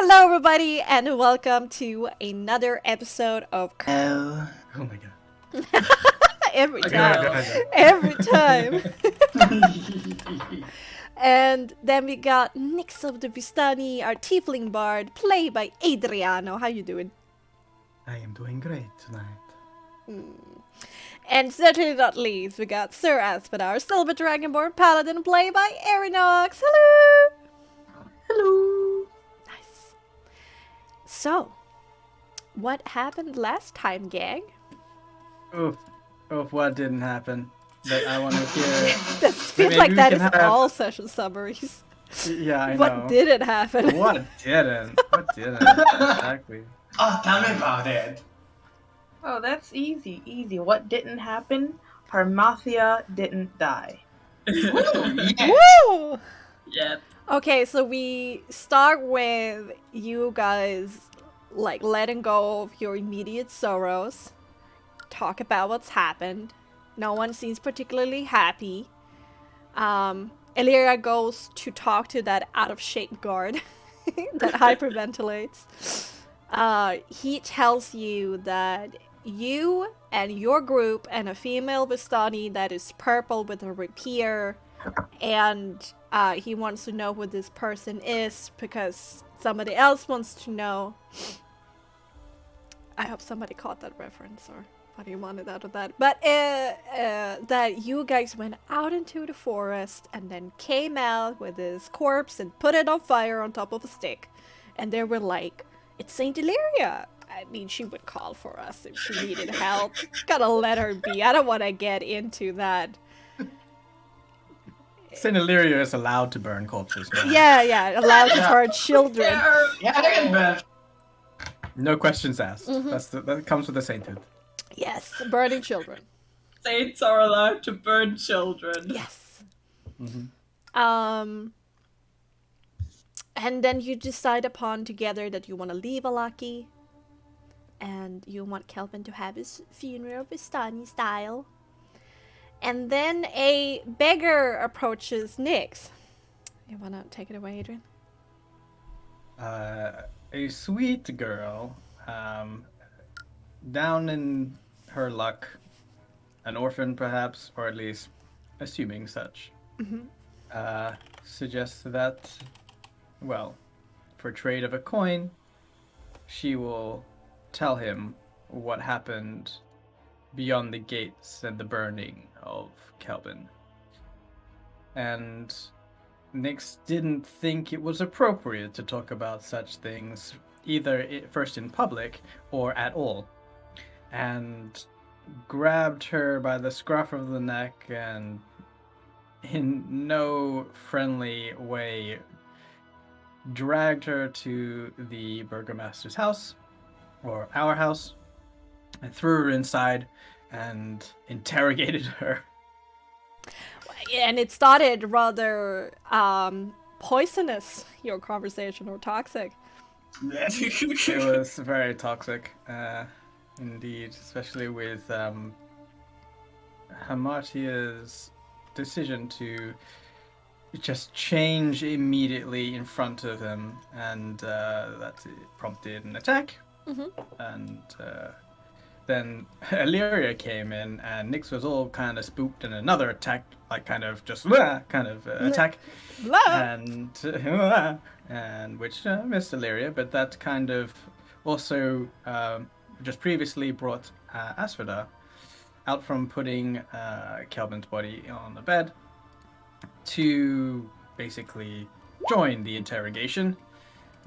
Hello, everybody, and welcome to another episode of. Oh. Oh my god. Every Okay, time, every time. And then we got Nix of the Vistani, our tiefling bard, played by Adriano. How you doing? I am doing great tonight. And certainly not least, we got Sir Asphodar, our silver dragonborn paladin, played by Erinox. Hello. Hello. Nice. So, what happened last time, gang? Oof, what didn't happen? But I want to hear. That feels Maybe like we that can is have- all session summaries. Yeah, I know. What didn't happen? What didn't? What didn't? Exactly. Oh, tell me about it. Oh, that's easy. What didn't happen? Harmathia didn't die. Woo! Yeah. Okay, so we start with you guys like letting go of your immediate sorrows. Talk about what's happened. No one seems particularly happy. Illyria goes to talk to that out-of-shape guard that hyperventilates. He tells you that you and your group and a female Vistani that is purple with a rapier, and he wants to know who this person is because somebody else wants to know. I hope somebody caught that reference or what he wanted out of that. But that you guys went out into the forest and then came out with his corpse and put it on fire on top of a stick. And they were like, it's Saint Illyria. I mean, she would call for us if she needed help. Gotta let her be. I don't want to get into that. Saint Illyria is allowed to burn corpses now. Yeah, allowed to burn children. Yeah, they can burn. No questions asked. Mm-hmm. That comes with the sainthood. Yes, burning children. Saints are allowed to burn children. Yes. Mm-hmm. And then you decide upon together that you want to leave Alaki. And you want Kelvin to have his funeral Vistani style. And then a beggar approaches Nyx. You want to take it away, Adrian? A sweet girl, down in her luck, an orphan perhaps, or at least assuming such, suggests that, well, for trade of a coin, she will tell him what happened beyond the gates and the burning of Kelvin. And Nyx didn't think it was appropriate to talk about such things, either first in public or at all, and grabbed her by the scruff of the neck and in no friendly way dragged her to the burgomaster's house, or our house, and threw her inside and interrogated her. And it started rather poisonous, your conversation, or toxic. It was very toxic, indeed, especially with Hamartia's decision to just change immediately in front of him, and that prompted an attack. And then Illyria came in, and Nyx was all kind of spooked, and another attack, like kind of just attack, and which missed Illyria, but that kind of also just previously brought Asphodar out from putting Kelvin's body on the bed to basically join the interrogation,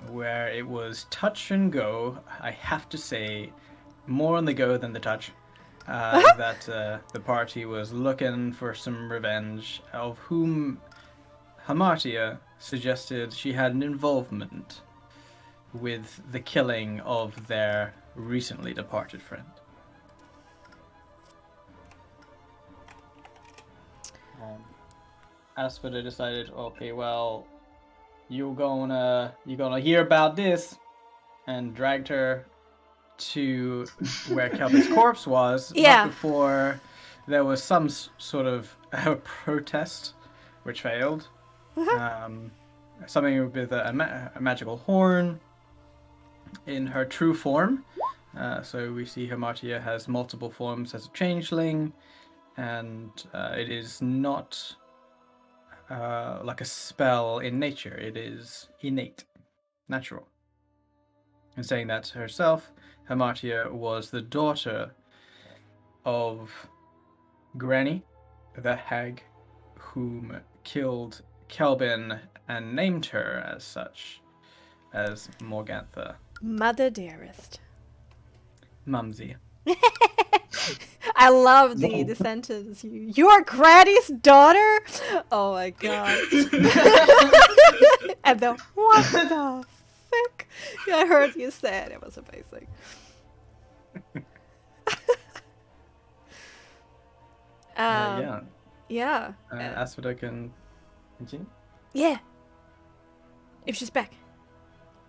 where it was touch and go. I have to say, more on the go than the touch. That the party was looking for some revenge, of whom Hamartia suggested she had an involvement with the killing of their recently departed friend. Asphodar decided, okay, well, you're gonna hear about this, and dragged her to where Kelvin's corpse was. Yeah. But before there was some sort of protest, which failed. Something with a magical horn, in her true form. So we see Hamartia has multiple forms as a changeling, and it is not like a spell in nature. It is innate, natural. And saying that herself, Hamartia was the daughter of Granny, the hag, whom killed Kelvin and named her as such, as Morgantha. Mother dearest. Mumsy. I love the sentence. You're Granny's daughter? Oh my god. And then, what the fuck? I heard you say it. It was amazing. Yeah. Asphodel can continue? Yeah. If she's back.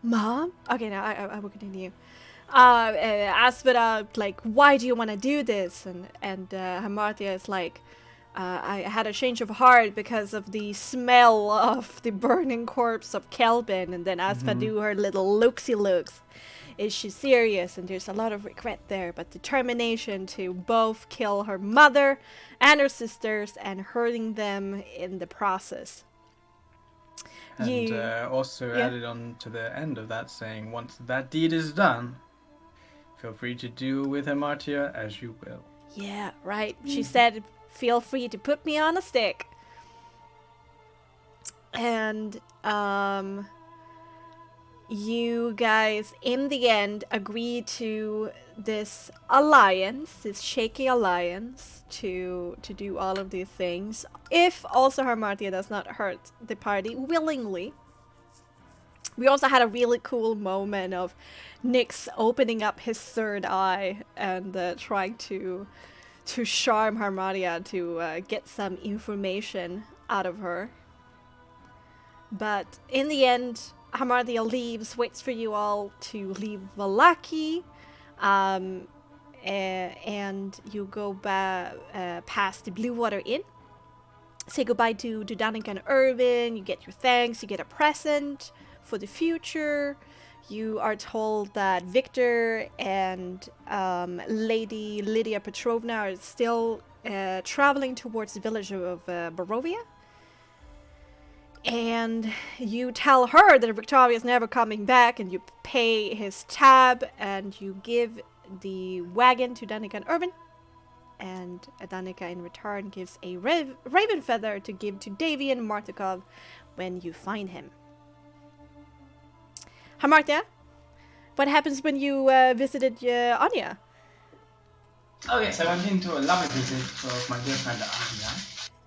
Mom? Okay, now I will continue. Asphodel, like, why do you want to do this? And Hamartia is like, I had a change of heart because of the smell of the burning corpse of Kelvin. And then Asphodel do her little looksy looks. Is she serious? And there's a lot of regret there, but determination to both kill her mother and her sisters and hurting them in the process. And also added on to the end of that saying, once that deed is done, feel free to do with Hamartia as you will. Yeah, right. She said, feel free to put me on a stick. And, you guys, in the end, agree to this alliance, this shaky alliance, to do all of these things. If also Hamartia does not hurt the party willingly. We also had a really cool moment of Nyx opening up his third eye and trying to charm Hamartia to get some information out of her. But in the end, Hamartia leaves, waits for you all to leave Vallaki, and you go past the Blue Water Inn. Say goodbye to Danica and Irvin, you get your thanks, you get a present for the future. You are told that Victor and Lady Lydia Petrovna are still traveling towards the village of Barovia. And you tell her that Victoria is never coming back, and you pay his tab, and you give the wagon to Danica and Irvin. And Danica in return gives a raven feather to give to Davian Martikov when you find him. Hamartia, what happens when you visited Anya? Oh yes, I went into a lovely visit of my dear friend Anya.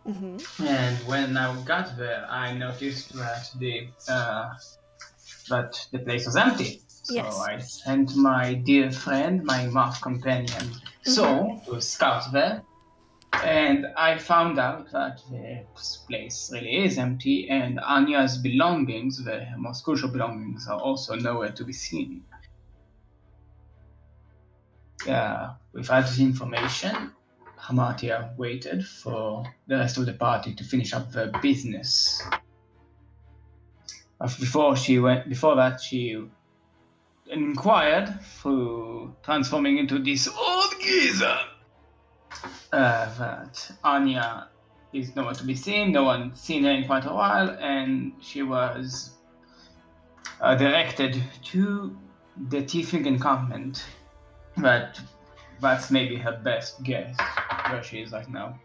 Mm-hmm. And when I got there, I noticed that the place was empty. So Yes. I sent my dear friend, my Marc companion, to scout there. And I found out that this place really is empty, and Anya's belongings, the most crucial belongings, are also nowhere to be seen. With that information, Hamartia waited for the rest of the party to finish up their business. Before that, she inquired through transforming into this old geezer that Anya is nowhere to be seen. No one's seen her in quite a while, and she was directed to the Tiefling encampment. But that's maybe her best guess where she is right now.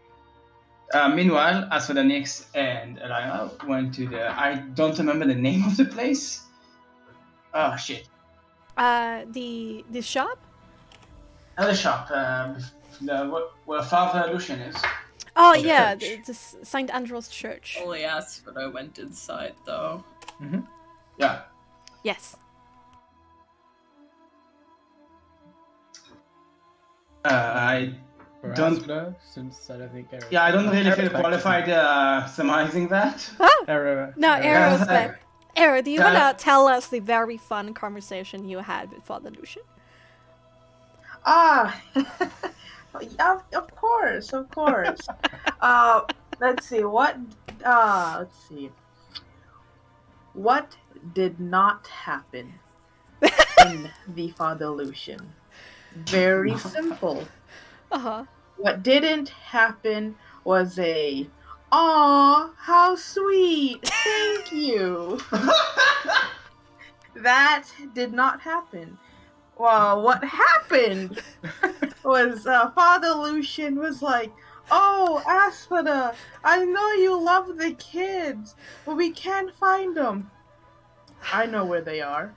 Meanwhile, as for the Nyx and Elira went to I don't remember the name of the place. Oh shit. The shop? The shop. Where Father Lucian is. Oh the yeah, church. the St. Andrew's Church. Only asked when I went inside, though. Mm-hmm. Yeah. Yes. I For don't. Asphodel, since I don't think Arrow. Yeah, I don't really feel Arrow's back, qualified surmising that. Oh! Arrow. No, Arrow's Yeah. back. Arrow, do you Yeah. want to tell us the very fun conversation you had with Father Lucian? Yeah, of course. Let's see. What did not happen in the Father Lucian. Very simple. Uh-huh. What didn't happen was "Aw, how sweet! Thank you." That did not happen. Well, what happened was Father Lucian was like, "Oh, Asphodel, I know you love the kids, but we can't find them. I know where they are."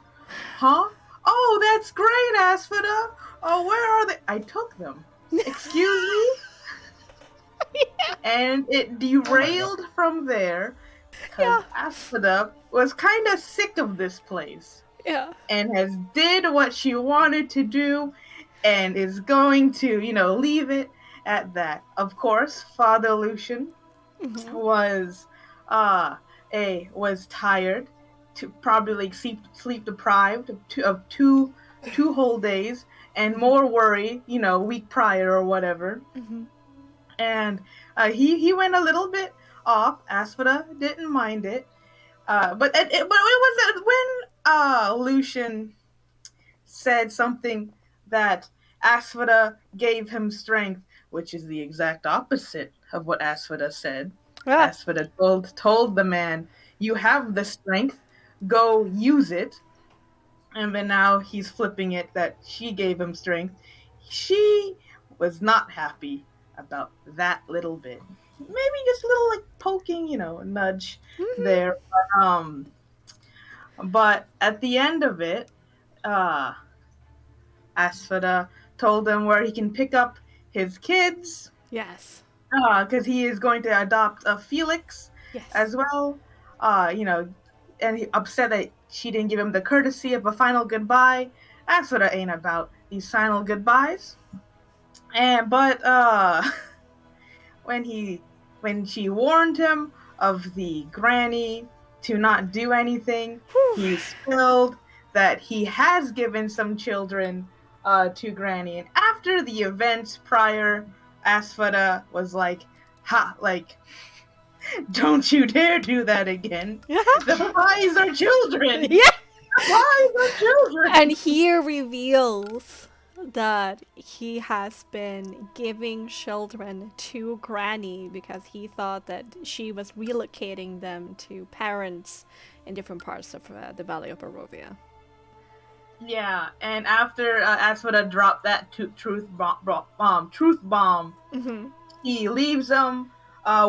"Huh? Oh, that's great, Asphodel. Oh, where are they?" "I took them." "Excuse me?" And it derailed from there because Yeah. Asphodel was kind of sick of this place Yeah. and has did what she wanted to do and is going to, leave it at that. Of course, Father Lucian Mm-hmm. was was tired, to probably sleep deprived of two whole days and more worry, week prior or whatever. Mm-hmm. And he went a little bit off. Asphodel didn't mind it, but it was when Lucian said something that Asphodel gave him strength, which is the exact opposite of what Asphodel said. Ah. Asphodel told the man, "You have the strength, go use it." And then now he's flipping it that she gave him strength. She was not happy about that little bit. Maybe just a little like poking, a nudge Mm-hmm. there. But at the end of it, uh, Asphodel told him where he can pick up his kids, Yes. because he is going to adopt a Felix Yes. as well. And he upset that she didn't give him the courtesy of a final goodbye. Asphodel ain't about these final goodbyes. But when she warned him of the granny to not do anything, Whew. he spilled that he has given some children to granny. And after the events prior, Asphodel was like, "Ha, like, don't you dare do that again. The pies are children. Yeah. The pies are children." And he reveals that he has been giving children to Granny because he thought that she was relocating them to parents in different parts of the Valley of Barovia. Yeah, and after Asphodel dropped that truth bomb, Mm-hmm. he leaves them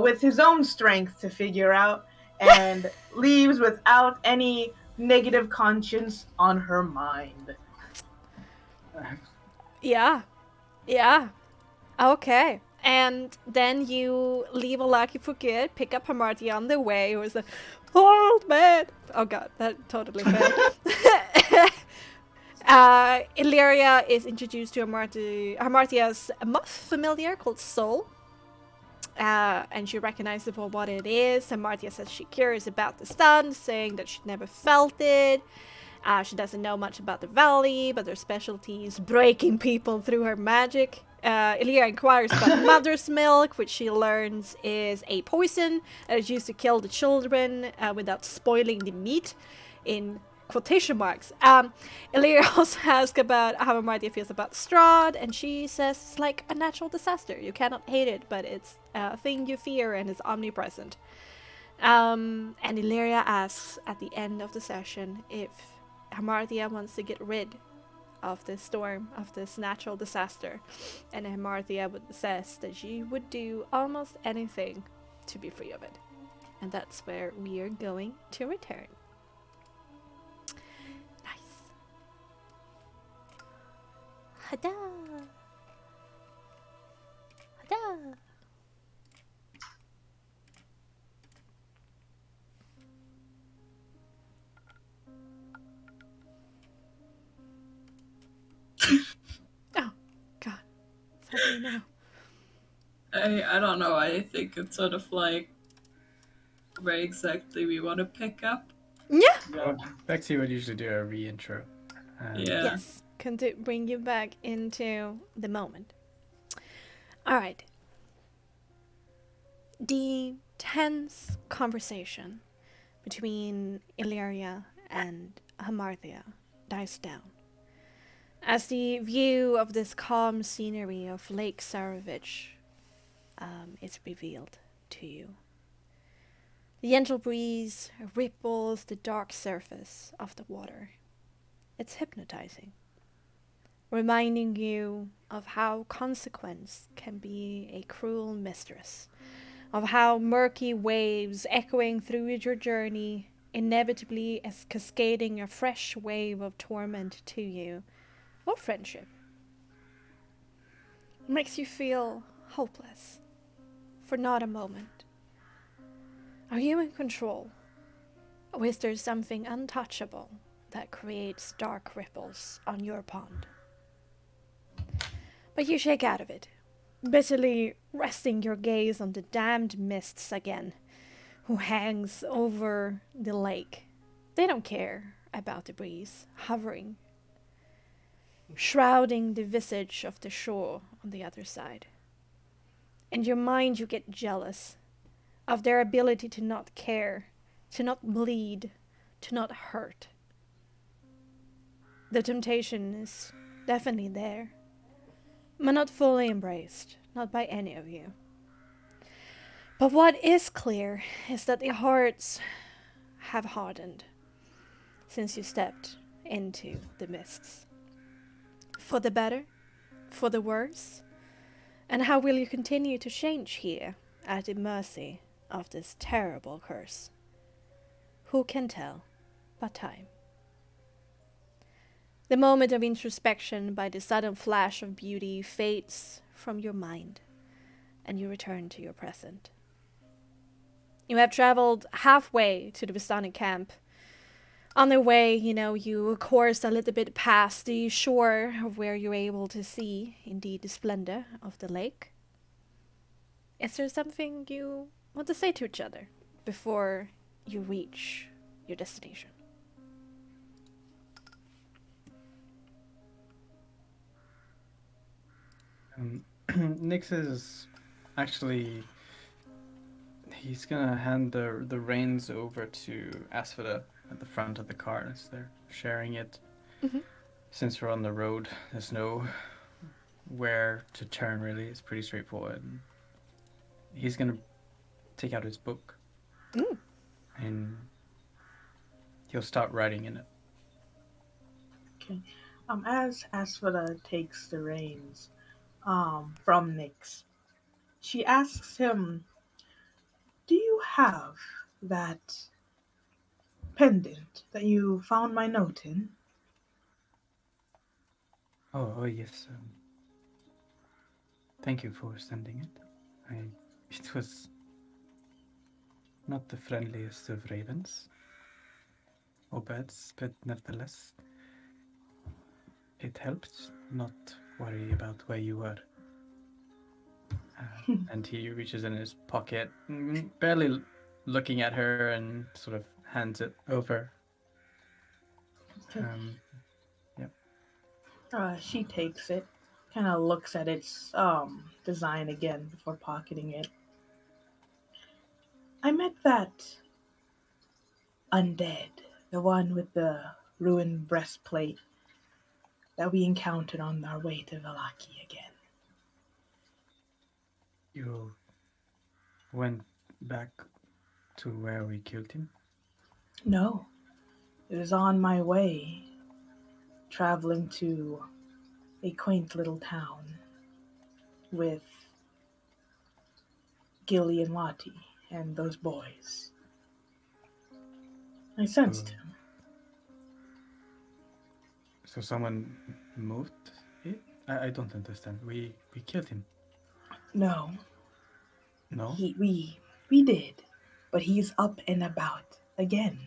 with his own strength to figure out, and leaves without any negative conscience on her mind. Yeah. Yeah. Okay. And then you leave Alaki for good, pick up Hamarti on the way, who is a old man. Oh god, that totally failed. Illyria is introduced to Hamartia's moth familiar called Soul. And she recognizes it for what it is. Hamartia says she's curious about the sun, saying that she'd never felt it. She doesn't know much about the valley, but her specialty is breaking people through her magic. Illyria inquires about mother's milk, which she learns is a poison that is used to kill the children without spoiling the meat, in quotation marks. Illyria also asks about how Martia feels about Strahd, and she says it's like a natural disaster. You cannot hate it, but it's a thing you fear and is omnipresent. And Illyria asks at the end of the session if Hamartia wants to get rid of this storm, of this natural disaster. And Hamartia says that she would do almost anything to be free of it. And that's where we are going to return. Nice. Hada! Hada! Oh, God. What's happening now? I don't know. I think it's sort of like where exactly we want to pick up. Yeah. Well, Bexxy would usually do a re-intro. Yeah. Yes. Can bring you back into the moment. All right. The tense conversation between Illyria and Hamartia dies down, as the view of this calm scenery of Lake Sarovich is revealed to you. The gentle breeze ripples the dark surface of the water. It's hypnotizing, reminding you of how consequence can be a cruel mistress, of how murky waves echoing through your journey, inevitably as cascading a fresh wave of torment to you, or friendship. It makes you feel hopeless, for not a moment. Are you in control? Or is there something untouchable that creates dark ripples on your pond? But you shake out of it, bitterly resting your gaze on the damned mists again, who hangs over the lake. They don't care about the breeze, hovering, shrouding the visage of the shore on the other side. In your mind you get jealous of their ability to not care, to not bleed, to not hurt. The temptation is definitely there, but not fully embraced, not by any of you. But what is clear is that the hearts have hardened since you stepped into the mists. For the better, for the worse, and how will you continue to change here at the mercy of this terrible curse? Who can tell but time? The moment of introspection by the sudden flash of beauty fades from your mind, and you return to your present. You have traveled halfway to the Vistani camp. On the way, you course a little bit past the shore of where you're able to see, indeed, the splendor of the lake. Is there something you want to say to each other before you reach your destination? Nix is actually... He's gonna hand the reins over to Asphoda at the front of the car as they're sharing it. Mm-hmm. Since we're on the road, there's no where to turn really. It's pretty straightforward. He's gonna take out his book. And he'll start writing in it. Okay. As Asphoda takes the reins from Nyx, she asks him, "Do you have that pendant that you found my note in?" Oh yes. Thank you for sending it. It was not the friendliest of ravens or birds, but nevertheless, it helped not worry about where you were. And he reaches in his pocket, barely looking at her, and sort of hands it over. Okay. Yep. She takes it, kind of looks at its design again before pocketing it. "I met that undead, the one with the ruined breastplate that we encountered on our way to Vallaki again." You went back to where we killed him? "No, it was on my way, traveling to a quaint little town with Gilly and Lottie and those boys. I sensed him." So someone moved it? I don't understand. We killed him. "No, No? we did, but he's up and about again.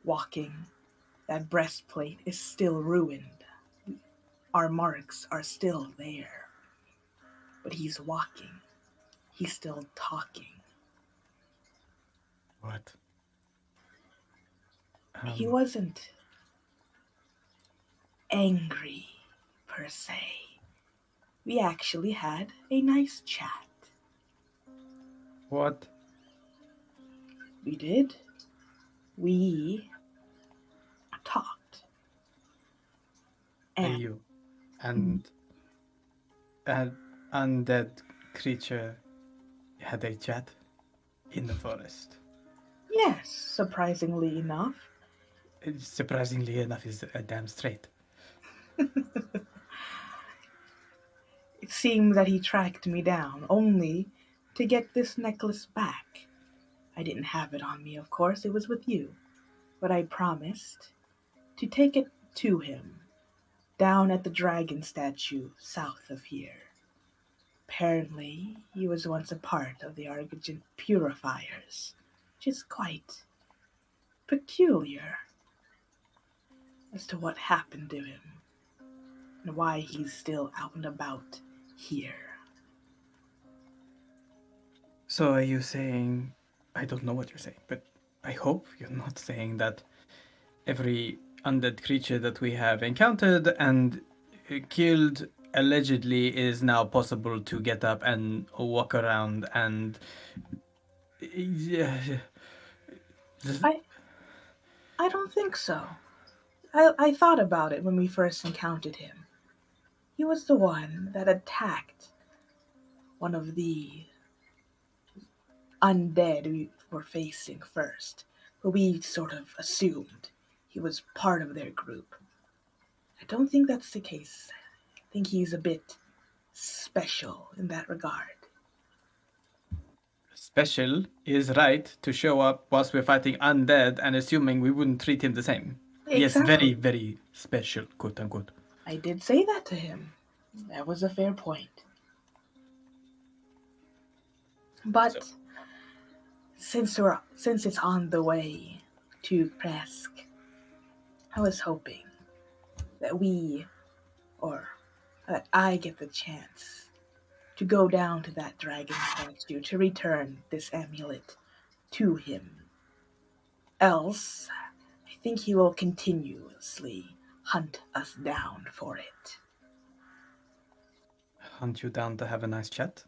Walking. That breastplate is still ruined. Our marks are still there. But he's walking. He's still talking." What? He wasn't angry, per se. We actually had a nice chat. What? We did. We talked. Hey, you. And an undead creature had a chat in the forest. Yes, surprisingly enough. Surprisingly enough, is a damn straight. It seems that he tracked me down only to get this necklace back. I didn't have it on me, of course, it was with you. But I promised to take it to him, down at the dragon statue south of here. Apparently, he was once a part of the Argent Purifiers, which is quite peculiar as to what happened to him and why he's still out and about here. So are you saying, I don't know what you're saying, but I hope you're not saying that every undead creature that we have encountered and killed allegedly is now possible to get up and walk around and I don't think so. I thought about it when we first encountered him. He was the one that attacked one of the undead we were facing first, but we sort of assumed he was part of their group. I don't think that's the case. I think he's a bit special in that regard. special is right to show up whilst we're fighting undead and assuming we wouldn't treat him the same. Yes, Exactly. very, very special, quote unquote. I did say that to him. That was a fair point. But since it's on the way to Presk, I was hoping that I get the chance to go down to that dragon statue to return this amulet to him. Else, I think he will continuously hunt us down for it. Hunt you down to have a nice chat?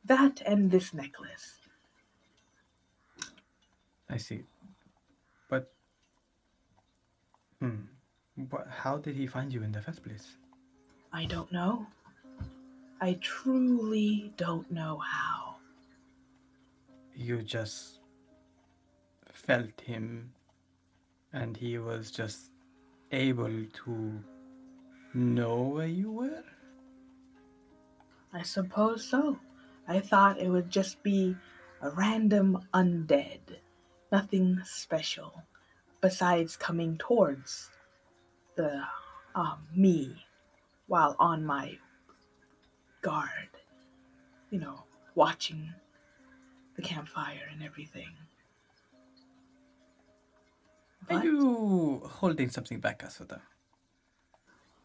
That and this necklace. I see. But, how did he find you in the first place? I don't know. I truly don't know how. You just felt him and he was just able to know where you were? I suppose so. I thought it would just be a random undead. Nothing special. Besides coming towards the me while on my guard. You know, watching the campfire and everything. Are But you holding something back, Aswada?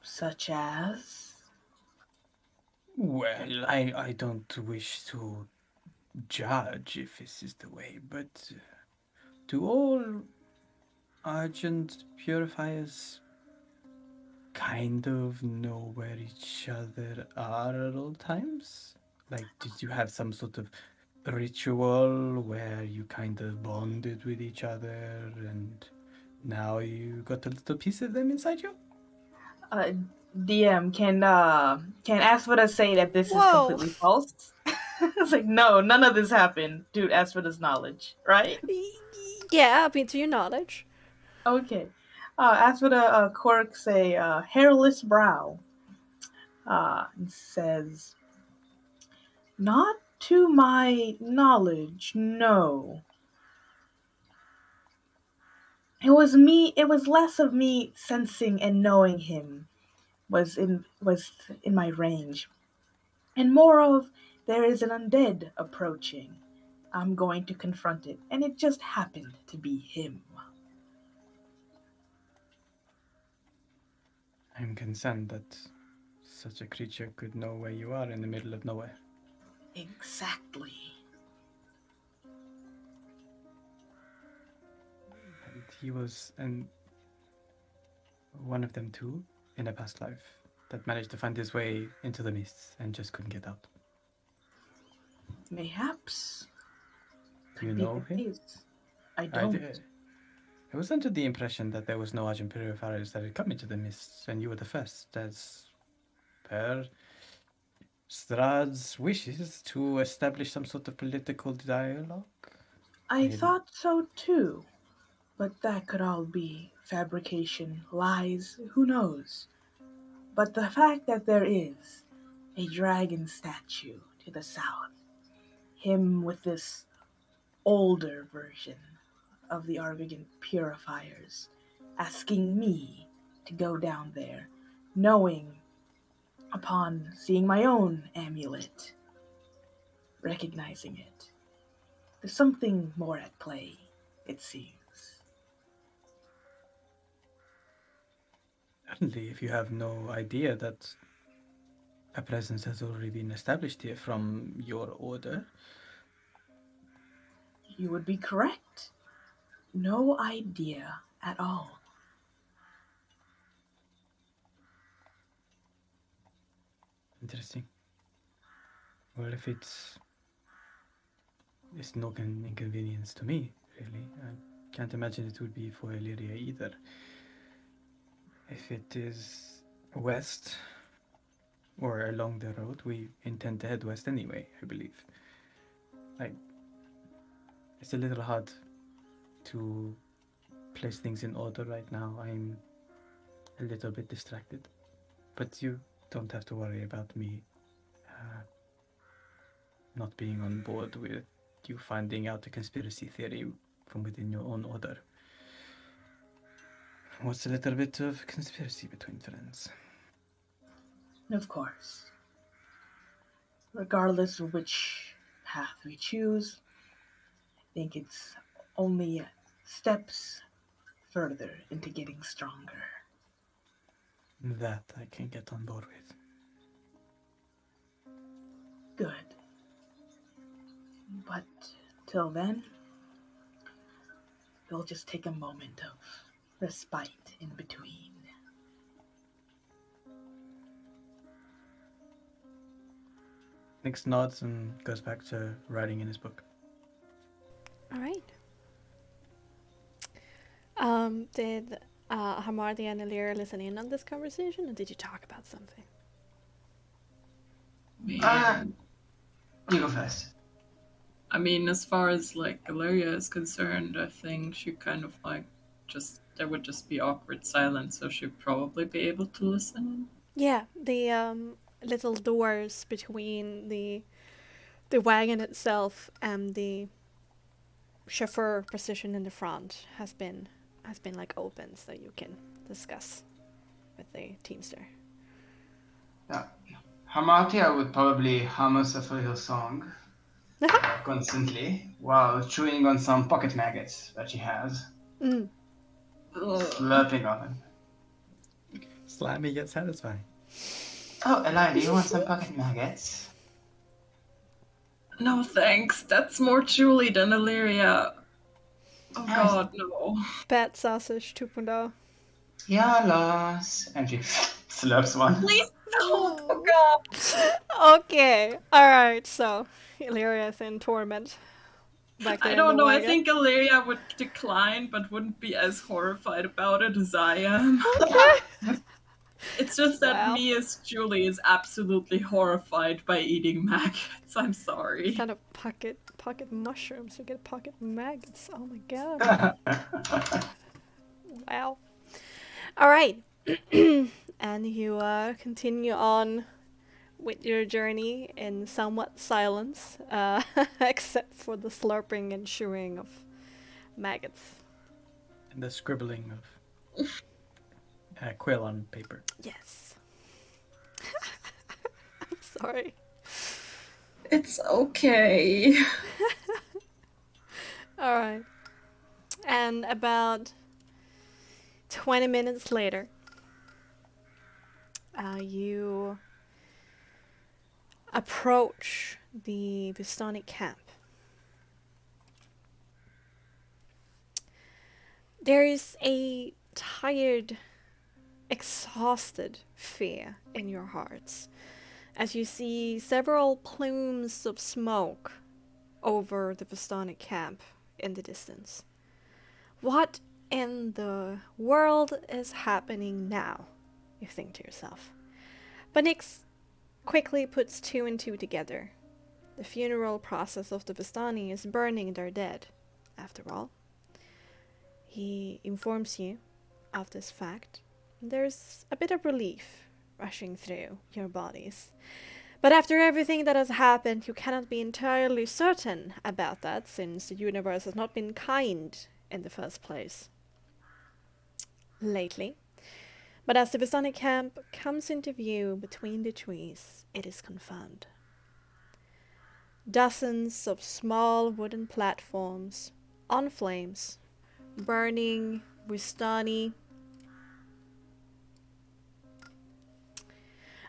such as Well, I don't wish to judge if this is the way, but do all Argent Purifiers kind of know where each other are at all times? Like, did you have some sort of ritual where you kind of bonded with each other and now you got a little piece of them inside you? DM can Asphoda say that this is Whoa. completely false? It's like no, none of this happened, dude. Asphoda's knowledge, right? Yeah, I mean, to your knowledge. Okay. Asphoda quirks a hairless brow. And says, "Not to my knowledge, no. It was less of me sensing and knowing him was in my range, and more of there is an undead approaching. I'm going to confront it, and it just happened to be him." I'm concerned that such a creature could know where you are in the middle of nowhere. Exactly. And he was one of them too in a past life that managed to find his way into the mists and just couldn't get out. Mayhaps. Do you Could be know the him? case. I don't. I was under the impression that there was no Argent purifiers that had come into the mists, and you were the first, as per Strahd's wishes to establish some sort of political dialogue. I Maybe. thought so too, but that could all be fabrication, lies, who knows? But the fact that there is a dragon statue to the south, him with this older version of the Argent purifiers, asking me to go down there, knowing upon seeing my own amulet, recognizing it. There's something more at play, it seems. Certainly, if you have no idea that a presence has already been established here from your order. You would be correct. No idea at all. Interesting. Well, if it's no inconvenience to me, really. I can't imagine it would be for Illyria either. If it is west or along the road, we intend to head west anyway, I believe. It's a little hard to place things in order right now. I'm a little bit distracted. But you don't have to worry about me not being on board with you finding out a conspiracy theory from within your own order. What's a little bit of conspiracy between friends? Of course. Regardless of which path we choose, I think it's only steps further into getting stronger. That I can get on board with. Good. But till then, we'll just take a moment of respite in between. Nix nods and goes back to writing in his book. All right. Did Hamardi and Illyria listen in on this conversation, or did you talk about something? You go first. I mean, as far as like Illyria is concerned, I think she kind of like there would just be awkward silence, so she'd probably be able to listen. Yeah, the little doors between the wagon itself and the chauffeur position in the front has been like open, so you can discuss with the teamster. Yeah. Hamatia would probably hum us a little song constantly while chewing on some pocket maggots that she has. Mm. Slurping on them. Slimy yet satisfying. Oh, Eli, do you want some pocket maggots? No thanks, that's more Julie than Illyria. Oh god, no. Bat sausage 2.0. Yalos. And she slurps one. Please don't, oh god. Okay, alright, so Illyria is in torment. Back there I in don't the know, I wagon. think Illyria would decline, but wouldn't be as horrified about it as I am. Okay. It's just that Wow. me as Julie is absolutely horrified by eating maggots. I'm sorry. What kind of pocket mushrooms? You get pocket maggots. Oh my god. Wow. Alright. And you continue on with your journey in somewhat silence, except for the slurping and chewing of maggots. And the scribbling of quill on paper. Yes. I'm sorry. It's okay. Alright. And about 20 minutes later, you approach the Vistani camp. There is a tired, exhausted fear in your hearts as you see several plumes of smoke over the Vistani camp in the distance. What in the world is happening now? You think to yourself. But Nyx quickly puts two and two together. The funeral process of the Vistani is burning their dead, after all. He informs you of this fact. There's a bit of relief rushing through your bodies. But after everything that has happened, you cannot be entirely certain about that, since the universe has not been kind in the first place lately. But as the Vistani camp comes into view between the trees, it is confirmed. Dozens of small wooden platforms on flames, burning Vistani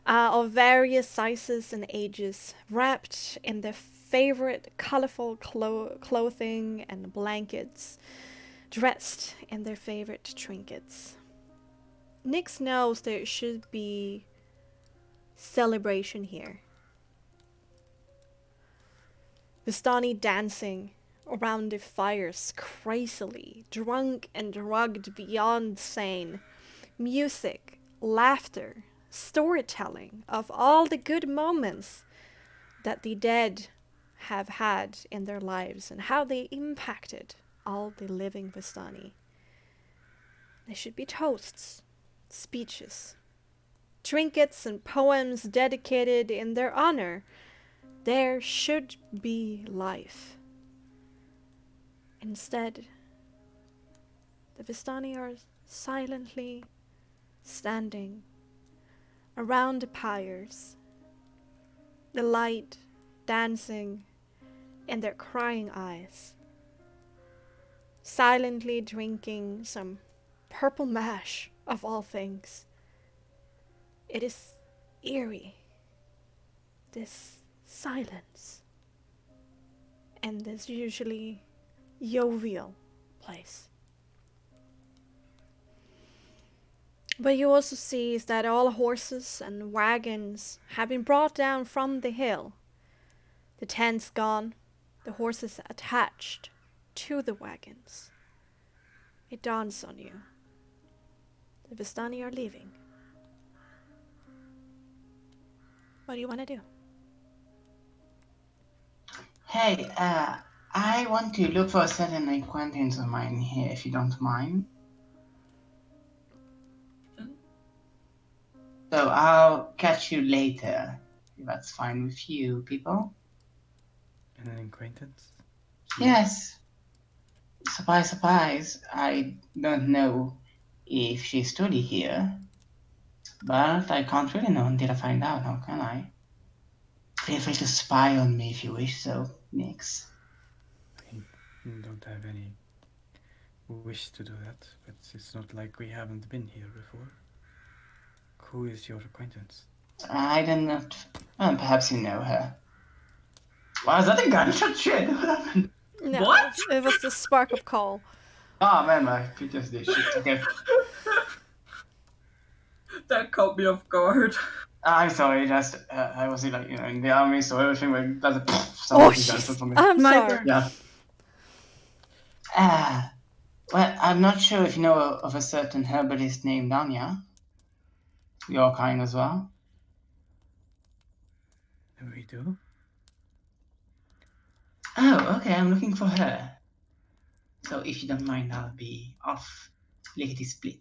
of various sizes and ages, wrapped in their favorite colorful clothing and blankets, dressed in their favorite trinkets. Nyx knows there should be celebration here. Vistani dancing around the fires crazily, drunk and drugged beyond sane. Music, laughter, storytelling of all the good moments that the dead have had in their lives and how they impacted all the living Vistani. There should be toasts, speeches, trinkets and poems dedicated in their honor. There should be life. Instead, the Vistani are silently standing around the pyres, the light dancing in their crying eyes, silently drinking some purple mash of all things. It is eerie, this silence, in this usually jovial place. But you also see is that all horses and wagons have been brought down from the hill. The tents gone, the horses attached to the wagons. It dawns on you. The Vistani are leaving. What do you want to do? Hey, I want to look for a certain acquaintance of mine here, if you don't mind. So I'll catch you later, if that's fine with you, people. An acquaintance? Yes. Surprise, surprise. I don't know if she's study here, but I can't really know until I find out, how can I? Feel free to spy on me if you wish so, Nyx. I don't have any wish to do that, but it's not like we haven't been here before. Who is your acquaintance? I do not. Well, perhaps you know her. Wow, is that a gunshot shit? What happened? No, What? it was the spark of coal. Oh man, my PTSD shit. Okay. That caught me off guard. I'm sorry, just I was like, in the army, so everything like does a Oh, gunshot for me. I'm My sorry. turn. Yeah. Well, I'm not sure if you know of a certain herbalist named Anya. Your kind as well. We do? Oh, okay, I'm looking for her. So if you don't mind, I'll be off lickety-split.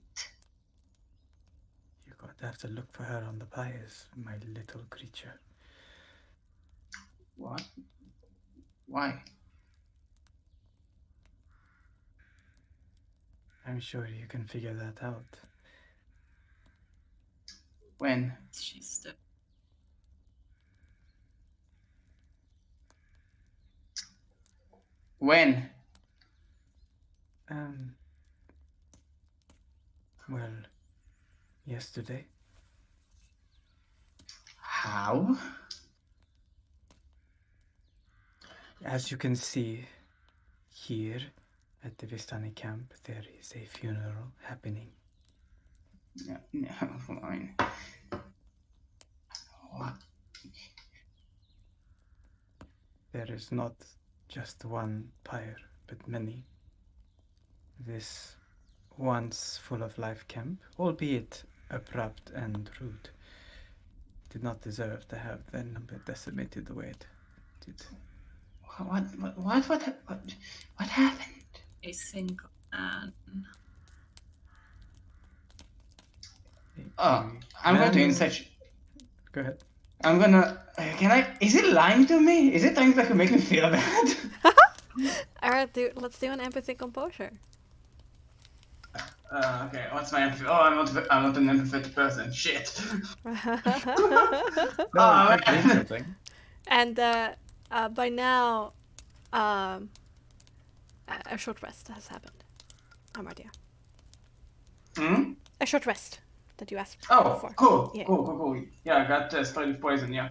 You're going to have to look for her on the pyres, my little creature. What? Why? I'm sure you can figure that out. When? She's the When? Well, yesterday. How? As you can see here at the Vistani camp, there is a funeral happening. No, fine. What? There is not just one pyre, but many. This once full of life camp, albeit abrupt and rude, did not deserve to have their number decimated the way it did. What happened? A single man. Oh, I'm going to Man- insert. Go ahead. I'm gonna. Can I? Is it lying to me? Is it trying to make me feel bad? Alright, let's do an empathy composure. Okay. What's my empathy? Oh, I'm not an empathetic person. Shit. No, Oh, it's actually interesting. And by now, a short rest has happened. Amardia. Hmm? A short rest that you asked Oh, for. cool. Yeah. Cool. Yeah, I got sprayed with poison. Yeah.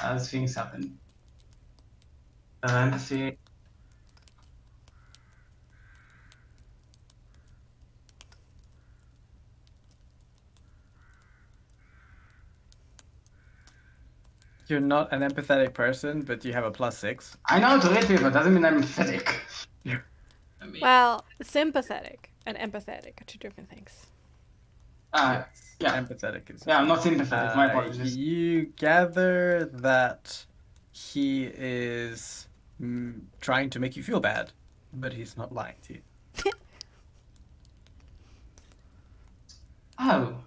As things happen. Empathy. You're not an empathetic person, but you have a +6. I know how to read people. Doesn't mean I'm empathetic. I mean, Well, sympathetic and empathetic are two different things. Yeah. Empathetic is. Yeah, I'm not sympathetic. My apologies. You gather that he is trying to make you feel bad, but he's not lying to you. Oh.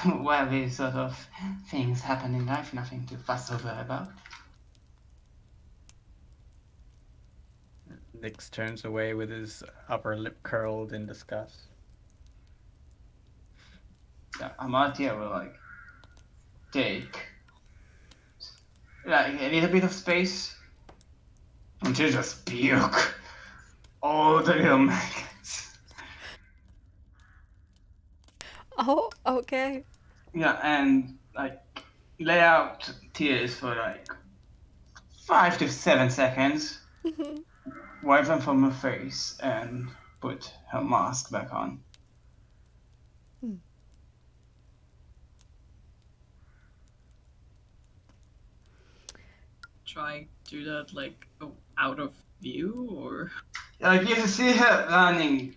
Well, these sort of things happen in life, nothing to fuss over about. Nix turns away with his upper lip curled in disgust. Yeah, Amartya will take a little bit of space and she'll just puke all the little maggots. Oh, okay. Yeah, and lay out tears for 5 to 7 seconds, wipe them from her face, and put her mask back on. try to do that out of view or You can see her running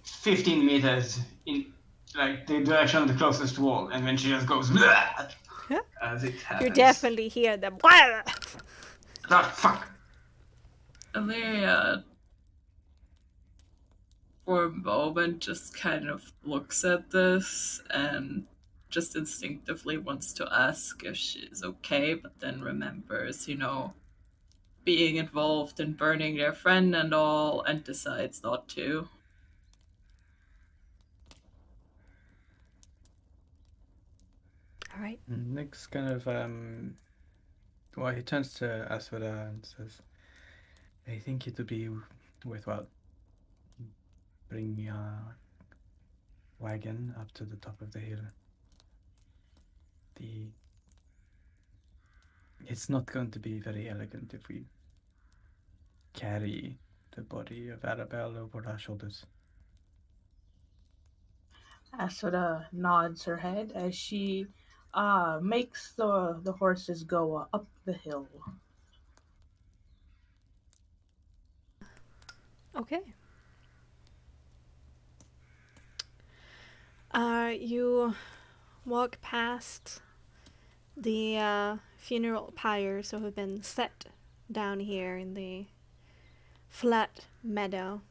15 meters in the direction of the closest wall, and then she just goes "Bleh!" as it happens. You definitely hear them. Ah, fuck. Amelia for a moment just kind of looks at this and just instinctively wants to ask if she's okay, but then remembers, being involved in burning their friend and all, and decides not to. All right. Nix kind of well, he turns to Aswada and says, I think it would be worthwhile bring your wagon up to the top of the hill. It's not going to be very elegant if we carry the body of Arabelle over our shoulders. Asada nods her head as she makes the horses go up the hill. Okay. You walk past the funeral pyres that have been set down here in the flat meadow.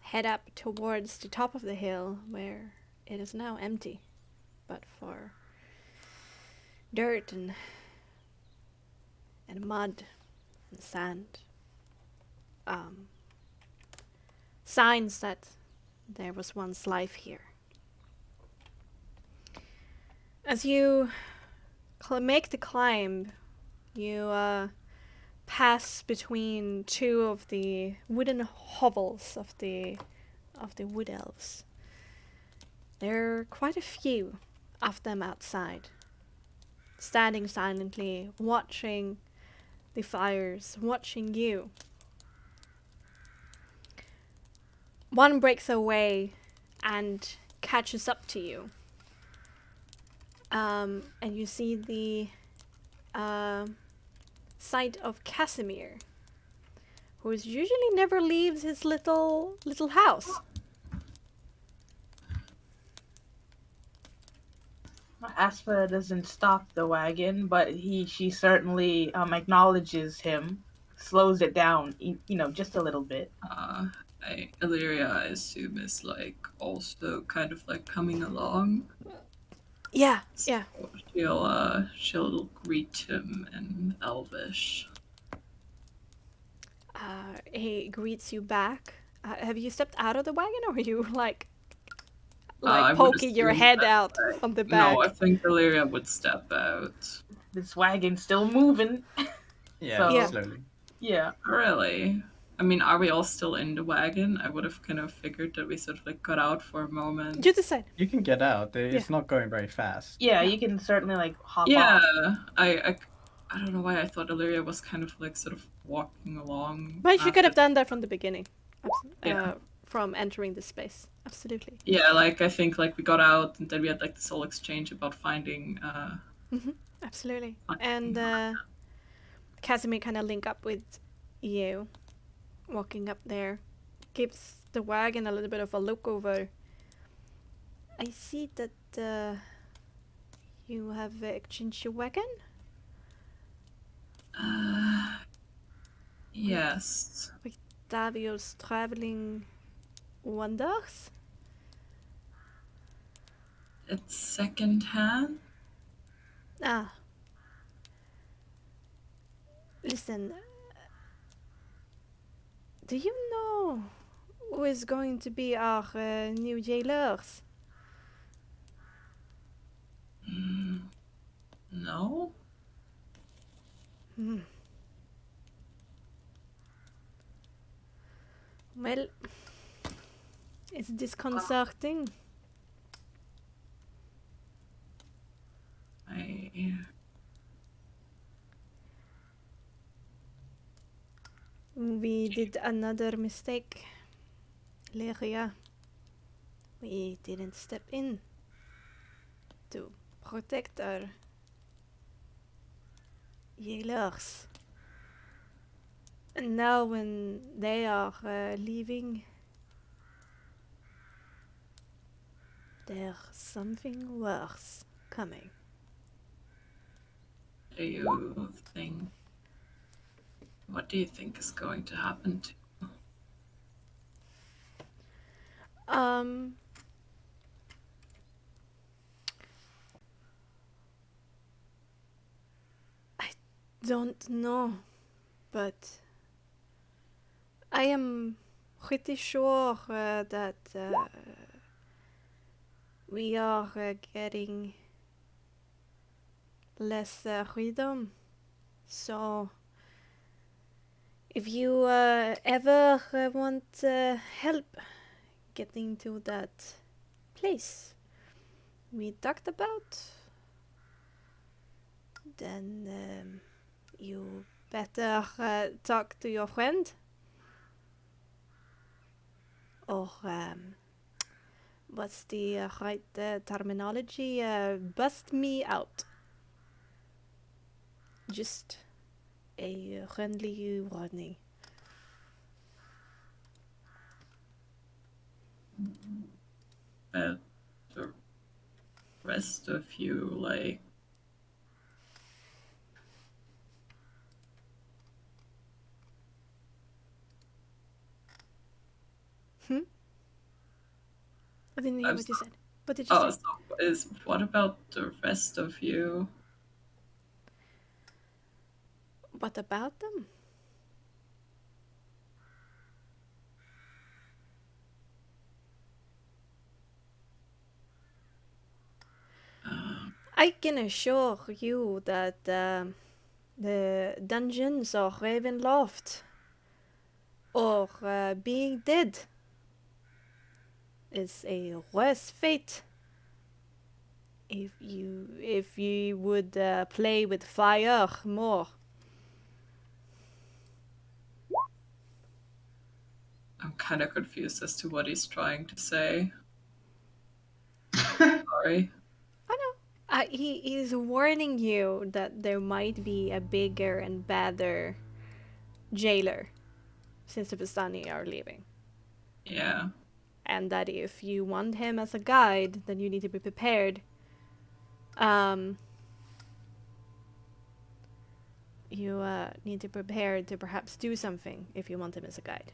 Head up towards the top of the hill where it is now empty, but for dirt and mud and sand. Signs that there was once life here. As you make the climb, you pass between two of the wooden hovels of the wood elves. There are quite a few of them outside, standing silently, watching the fires, watching you. One breaks away and catches up to you. And you see the sight of Casimir, who usually never leaves his little house. Aspha doesn't stop the wagon, but she certainly acknowledges him, slows it down, just a little bit. Illyria, I assume, is like also kind of like coming along. Yeah, So yeah. she'll greet him in Elvish. He greets you back. Have you stepped out of the wagon, or are you like I would poking your assume head that, out on the back? No, I think Illyria would step out. This wagon's still moving. Yeah, So- Yeah. slowly. Yeah. Really? I mean, are we all still in the wagon? I would have kind of figured that we sort of like got out for a moment. You decide. You can get out. It's not going very fast. Yeah, No. you can certainly like hop Yeah, off. I don't know why I thought Illyria was kind of like sort of walking along. But you could have after- done that from the beginning. Yeah. From entering the space. Absolutely. Yeah, like I think like we got out and then we had like this whole exchange about finding Absolutely. Okay. And Casimir kind of link up with you, walking up there, gives the wagon a little bit of a look over. I see that you have exchanged your wagon. yes. Davio's traveling wonders. It's secondhand. Ah. Listen. Do you know who is going to be our new jailers? No? Well, it's disconcerting. We did another mistake, Lyria. We didn't step in to protect our jailers. And now when they are leaving, there's something worse coming. What do you think is going to happen to I don't know, but I am pretty sure that we are getting less freedom. So, if you ever want help getting to that place we talked about, then you better talk to your friend. Or, what's the right terminology? Bust me out. Just a friendly warning. the rest of you, like? I didn't hear I'm what you said. What did you Oh, say? so what about the rest of you? What about them? I can assure you that the dungeons of Ravenloft or being dead is a worse fate. If you would play with fire more. I'm kind of confused as to what he's trying to say. Sorry. I know. he is warning you that there might be a bigger and badder jailer since the Vistani are leaving. Yeah. And that if you want him as a guide, then you need to be prepared. You need to prepare to perhaps do something if you want him as a guide.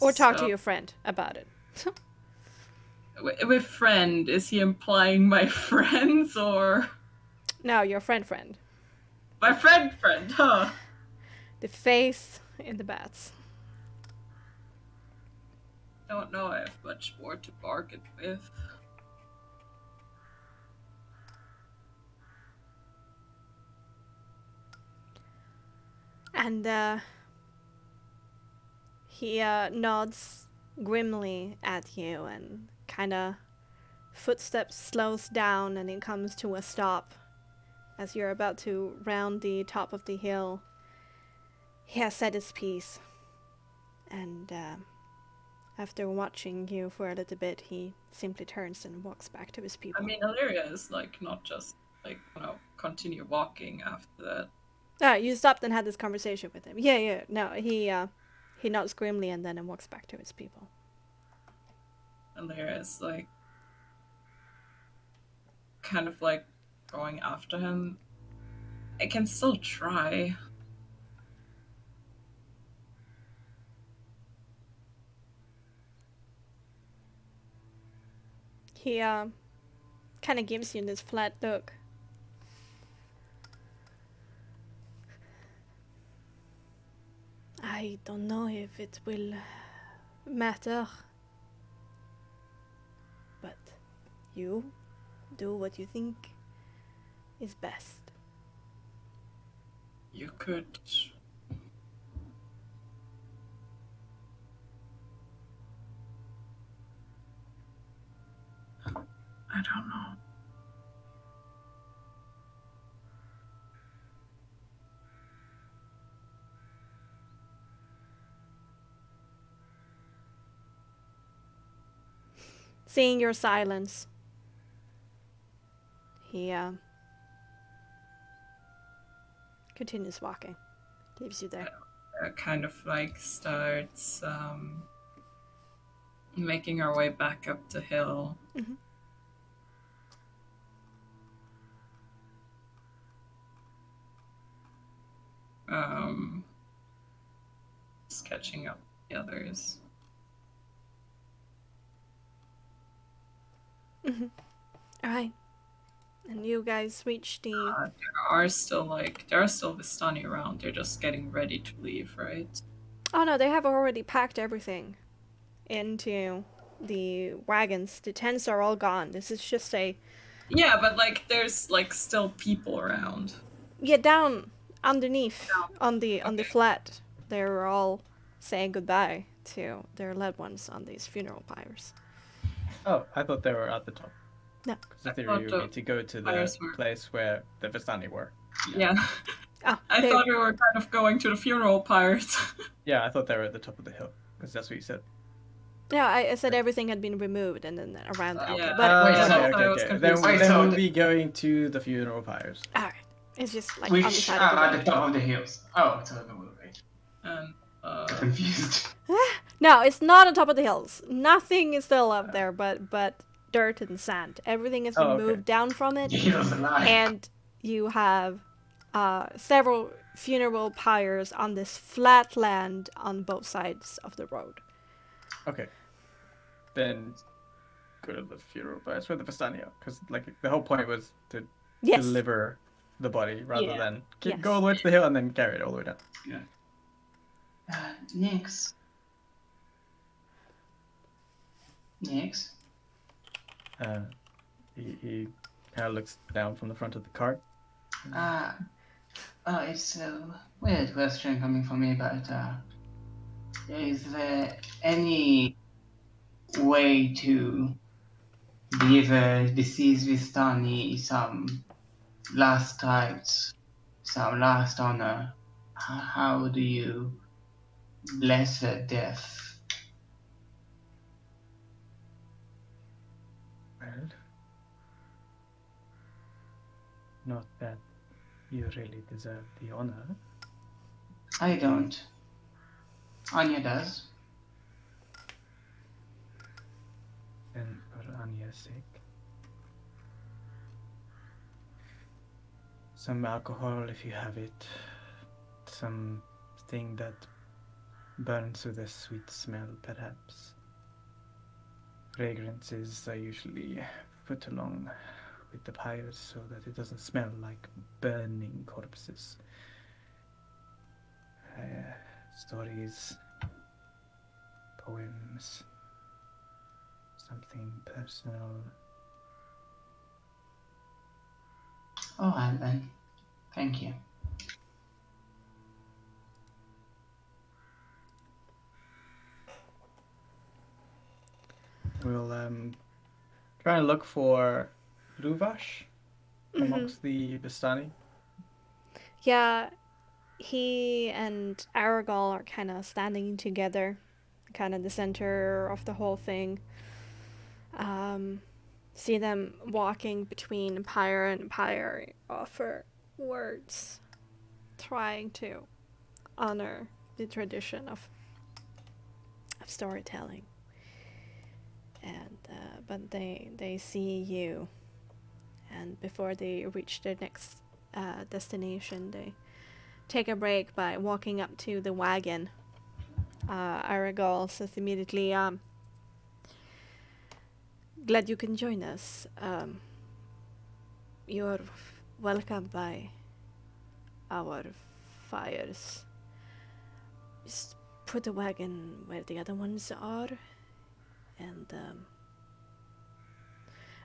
Or talk to So, your friend about it. with friend, is he implying my friends or No, your friend. my friend? Huh? The face in the bats. Don't know. I have much more to bargain with. And he nods grimly at you and kind of footsteps slows down and it comes to a stop as you're about to round the top of the hill. He has said his piece, and after watching you for a little bit, he simply turns and walks back to his people. I mean, Illyria is like not just like continue walking after that. Ah, you stopped and had this conversation with him. Yeah. No, he nods grimly and then walks back to his people. Illyria is like kind of like going after him. I can still try. He kind of gives you this flat look. I don't know if it will matter, but you do what you think is best. You could. I don't know. Seeing your silence, he continues walking, leaves you there. Kind of like starts making our way back up the hill. Mhm. Just catching up with the others. Alright. And you guys reach the... There are still Vistani around. They're just getting ready to leave, right? Oh no, they have already packed everything into the wagons. The tents are all gone. This is just a... Yeah, but like there's like still people around. Yeah, down underneath on the Okay. flat. They're all saying goodbye to their loved ones on these funeral pyres. Oh, I thought they were at the top. No. Because I I think thought we the need to go to the fires were- place where the Vistani were. Yeah. Oh, I thought we were kind of going to the funeral pyres. Yeah, I thought they were at the top of the hill. Because that's what you said. Yeah, I said everything had been removed and then around there. Yeah. Okay, but Wait, okay, so- okay, I was okay. confused. Then Wait, so we'll be going to the funeral pyres. alright. It's just like on the Which side are of the at road. the top of the hills. Oh, it's on the movie. And Confused. No, it's not on top of the hills. Nothing is still up there but dirt and sand. Everything has been Oh, okay. moved down from it. Jesus alive. And you have several funeral pyres on this flat land on both sides of the road. Okay. Then go to the funeral pyres where the Vistani are. Because like, the whole point was to Yes. deliver the body rather Yeah. than Yes. go all the way to the hill and then carry it all the way down. Next. He kind of looks down from the front of the cart. It's a weird question coming from me, but is there any way to give a deceased Vistani some last rites, some last honor? How do you bless their death? Well, not that you really deserve the honor. I don't. Anya does. And for Anya's sake. Some alcohol if you have it. Something that burns with a sweet smell, perhaps. Fragrances are usually put along with the pyres so that it doesn't smell like burning corpses. Stories, poems, something personal. Oh, well then. Thank you. We'll try and look for Luvash amongst the Bastani. Yeah, he and Aragol are kind of standing together, kind of the center of the whole thing. See them walking between pyre and pyre, offer words, trying to honor the tradition of storytelling. And but they see you, and before they reach their next destination, they take a break by walking up to the wagon. Aragol says immediately, glad you can join us. You're welcome by our fires. Just put the wagon where the other ones are, and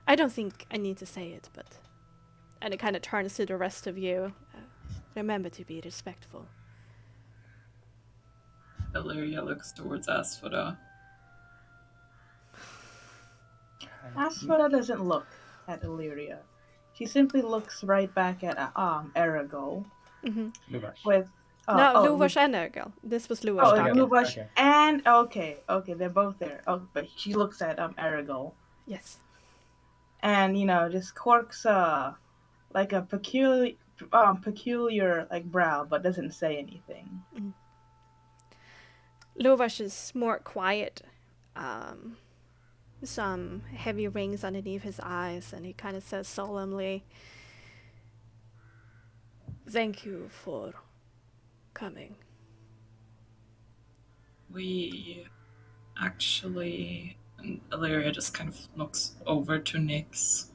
I don't think I need to say it, but... And it kind of turns to the rest of you. Remember to be respectful. Illyria looks towards Asphoda. Asphoda doesn't look at Illyria. She simply looks right back at Aragol Luvash. with Luvash and Ergel. This was Luvash talking. Luvash Okay. and okay, they're both there. Oh, but she looks at Aragol Yes. and just quirks like a peculiar like brow, but doesn't say anything. Luvash is more quiet. Some heavy rings underneath his eyes, and he kind of says solemnly, "Thank you for coming." We actually... And Illyria just kind of looks over to Nyx.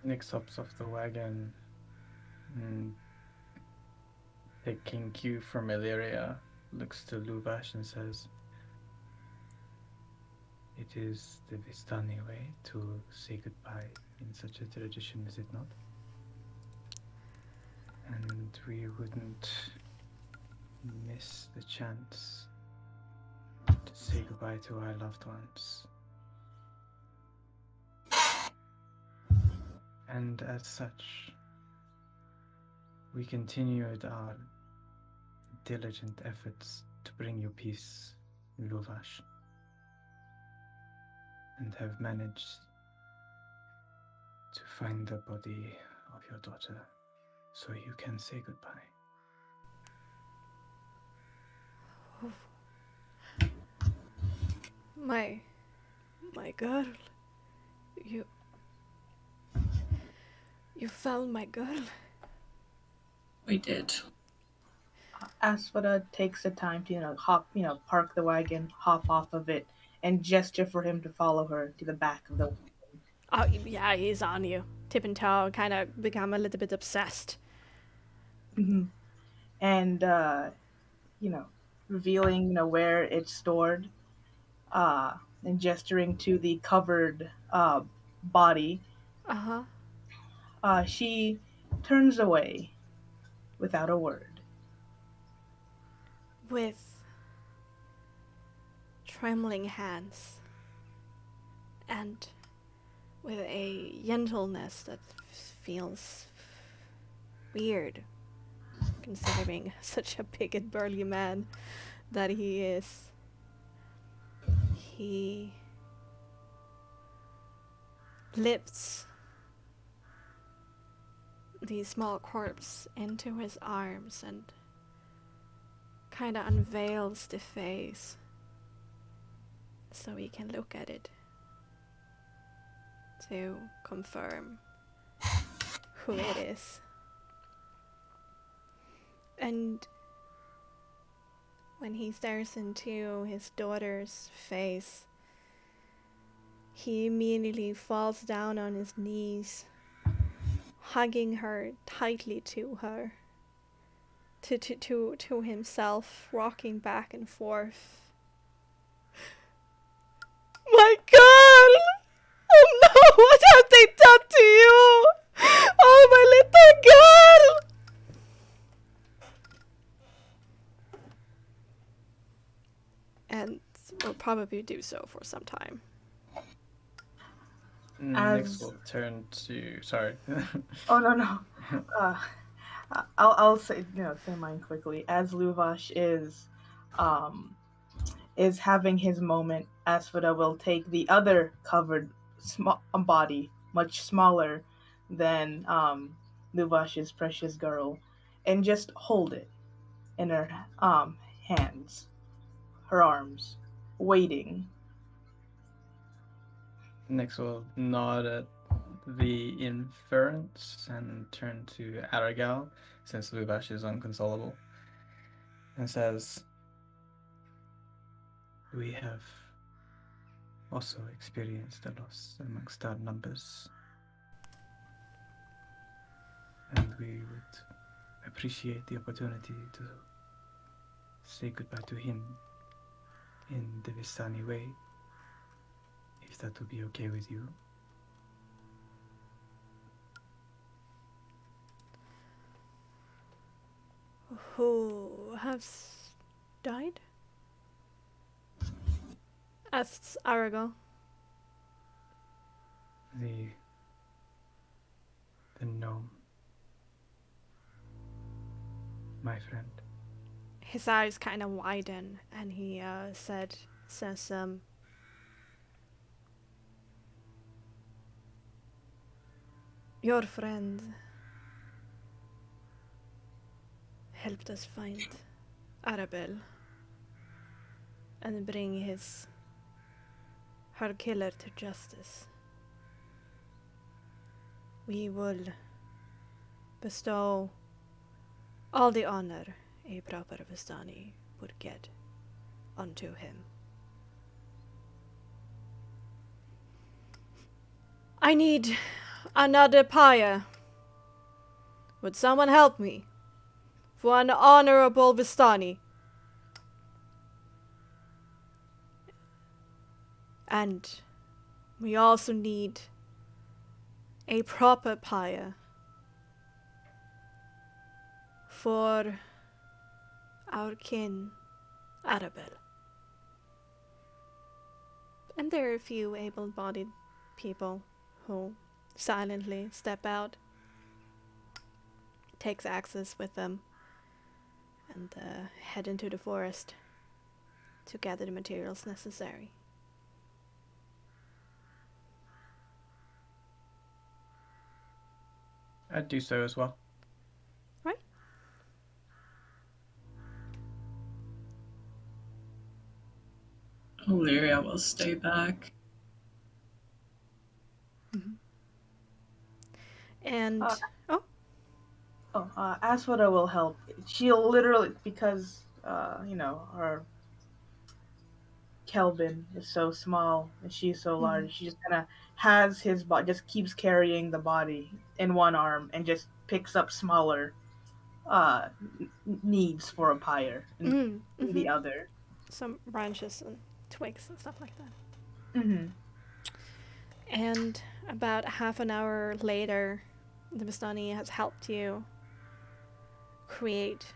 Nyx hops off the wagon and, taking cue from Illyria, looks to Luvash and says, "It is the Vistani way to say goodbye in such a tradition, is it not? And we wouldn't miss the chance to say goodbye to our loved ones. And as such, we continued our diligent efforts to bring you peace, Luvash, and have managed to find the body of your daughter so you can say goodbye." My girl. You found my girl? We did. Asphoda takes the time to park the wagon, hop off of it, and gesture for him to follow her to the back of the wagon. Oh, yeah, he's on you. Tip and toe, kind of become a little bit obsessed. And revealing where it's stored, and gesturing to the covered body. She turns away without a word. With trembling hands and with a gentleness that feels weird, considering such a big and burly man that he is. He lifts the small corpse into his arms and kind of unveils the face so he can look at it to confirm who it is. And when he stares into his daughter's face, he immediately falls down on his knees, hugging her tightly to her, to himself, rocking back and forth. My God! Oh no! What have they done to you? Oh, my little girl! And will probably do so for some time. Next, we'll turn to. Sorry. Oh no. I'll say mine quickly. As Luvash is having his moment, Asphoda will take the other covered body, much smaller than Luvash's precious girl, and just hold it in her hands, her arms, waiting. Next, we'll nod at the inference and turn to Aragal, since Luvash is unconsolable, and says, "We have also experienced a loss amongst our numbers, and we would appreciate the opportunity to say goodbye to him in the Vistani way, if that would be okay with you." Who has died? Asks Aragal. The gnome, my friend. His eyes kind of widen, and he says, your friend helped us find Arabelle and bring her killer to justice. We will bestow all the honor a proper Vistani would get unto him. I need another pyre. Would someone help me? For an honorable Vistani. And we also need a proper pyre for our kin, Arabelle. And there are a few able-bodied people who silently step out, takes axes with them, and head into the forest to gather the materials necessary. I'd do so as well. Right? Illyria will stay back. Mm-hmm. And Asphoda will help. She'll literally, because her Kelvin is so small and she's so large. She just kind of has his body, just keeps carrying the body in one arm and just picks up smaller needs for a pyre in the other. Some branches and twigs and stuff like that. Mm-hmm. And about half an hour later, the Vistani has helped you create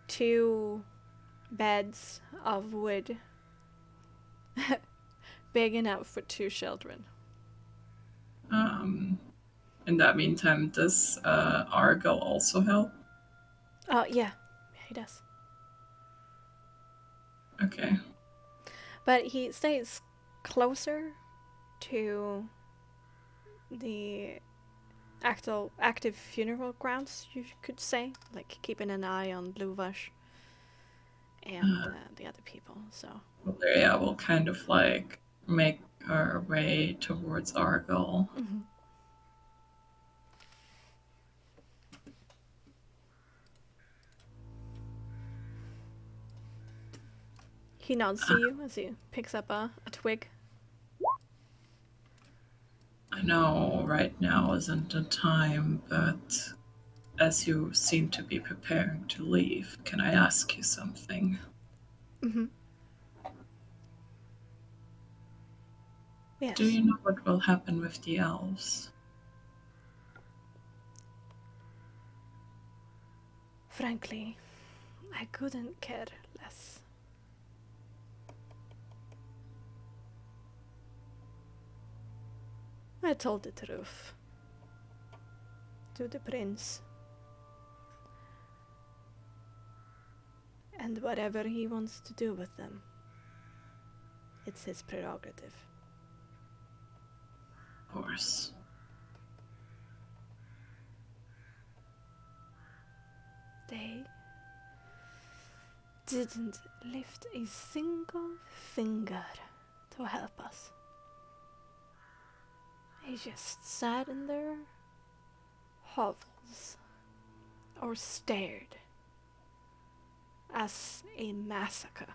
2 beds of wood big enough for 2 children. In that meantime, does Argal also help? Yeah, he does. Okay. But he stays closer to the active funeral grounds, you could say, like keeping an eye on Luvash and the other people. So Valeria will kind of like make her way towards Argyle. he nods to you as he picks up a twig. I know right now isn't the time, but as you seem to be preparing to leave, can I ask you something? Yes. Do you know what will happen with the elves? Frankly, I couldn't care less. I told the truth to the prince. And whatever he wants to do with them, it's his prerogative. Of course. They didn't lift a single finger to help us. They just sat in their hovels or stared as a massacre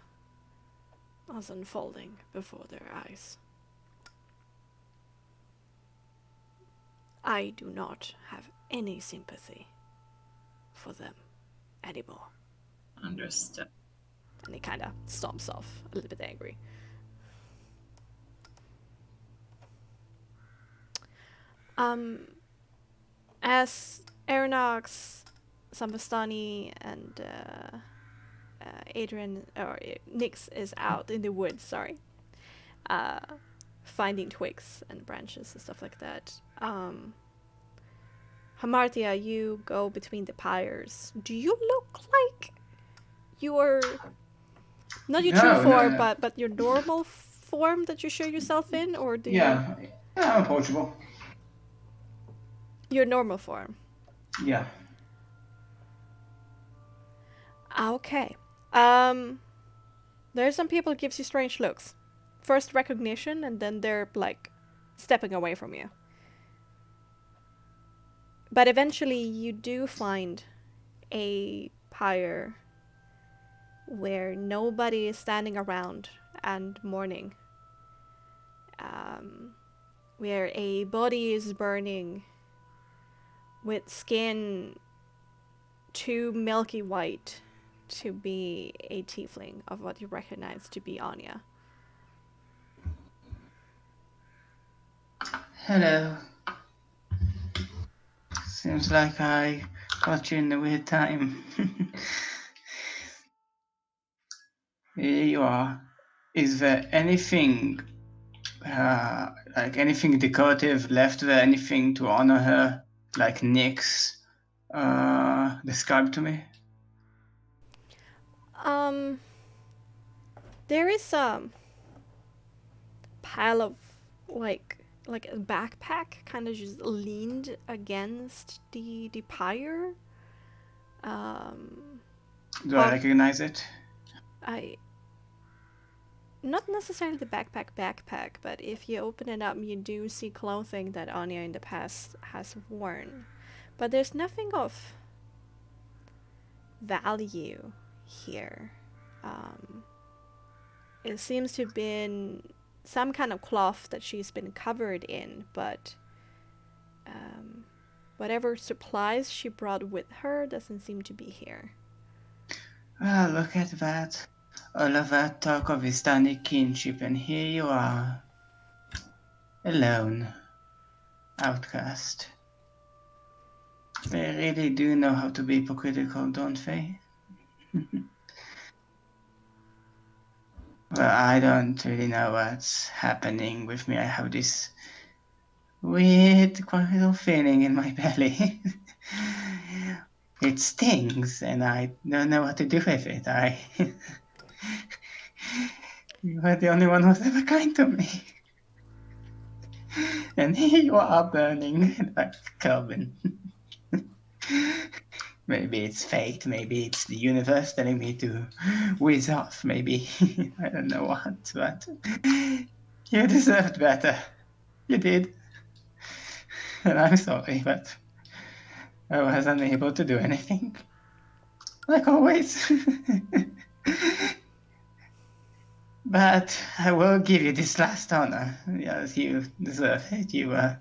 was unfolding before their eyes. I do not have any sympathy for them anymore. Understood. And he kind of stomps off, a little bit angry. As Aeronox, Sambastani, and Adrian, or Nyx is out in the woods, finding twigs and branches and stuff like that. Hamartia, you go between the pyres. Do you look like your not your true form, but your normal form that you show yourself in, or do you? Yeah, I'm approachable. Your normal form. Yeah. Okay. There's some people who gives you strange looks. First recognition, and then they're like stepping away from you. But eventually you do find a pyre where nobody is standing around and mourning. Where a body is burning with skin too milky white to be a tiefling of what you recognize to be Anya. Hello. Seems like I got you in a weird time. Here you are. Is there anything, like anything decorative left there? Anything to honor her, like Nyx described to me? There is a pile of like a backpack kind of just leaned against the pyre. Do I recognize it? Not necessarily the backpack, but if you open it up, you do see clothing that Anya in the past has worn. But there's nothing of value here. It seems to have been some kind of cloth that she's been covered in, but whatever supplies she brought with her doesn't seem to be here. Well, look at that. All of that talk of Istani kinship, and here you are. Alone. Outcast. They really do know how to be hypocritical, don't they? Well, I don't really know what's happening with me. I have this weird, quite little feeling in my belly. It stings, and I don't know what to do with it. You were the only one who was ever kind to me. And here you are burning like carbon. Maybe it's fate, maybe it's the universe telling me to whiz off, maybe. I don't know what, but you deserved better. You did. And I'm sorry, but I was unable to do anything. Like always. But I will give you this last honor. Yes, you deserve it. You were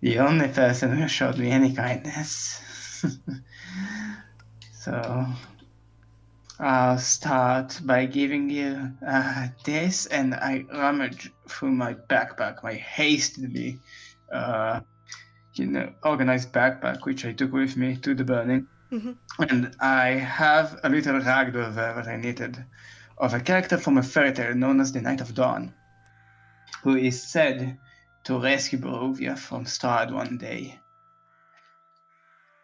the only person who showed me any kindness. So I'll start by giving you this, and I rummage through my backpack, my hastily, organized backpack, which I took with me to the burning. And I have a little rag over that I knitted of a character from a fairy tale known as the Knight of Dawn, who is said to rescue Barovia from Strahd one day.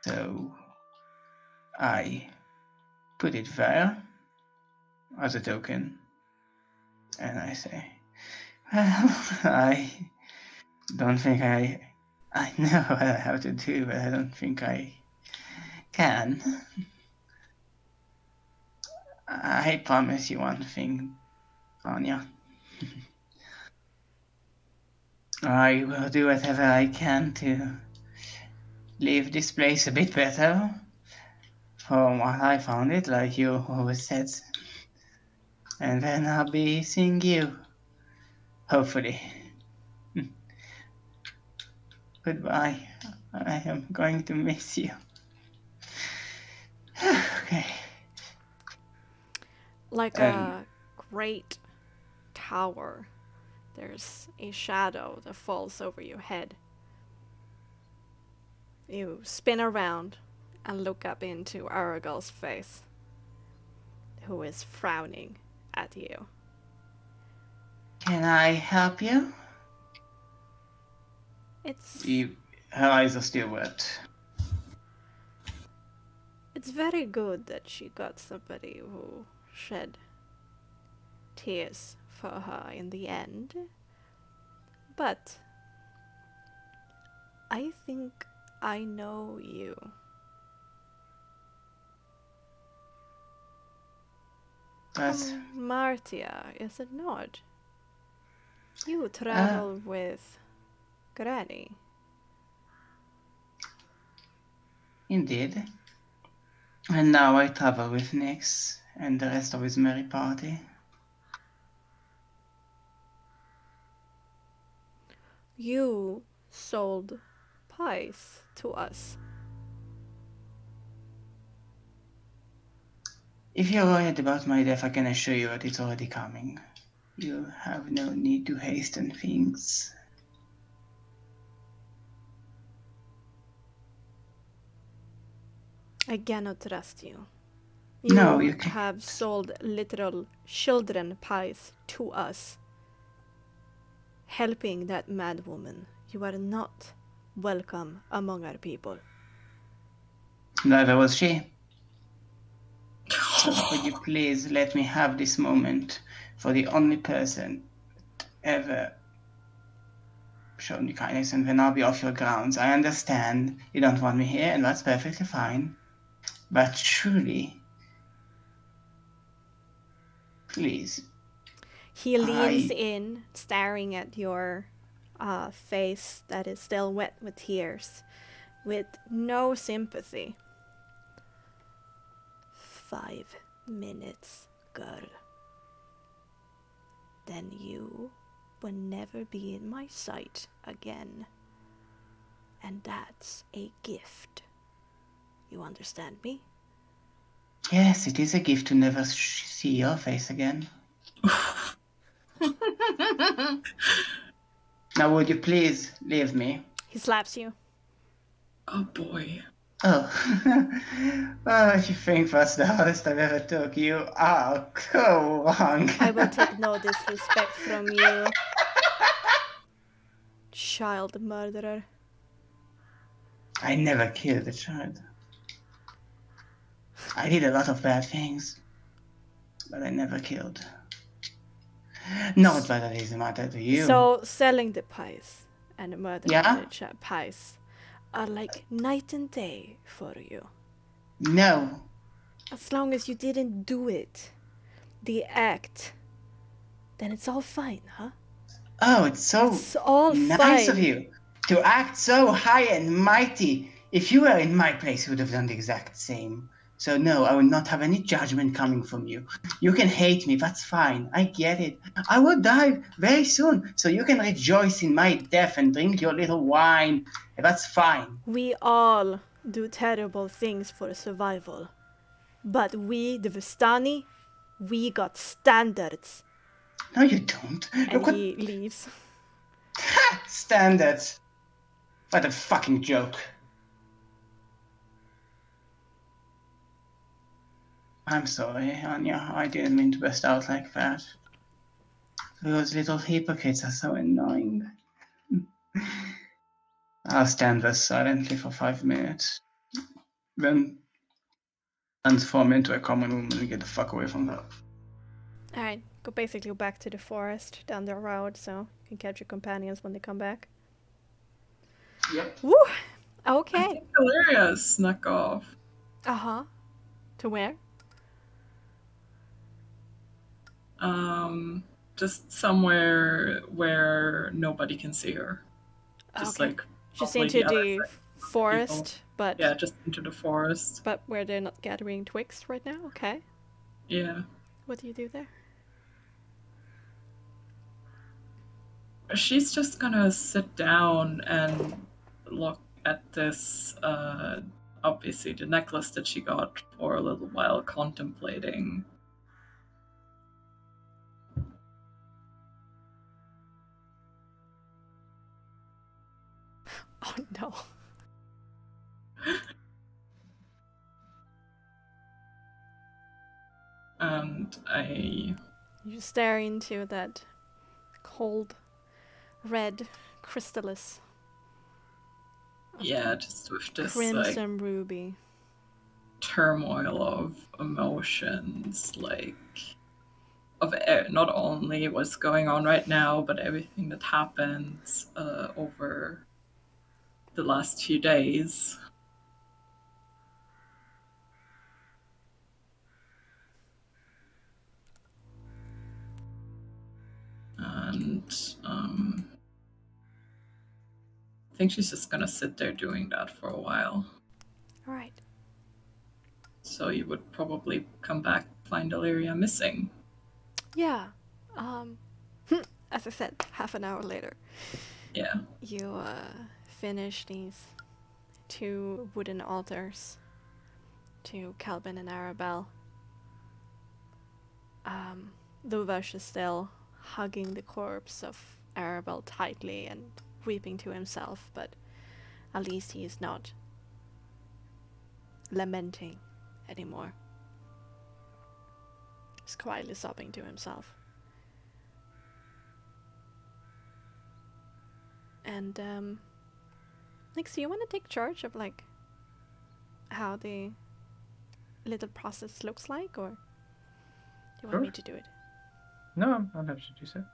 So I put it there as a token, and I say, well, I don't think I know what I have to do, but I don't think I can. I promise you one thing, Anya. I will do whatever I can to leave this place a bit better from what I found it, like you always said. And then I'll be seeing you, hopefully. Goodbye. I am going to miss you. Okay. Like a great tower, there's a shadow that falls over your head. You spin around and look up into Aragel's face, who is frowning at you. Can I help you? Her eyes are still wet. It's very good that she got somebody who shed tears for her in the end. But I think I know you. That's Martia, is it not? You travel with Granny. Indeed. And now I travel with Nyx and the rest of his merry party. You sold pies to us. If you're worried about my death, I can assure you that it's already coming. You have no need to hasten things. I cannot trust you. No, you can't. Have sold literal children pies to us. Helping that mad woman. You are not welcome among our people. Neither was she. So would you please let me have this moment for the only person that ever showed me kindness, and then I'll be off your grounds. I understand you don't want me here, and that's perfectly fine. But truly, please. He leans in, staring at your face that is still wet with tears, with no sympathy. 5 minutes, girl. Then you will never be in my sight again. And that's a gift. You understand me? Yes, it is a gift to never see your face again. Now would you please leave me? He slaps you. Oh boy. Oh. Well, if you think that's the hardest I've ever took, you are so wrong. I will take no disrespect from you. Child murderer. I never killed a child. I did a lot of bad things, but I never killed. Not that it is a matter to you. So selling the pies and murdering Yeah? the pies are like night and day for you. No. As long as you didn't do it, the act, then it's all fine, huh? Oh, it's so It's all nice of fine. you to act so high and mighty. If you were in my place, you would have done the exact same. So no, I will not have any judgment coming from you. You can hate me, that's fine. I get it. I will die very soon, so you can rejoice in my death and drink your little wine. That's fine. We all do terrible things for survival. But we, the Vistani, we got standards. No, you don't. And Look what he leaves. standards. What a fucking joke. I'm sorry, Anya. I didn't mean to burst out like that. Those little hypocrites are so annoying. I'll stand there silently for 5 minutes. Then transform into a common woman and get the fuck away from her. Alright, go basically back to the forest down the road so you can catch your companions when they come back. Yep. Woo! I Okay. think Valeria snuck off. Uh-huh. To where? Just somewhere where nobody can see her. Just Okay. like Just probably into the other the side of forest, people. but Yeah, just into the forest. but where they're not gathering twigs right now. Okay. Yeah. What do you do there? She's just gonna sit down and look at this, obviously the necklace that she got for a little while, contemplating. Oh no. And You stare into that cold red crystallis. yeah, just with this like Crimson ruby. turmoil of emotions, like of not only what's going on right now, but everything that happens over the last few days. And I think she's just gonna sit there doing that for a while. Alright. So you would probably come back, find Illyria missing. Yeah. As I said, half an hour later. Yeah. You finish these 2 wooden altars to Calvin and Arabelle. Luvash is still hugging the corpse of Arabelle tightly and weeping to himself, but at least he is not lamenting anymore. He's quietly sobbing to himself. And next, do you want to take charge of like how the little process looks like, or do you want Sure. me to do it? No, I'm happy to do so.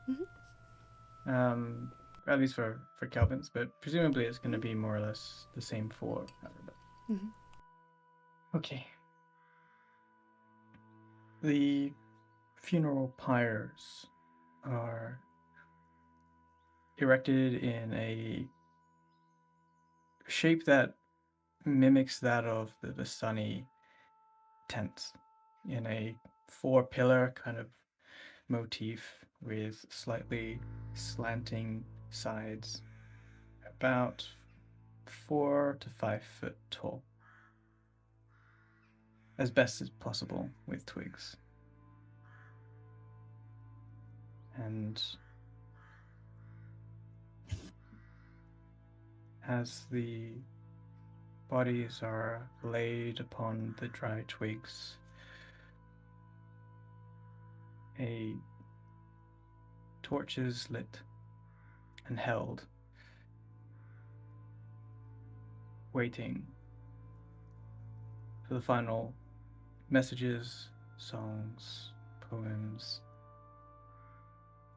Mhm. At least for Calvin's, but presumably it's going to be more or less the same for Arabelle. Mhm. Okay. The funeral pyres are erected in a shape that mimics that of the Vistani tents, in a 4-pillar kind of motif with slightly slanting sides, about 4 to 5 foot tall, as best as possible with twigs. And as the bodies are laid upon the dry twigs, a torch is lit and held, waiting for the final messages, songs, poems,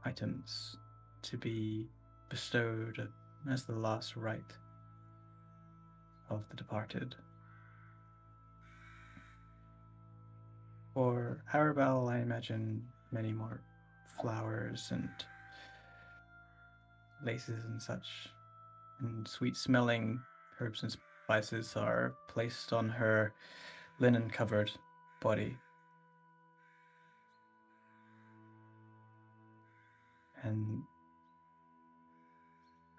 items to be bestowed as the last rite of the departed. For Arabelle, I imagine many more flowers and laces and such, and sweet-smelling herbs and spices are placed on her linen-covered body. And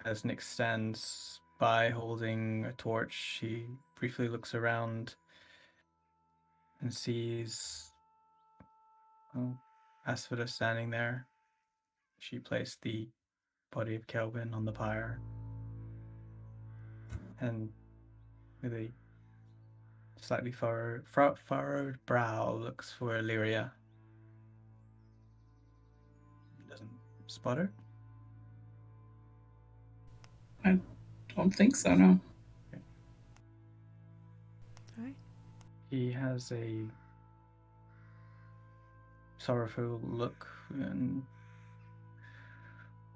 as Nick stands by holding a torch, she briefly looks around and sees Asphodel standing there. She placed the body of Kelvin on the pyre, and with a slightly furrowed brow looks for Illyria. Doesn't spot her. I don't think so, no. Okay. Alright. He has a sorrowful look and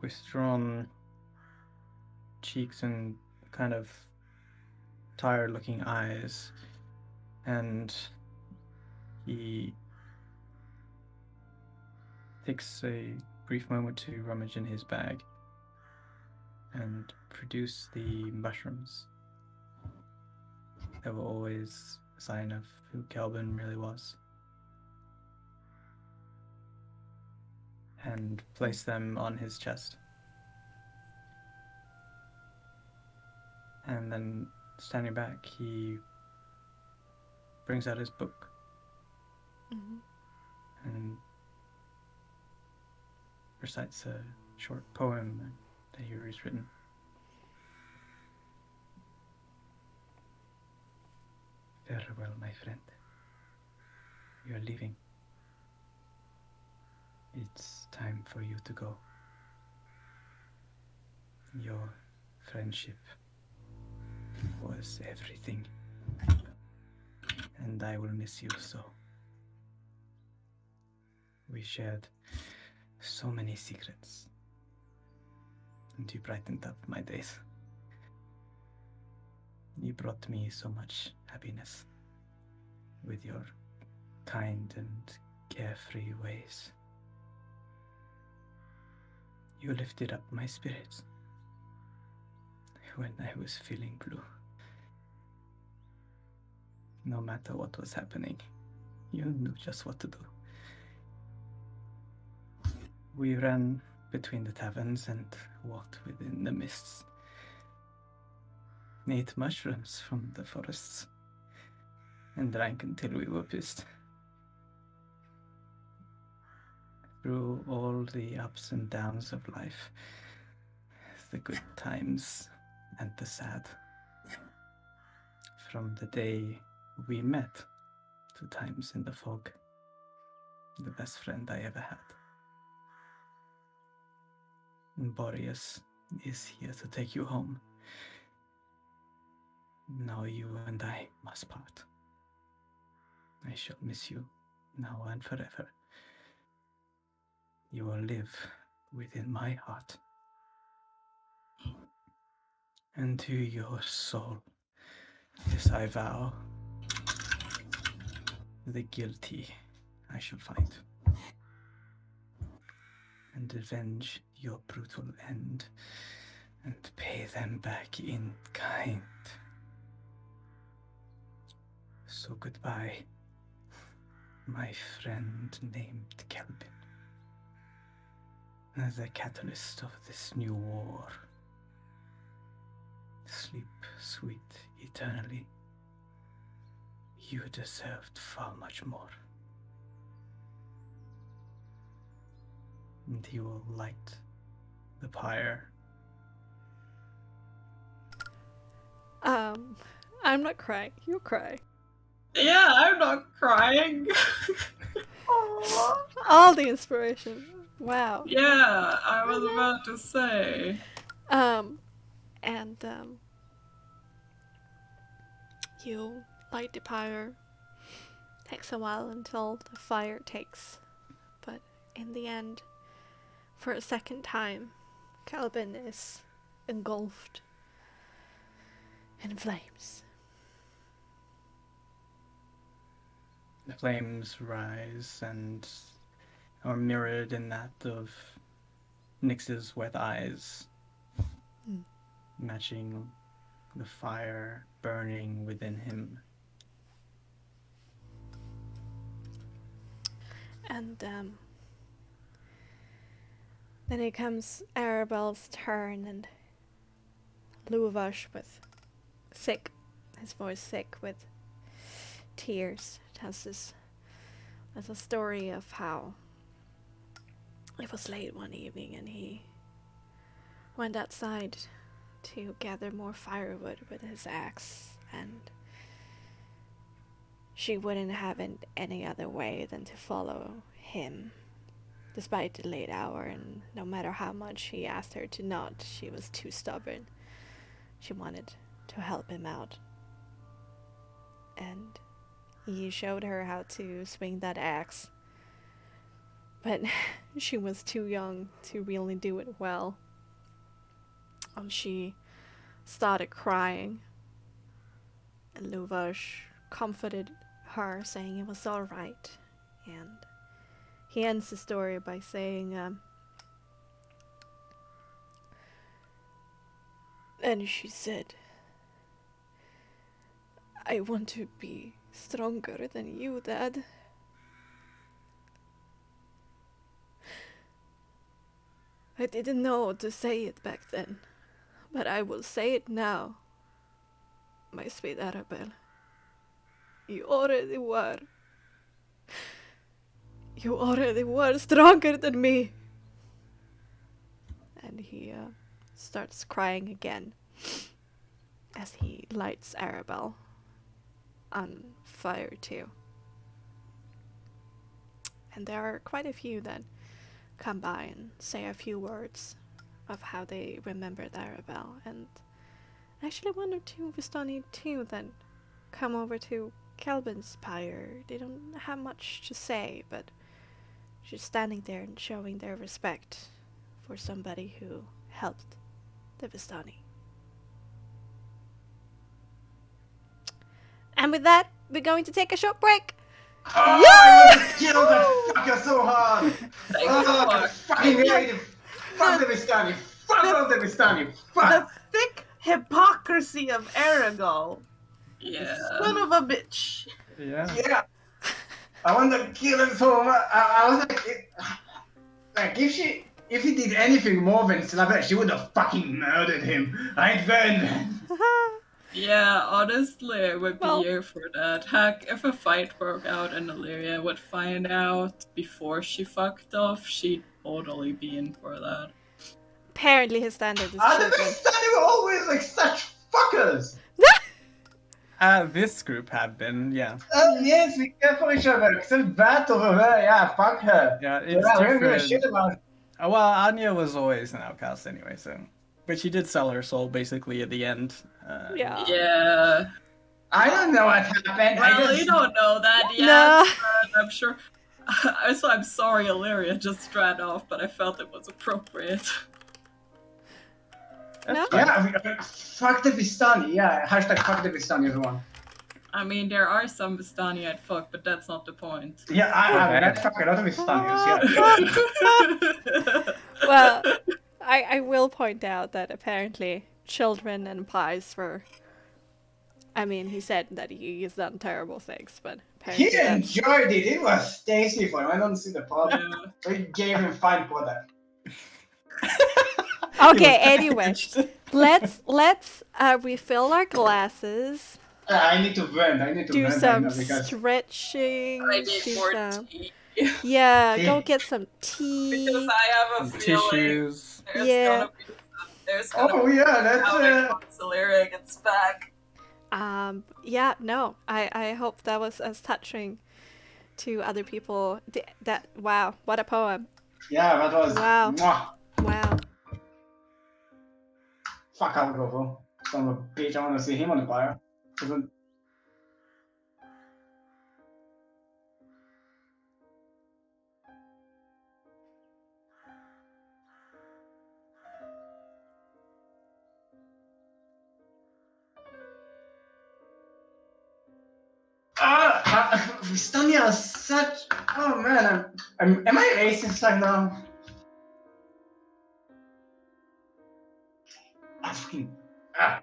withdrawn cheeks and kind of tired-looking eyes, and he takes a brief moment to rummage in his bag and produce the mushrooms. They were always a sign of who Kelvin really was. And place them on his chest. And then, standing back, he brings out his book and recites a short poem that he has written. Farewell, my friend. You are leaving. It's time for you to go. Your friendship was everything, and I will miss you so. We shared so many secrets, and you brightened up my days. You brought me so much happiness with your kind and carefree ways. You lifted up my spirits when I was feeling blue. No matter what was happening, you knew just what to do. We ran between the taverns and walked within the mists. Ate mushrooms from the forests and drank until we were pissed. Through all the ups and downs of life, the good times and the sad. From the day we met to times in the fog, the best friend I ever had. And Boreas is here to take you home. Now you and I must part. I shall miss you now and forever. You will live within my heart. And to your soul, this I vow, the guilty I shall find, and avenge your brutal end, and pay them back in kind. So goodbye, my friend named Kelvin, the catalyst of this new war. Sleep sweet eternally. You deserved far much more. And he will light the pyre. I'm not crying. You'll cry. Yeah, I'm not crying. All the inspiration. Wow. Yeah, I was about to say. You light the pyre. Takes a while until the fire takes, but in the end, For a second time, Calvin is engulfed in flames. The flames rise and are mirrored in that of Nyx's wet eyes, matching the fire burning within him. And then it comes Arabelle's turn, and Luvash with his voice sick with tears, tells this little story of how it was late one evening and he went outside to gather more firewood with his axe, and she wouldn't have it any other way than to follow him, despite the late hour, and no matter how much he asked her to not, she was too stubborn. She wanted to help him out. And he showed her how to swing that axe, but she was too young to really do it well. And she started crying, and Luvash comforted her, saying it was all right. And he ends the story by saying, and she said, I want to be stronger than you, Dad. I didn't know what to say it back then, but I will say it now. My sweet Arabelle, you already were. You already were stronger than me. And he starts crying again as he lights Arabelle on fire too. And there are quite a few that come by and say a few words of how they remembered Arabelle, and actually one or two Vistani too that come over to Calvin's pyre. They don't have much to say, but just standing there and showing their respect for somebody who helped the Vistani. And with that, we're going to take a short break. Oh, I want to kill that fucker so hard! Thanks, Oh, Marc. fucking hate him! Fuck the Vistani! Fuck all the Vistani! The Fuck! thick hypocrisy of Aragal. Yeah. Son of a bitch. Yeah. Yeah! I want to kill him so much. I was like, if he did anything more than slap her, she would have fucking murdered him. Right then. Yeah, honestly, I would be Well- here for that. Heck, if a fight broke out and Illyria would find out before she fucked off, she'd totally be in for that. Apparently his standard is The children. Vistani were always like such fuckers. This group had been, yeah. Yes, we care for each other. Except that over there, yeah, fuck her. Yeah, So, it's yeah, we don't give a different. shit about. Well, Anya was always an outcast anyway, so. But she did sell her soul basically at the end. Yeah. Yeah. I don't know what happened. Well, you don't know that yet. No. But I'm sure. So I'm sorry, Illyria just ran off, but I felt it was appropriate. No? Yeah, fuck the Vistani. Yeah, hashtag fuck the Vistani, everyone. I mean, there are some Vistani I'd fuck, but that's not the point. Yeah, I'd fuck a lot of Vistanis. Yeah. Well, I will point out that apparently children and pies were. I mean, he said that he has done terrible things, but apparently He that's- enjoyed it. It was tasty for him. I don't see the problem. Yeah. We gave him fine for that. Okay, anyway, let's refill our glasses, I need to vent. I need to do vent. some because stretching. I need do more some- tea. Yeah, Tea. go get some tea. Because I have a feeling Tissues. there's Yeah. gonna be there's gonna Oh be yeah, that's how Illyria gets back. Yeah, no, I hope that was as touching to other people. That wow, what a poem! yeah, that was Wow. Mwah. Wow. Fuck, I'll go for son of a bitch. I want to see him on the fire. Doesn't- Stania is such. Oh man, am I racist right now? I fucking. Ah.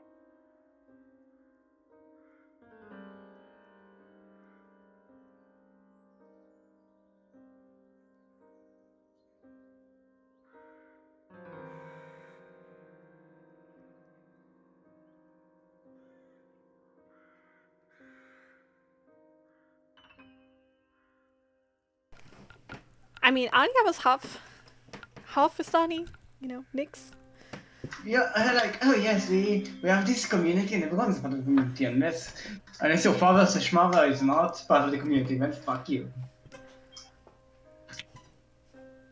I mean, Anya was half Vistani, Nix. Yeah, like, oh yes, we have this community and everyone's part of the community unless your father's mother is not part of the community, then fuck you.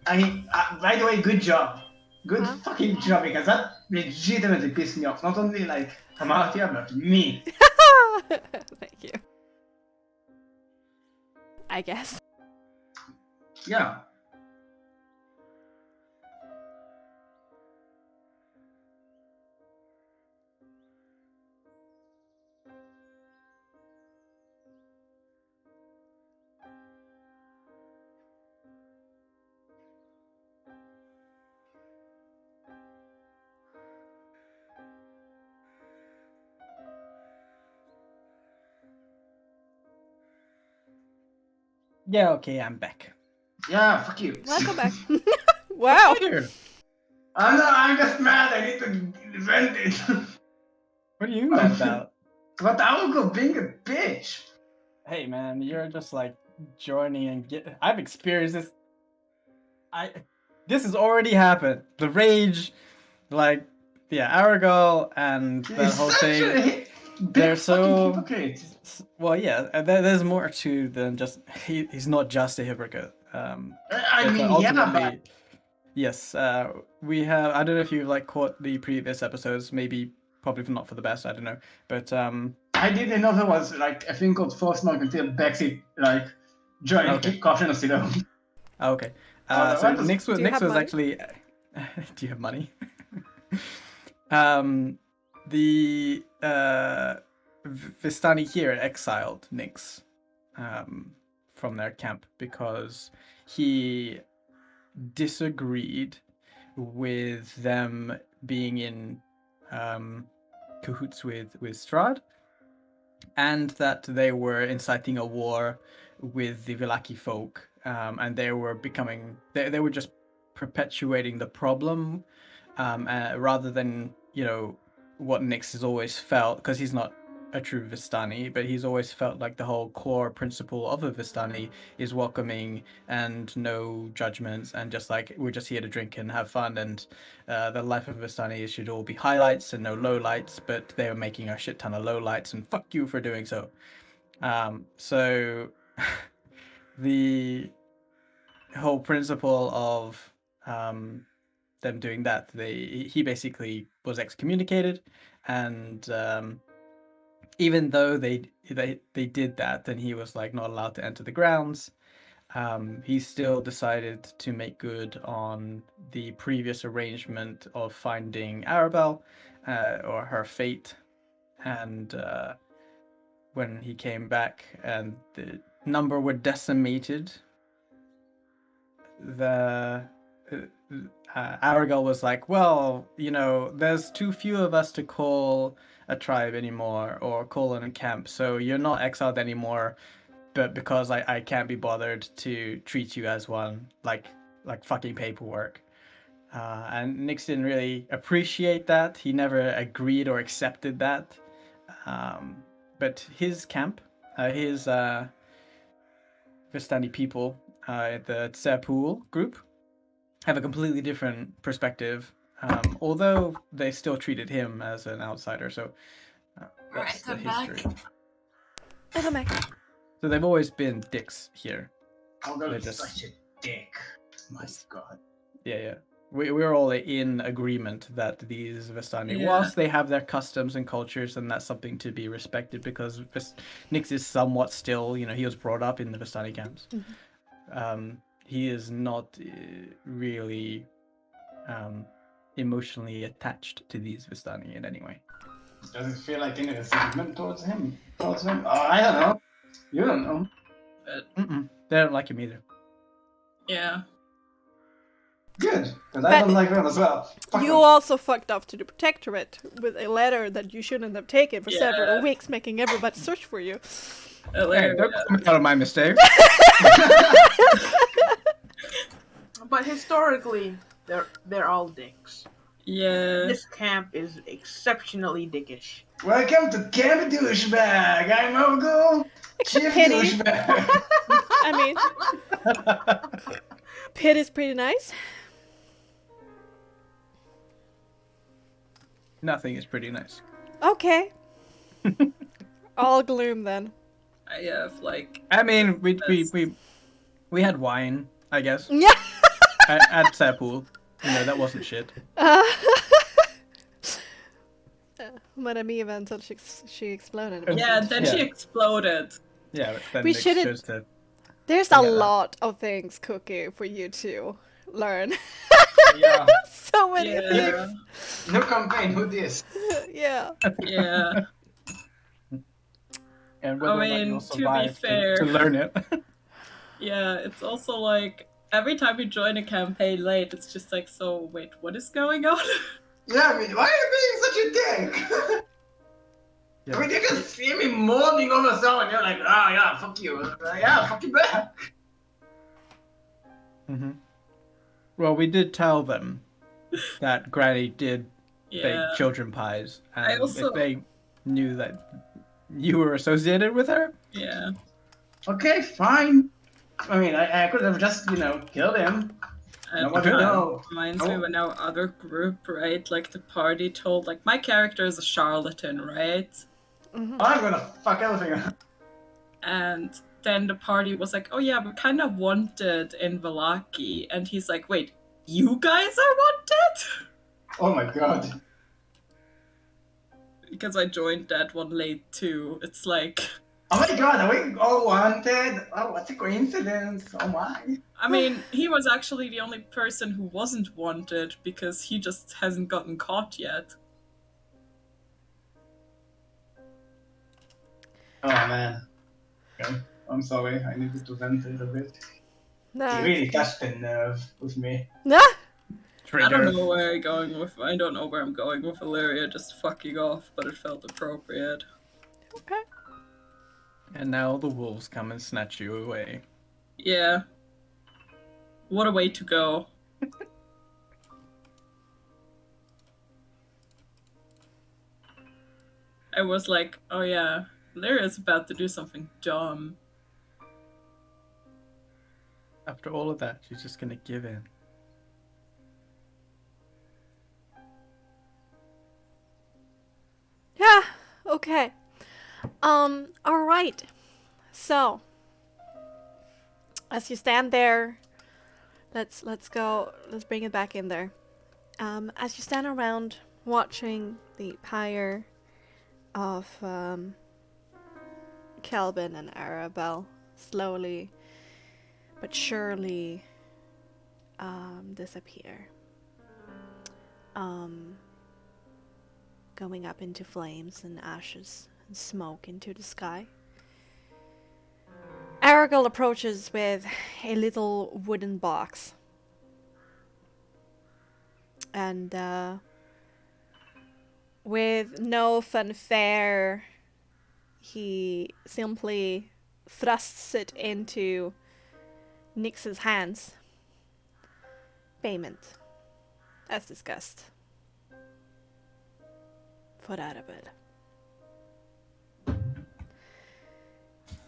I mean, by the way, good job. Good fucking job, because that legitimately pissed me off. Not only like Amartya, but me. Thank you. I guess. Yeah. Yeah, okay, I'm back. Yeah, fuck you. Welcome back. Wow. I'm just mad. I need to defend it. What are you mad about? But I will go being a bitch. Hey man, you're just like joining and I've experienced this. This has already happened. The rage, like, yeah, Aragal and that whole thing. They're so hypocrite. well, yeah. There's more to than just he's not just a hypocrite. I But, mean, ultimately, yeah, but yes. We have. I don't know if you've like caught the previous episodes. Maybe, probably not for the best. I don't know. But I didn't know there was like a thing called Frostmark until Bexxy like joined Okay. Caution of Sido. Okay. Oh, So what Nix Do you have was money? actually. Do you have money? The Vistani here exiled Nix from their camp because he disagreed with them being in cahoots with Strahd, and that they were inciting a war with the Villaki folk, and they were becoming they were just perpetuating the problem, rather than what Nix has always felt, because he's not a true Vistani, but he's always felt like the whole core principle of a Vistani is welcoming and no judgments, and just like we're just here to drink and have fun, and the life of a Vistani should all be highlights and no lowlights, but they were making a shit ton of lowlights, and fuck you for doing so. So the whole principle of them doing that, he basically was excommunicated, and even though they did that, then he was like not allowed to enter the grounds. He still decided to make good on the previous arrangement of finding Arabelle, or her fate, and when he came back and the number were decimated, the Aragal was like, well, there's too few of us to call a tribe anymore or call in a camp, so you're not exiled anymore, but because I can't be bothered to treat you as one, like fucking paperwork. And Nix didn't really appreciate that. He never agreed or accepted that. But his camp, his Vistani people, the Tsepul group, have a completely different perspective, although they still treated him as an outsider, so that's the history. Welcome back. So they've always been dicks here. Although They're he's just- such a dick. My god. Yeah. We're all in agreement that these Vistani, Yeah. whilst they have their customs and cultures, and that's something to be respected, because Nix is somewhat still, he was brought up in the Vistani camps. Mm-hmm. He is not really emotionally attached to these Vistani in any way. Does it feel like any resentment towards him? Oh, I don't know. You don't know. But They don't like him either. yeah. Good, because But- I don't like them as well. Fuck You them. also fucked off to the Protectorate with a letter that you shouldn't have taken for several Yeah. weeks, making everybody search for you. Hey, Hilarious. don't comment out on my mistakes. But historically, they're all dicks. Yeah. This camp is exceptionally dickish. Welcome to Camp Douchebag. I'm Ogle, Chief Pity. Douchebag. I mean, Pit is pretty nice. Nothing is pretty nice. Okay. All gloom then. I have like I mean, we had wine, I guess, Yeah. at Sapool. You know, that wasn't shit. Madame Eva until she exploded. yeah, then she Yeah. exploded. Yeah, but then We Nick shouldn't- chose to. There's a Yeah. lot of things, Cookie, for you to learn. Yeah. So many Yeah. things. No campaign, who this? Yeah. Yeah. And whether or not mean, you'll to be survive fair- to learn it. Yeah, it's also like every time you join a campaign late, it's just like, so wait, what is going on? Yeah, I mean, why are you being such a dick? Yeah. I mean, you can see me mourning over someone, you're like, ah, yeah, fuck you. Yeah, fuck you back. hmm Well, we did tell them that Granny did Yeah. bake children pies, I and also- if they knew that you were associated with her, Yeah. Okay, fine. I mean, I could have just, killed him. And Nobody good. know. reminds me when our other group, right? Like the party told, like, my character is a charlatan, right? Mhm. I'm gonna fuck everything up. And then the party was like, oh yeah, we're kind of wanted in Valaki. And he's like, wait, you guys are wanted? Oh my god. Because I joined that one late too. It's like, Oh my god, are we all wanted? Oh, what a coincidence. Oh my. I mean, he was actually the only person who wasn't wanted because he just hasn't gotten caught yet. Oh man. Okay. I'm sorry, I needed to vent it a bit. No. He really touched the nerve with me. Nah. I don't trigger. know where I'm going with. I don't know where I'm going with Illyria just fucking off, but it felt appropriate. Okay. And now the wolves come and snatch you away. Yeah. What a way to go. I was like, oh yeah, Illyria's about to do something dumb. After all of that, she's just gonna give in. Yeah. Okay. All right. So, as you stand there, let's go. Let's bring it back in there. As you stand around watching the pyre of Kelvin and Arabelle slowly but surely disappear. Going up into flames and ashes and smoke into the sky. Aragorn approaches with a little wooden box. And with no fanfare, he simply thrusts it into Nyx's hands. Payment, as discussed, for Arabelle.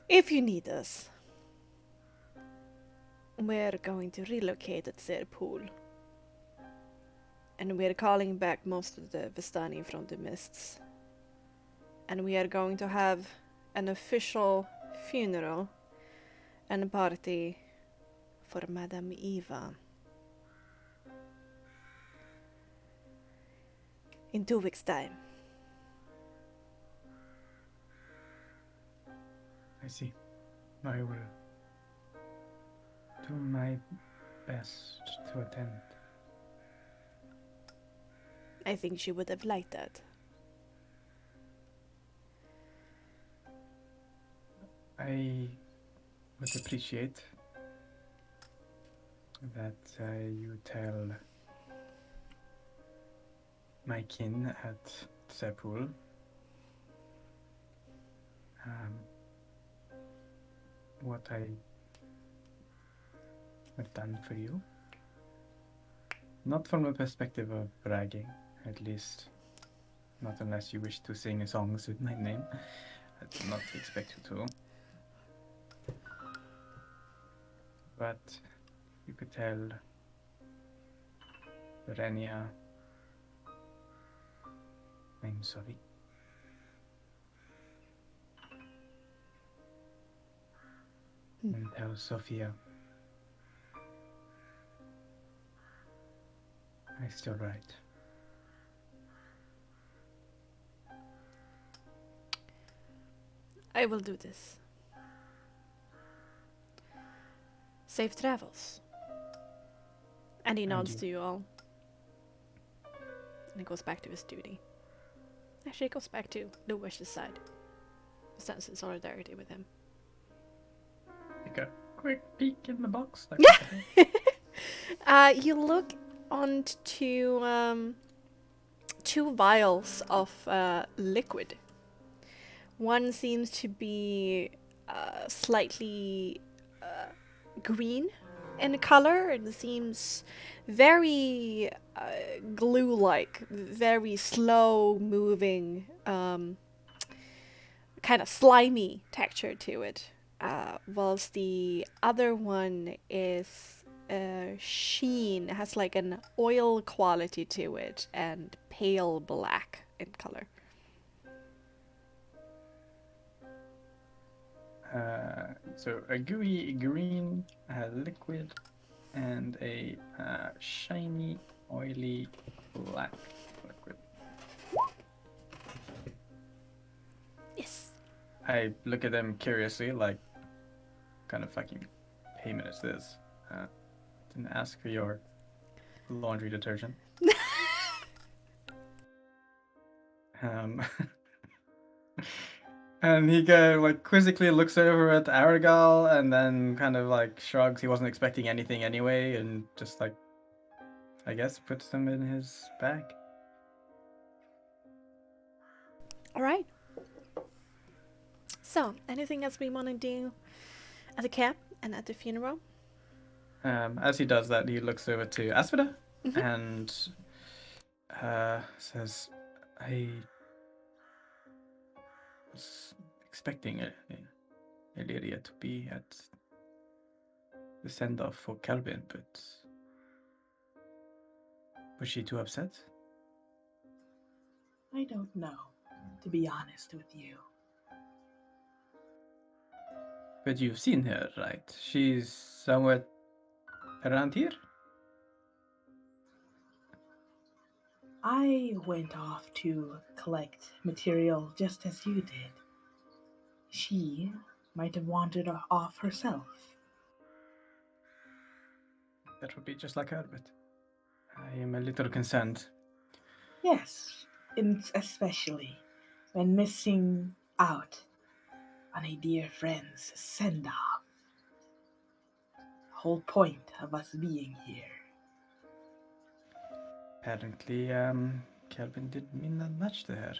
If you need us, we're going to relocate at Serpool. And we're calling back most of the Vestani from the mists. And we are going to have an official funeral and a party for Madame Eva. In 2 weeks' time. I see. I will do my best to attend. I think she would have liked that. I would appreciate that you tell my kin at Sepul what I have done for you. Not from a perspective of bragging, at least not unless you wish to sing songs with my name. I do not expect you to. But you could tell Renia I'm sorry. And tell Sophia I still right. I will do this. Safe travels. And he nods to you all. And he goes back to his duty. Actually, he goes back to Louis's side. Stands in solidarity with him. Take a quick peek in the box. You look onto two vials of liquid. One seems to be slightly green in color and seems very glue-like, very slow-moving, kind of slimy texture to it, whilst the other one is sheen, has like an oil quality to it, and pale black in color. So a gooey green liquid and a shiny, oily black liquid. Yes. I look at them curiously, like, kind of fucking payment is this? Didn't ask for your laundry detergent. And he like quizzically looks over at Aragal and then kind of like shrugs. He wasn't expecting anything anyway, and just like, I guess, puts them in his bag. All right. So, anything else we want to do at the camp and at the funeral? As he does that, he looks over to Aspida and says, I was expecting Illyria to be at the send-off for Calvin, but was she too upset? I don't know, to be honest with you. But you've seen her, right? She's somewhere around here? I went off to collect material just as you did. She might have wandered off herself. That would be just like her, but I am a little concerned. Yes, especially when missing out on a dear friend's send-off. The whole point of us being here. Apparently, Calvin didn't mean that much to her.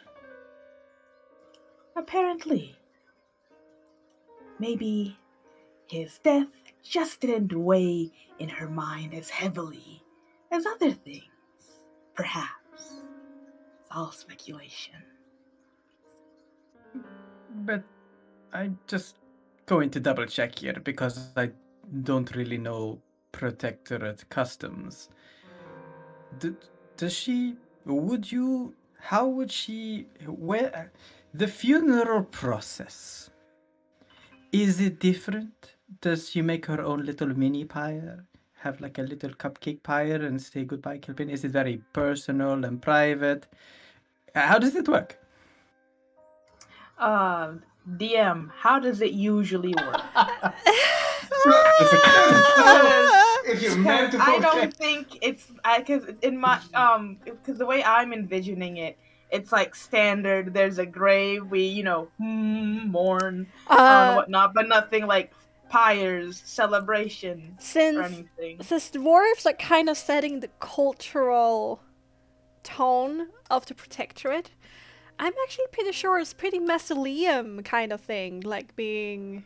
Apparently. Maybe his death just didn't weigh in her mind as heavily as other things. Perhaps. It's all speculation. But I'm just going to double check here because I don't really know Protectorate customs. Does she? Would you? How would she? Where? The funeral process. Is it different? Does she make her own little mini pyre? Have like a little cupcake pyre and say goodbye, Kilpin? Is it very personal and private? How does it work? DM, how does it usually work? If you're meant to I don't think it's because in my because the way I'm envisioning it, it's like standard. There's a grave, we mourn and whatnot, but nothing like pyres, celebration, or Since anything. dwarves are kind of setting the cultural tone of the protectorate, I'm actually pretty sure it's pretty mausoleum kind of thing, like being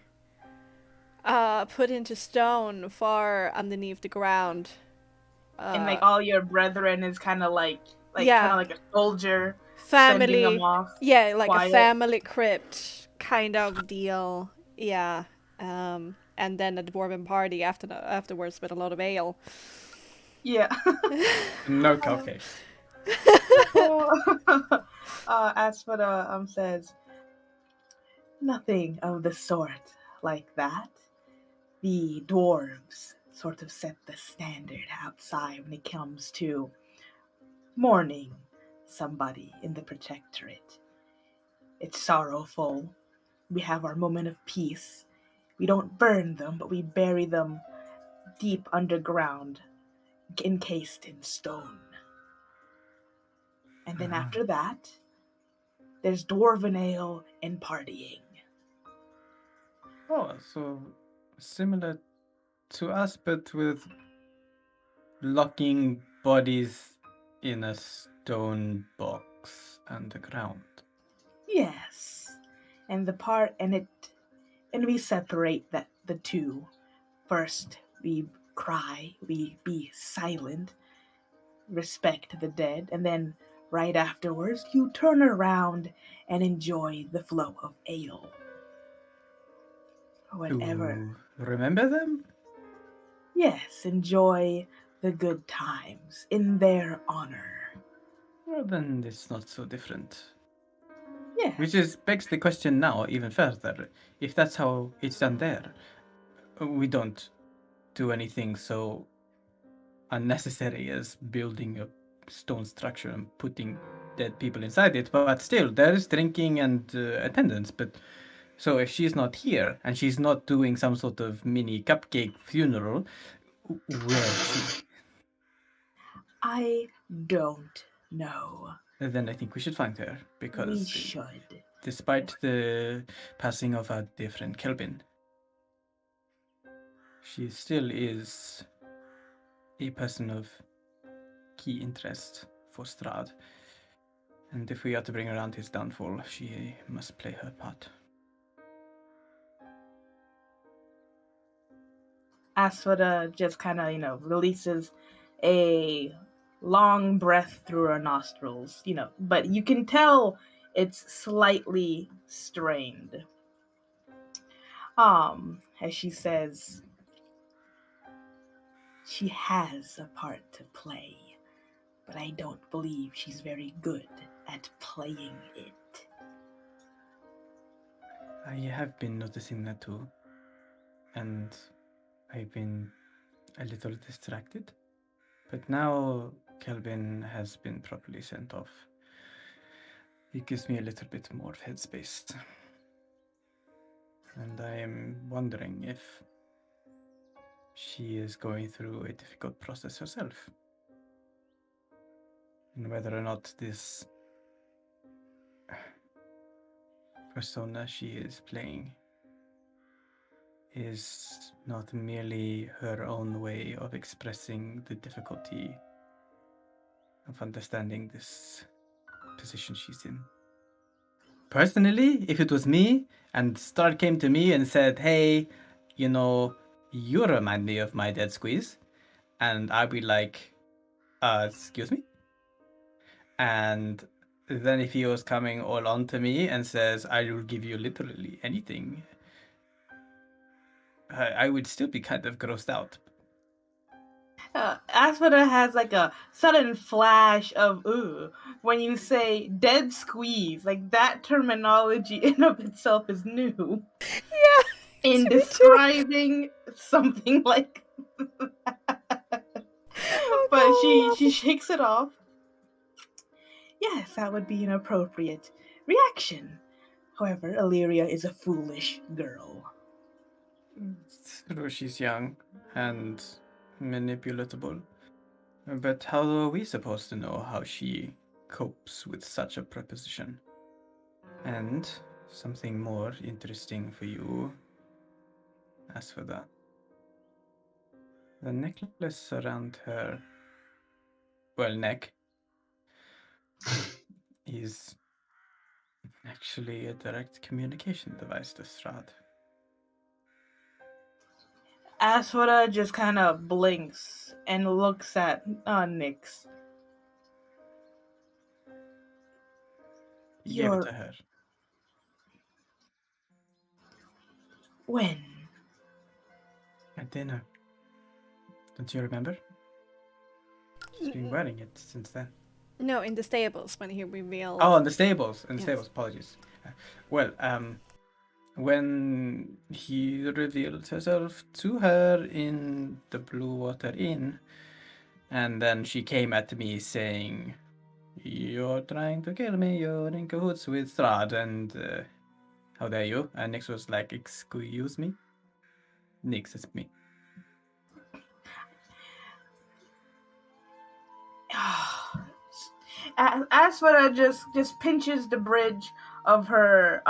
put into stone far underneath the ground. And like all your brethren is kind of like kind Yeah. of like a soldier sending them family, off. yeah, like quiet. a family crypt kind of deal. Yeah. And then a dwarven party afterwards with a lot of ale. Yeah. No cupcakes. Asphodel says, nothing of the sort like that. The dwarves sort of set the standard outside when it comes to mourning somebody in the protectorate. It's sorrowful. We have our moment of peace. We don't burn them, but we bury them deep underground, encased in stone. And then after that, there's dwarven ale and partying. Oh, so similar to us, but with locking bodies in a stone box underground. Yes. And we separate the two. First, we cry, we be silent, respect the dead, and then right afterwards, you turn around and enjoy the flow of ale. Whatever. To remember them? Yes, enjoy the good times in their honor. Well, then it's not so different. Yes. Which begs the question now even further. If that's how it's done there, we don't do anything so unnecessary as building a stone structure and putting dead people inside it, but still there is drinking and attendance. But so if she's not here and she's not doing some sort of mini cupcake funeral, where is she? I don't know. Then I think we should find her, because We should. despite the passing of our dear friend Kelvin, she still is a person of key interest for Strahd. And if we are to bring around his downfall, she must play her part. Asphoda just kind of, releases a long breath through her nostrils, but you can tell it's slightly strained. As she says, she has a part to play, but I don't believe she's very good at playing it. I have been noticing that too, and I've been a little distracted. But now Kelvin has been properly sent off. It gives me a little bit more headspace. And I am wondering if she is going through a difficult process herself. And whether or not this persona she is playing is not merely her own way of expressing the difficulty of understanding this position she's in. Personally, if it was me and Star came to me and said, hey, you remind me of my dead squeeze, and I'd be like, excuse me? And then if he was coming all on to me and says, I will give you literally anything, I would still be kind of grossed out. Asphoda has like a sudden flash of ooh when you say dead squeeze. Like that terminology in of itself is new. Yeah. In describing something like that. But she shakes it off. Yes, that would be an appropriate reaction. However, Illyria is a foolish girl. She's young and manipulatable. But how are we supposed to know how she copes with such a preposition? And something more interesting for you, as for that. The necklace around her, neck, is actually a direct communication device to Strahd. Asphoda just kind of blinks and looks at Nyx. He gave it to her. When? At dinner. Don't you remember? She's been wearing it since then. No, in the stables when he revealed. Oh, in the stables. In the Yes. stables, apologies. Well, when he revealed herself to her in the Blue Water Inn, and then she came at me saying, "You're trying to kill me, you're in cahoots with Strahd, and how dare you?" And Nyx was like, "Excuse me?" Nyx is me. Asphoda just pinches the bridge of her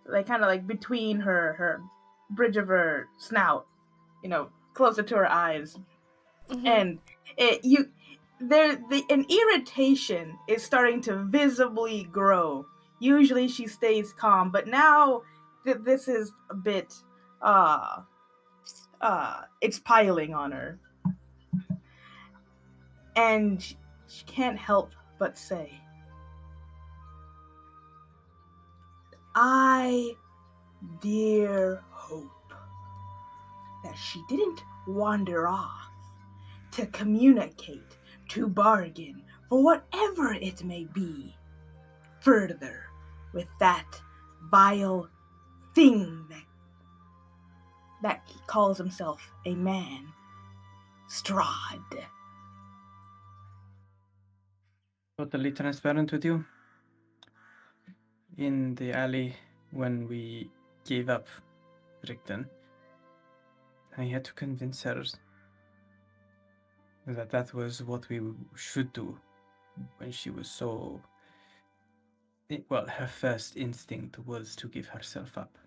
like kind of like between her bridge of her snout, closer to her eyes, and an irritation is starting to visibly grow. Usually she stays calm, but now this is a bit it's piling on her, and she can't help but say, I dear hope that she didn't wander off to communicate, to bargain for whatever it may be further with that vile thing that he calls himself a man, Strahd. Totally transparent with you. In the alley when we gave up Richten, I had to convince her that was what we should do when she was so... Well, her first instinct was to give herself up.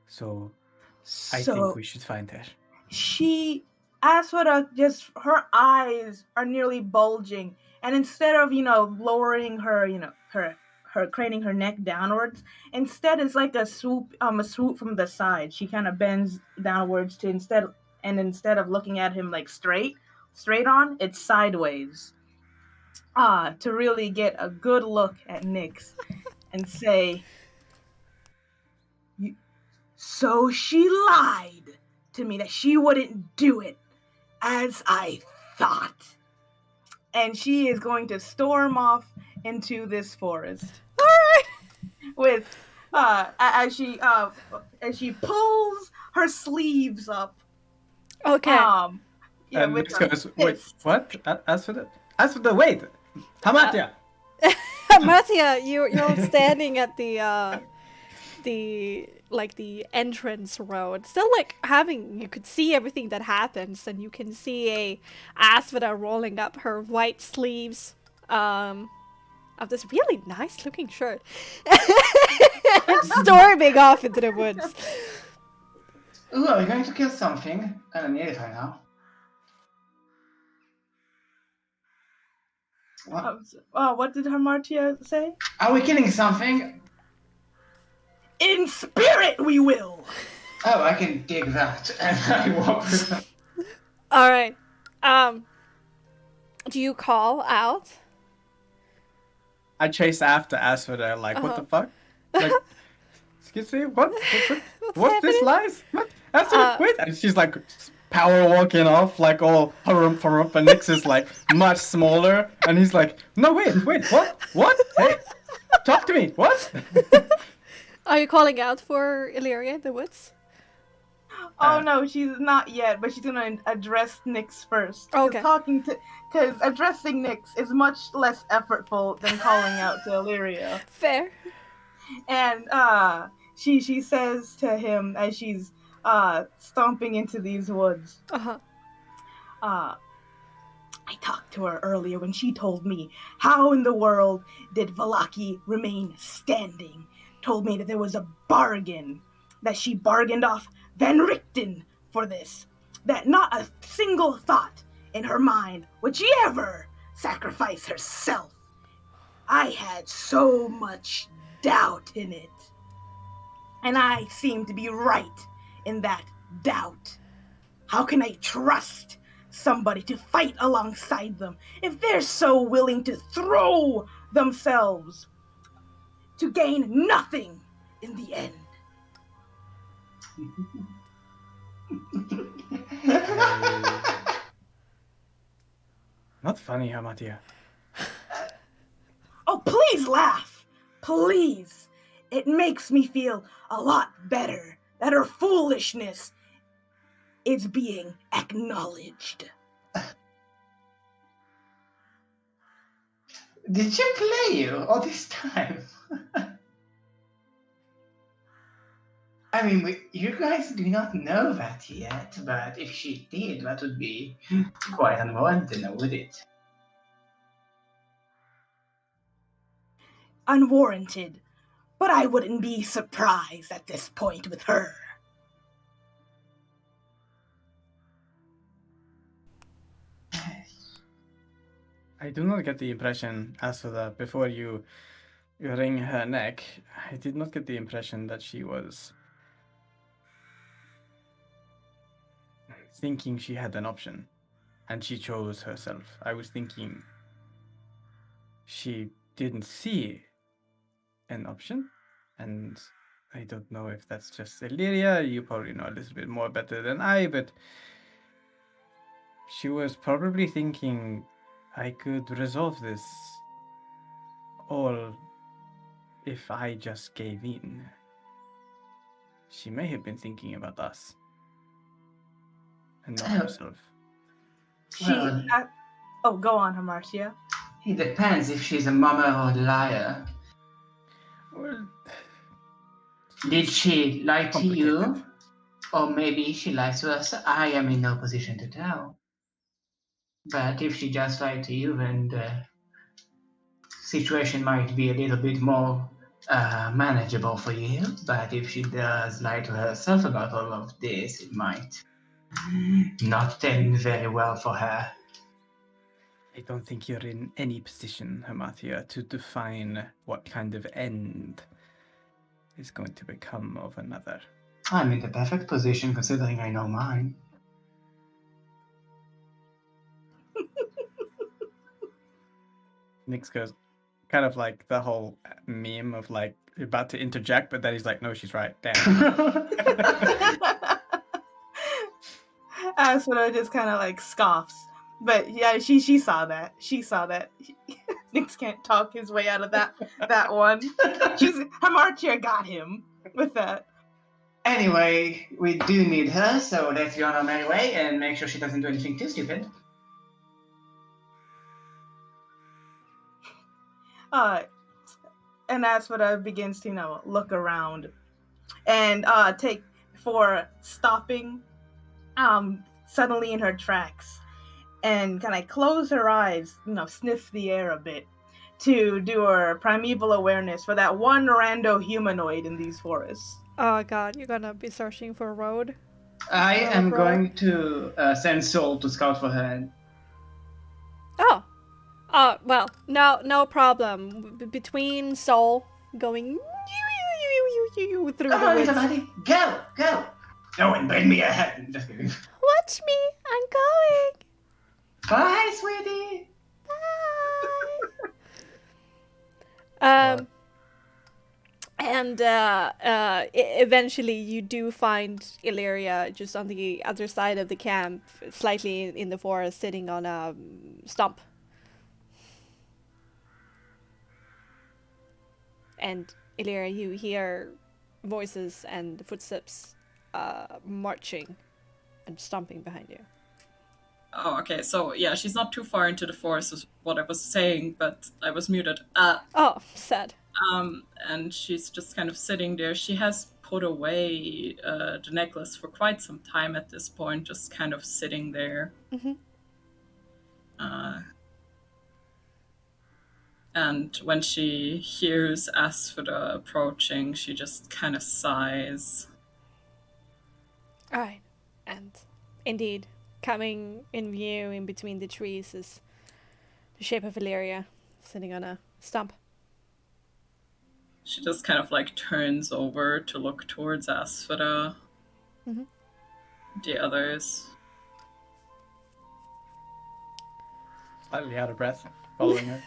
So I think we should find her. Asphoda, just her eyes are nearly bulging, and instead of lowering her her craning her neck downwards, instead it's like a swoop from the side. She kind of bends downwards to instead of looking at him like straight on, it's sideways, to really get a good look at Nyx and say, so she lied to me that she wouldn't do it as I thought. And she is going to storm off into this forest. All right. With as she pulls her sleeves up. Okay. And Nyx goes, wait, what? As for the wait, Hamatia. Hamatia, you're standing at the entrance road, still you could see everything that happens, and you can see a Asphoda rolling up her white sleeves of this really nice looking shirt and storming off into the woods. Ooh, are we going to kill something? I don't need it right now. What did Hamartia say? Are we killing something? In spirit we will! Oh, I can dig that. And I walk with them. Alright. Do you call out? I chase after Asphoda, like, what the fuck? Like, excuse me, what? What's this lies? What? Asphoda, wait! And she's like power walking off, like all harump, and Nyx is like much smaller, and he's like, no, wait, what? Hey, talk to me, what? Are you calling out for Illyria in the woods? Oh no, she's not yet, but she's gonna address Nyx first. Okay. Because addressing Nyx is much less effortful than calling out to Illyria. Fair. And she says to him as she's stomping into these woods. I talked to her earlier when she told me how in the world did Vallaki remain standing. Told me that there was a bargain that she bargained off Van Richten for this. That not a single thought in her mind would she ever sacrifice herself. I had so much doubt in it. And I seem to be right in that doubt. How can I trust somebody to fight alongside them if they're so willing to throw themselves to gain nothing in the end? Not funny, Hamatia. Oh, please laugh. Please. It makes me feel a lot better that her foolishness is being acknowledged. Did she play you all this time? I mean, you guys do not know that yet, but if she did, that would be quite unwarranted, would it? Unwarranted, but I wouldn't be surprised at this point with her. I do not get the impression, as for the before you wring her neck, I did not get the impression that she was thinking she had an option, and she chose herself. I was thinking she didn't see an option, and I don't know if that's just Illyria. You probably know a little bit more better than I, but she was probably thinking I could resolve this all if I just gave in. She may have been thinking about us and not herself. Well, Go on, Hamartia. it depends if she's a mummer or a liar. Well, Did she lie to you? complicated. Or maybe she lies to us. I am in no position to tell. But if she just lied to you, then the situation might be a little bit more manageable for you. But if she does lie to herself about all of this, it might not end very well for her. I don't think you're in any position, Hamathia, to define what kind of end is going to become of another. I'm in the perfect position considering I know mine. Nix goes, kind of like the whole meme of like, you're about to interject, but then he's like, no, she's right. Damn. Asphodel just kind of like scoffs. But yeah, she saw that. She saw that. Nix can't talk his way out of that one. Hamartia got him with that. Anyway, we do need her, so let's go on our merry way and make sure she doesn't do anything too stupid. And Asphodel begins to, look around and take for stopping suddenly in her tracks and kind of close her eyes, sniff the air a bit to do her primeval awareness for that one rando humanoid in these forests. Oh god, you're gonna be searching for a road? I am going to send Soul to scout for her. Oh. Well, no problem. Between Soul going through the Come on, woods. somebody, go! Go and bring me ahead. Just kidding. Watch me, I'm going. Bye, sweetie. Bye. And eventually you do find Illyria just on the other side of the camp, slightly in the forest, sitting on a stump. And Illyria, you hear voices and footsteps marching and stomping behind you. Oh, okay. So, yeah, she's not too far into the forest is what I was saying, but I was muted. Sad. And she's just kind of sitting there. She has put away the necklace for quite some time at this point, just kind of sitting there. Mm-hmm. And when she hears Asphodel approaching, she just kind of sighs All right, and indeed, coming in view in between the trees is the shape of Valeria sitting on a stump. She just kind of like turns over to look towards Asphoda. Mhm. The others. Slightly out of breath, following her.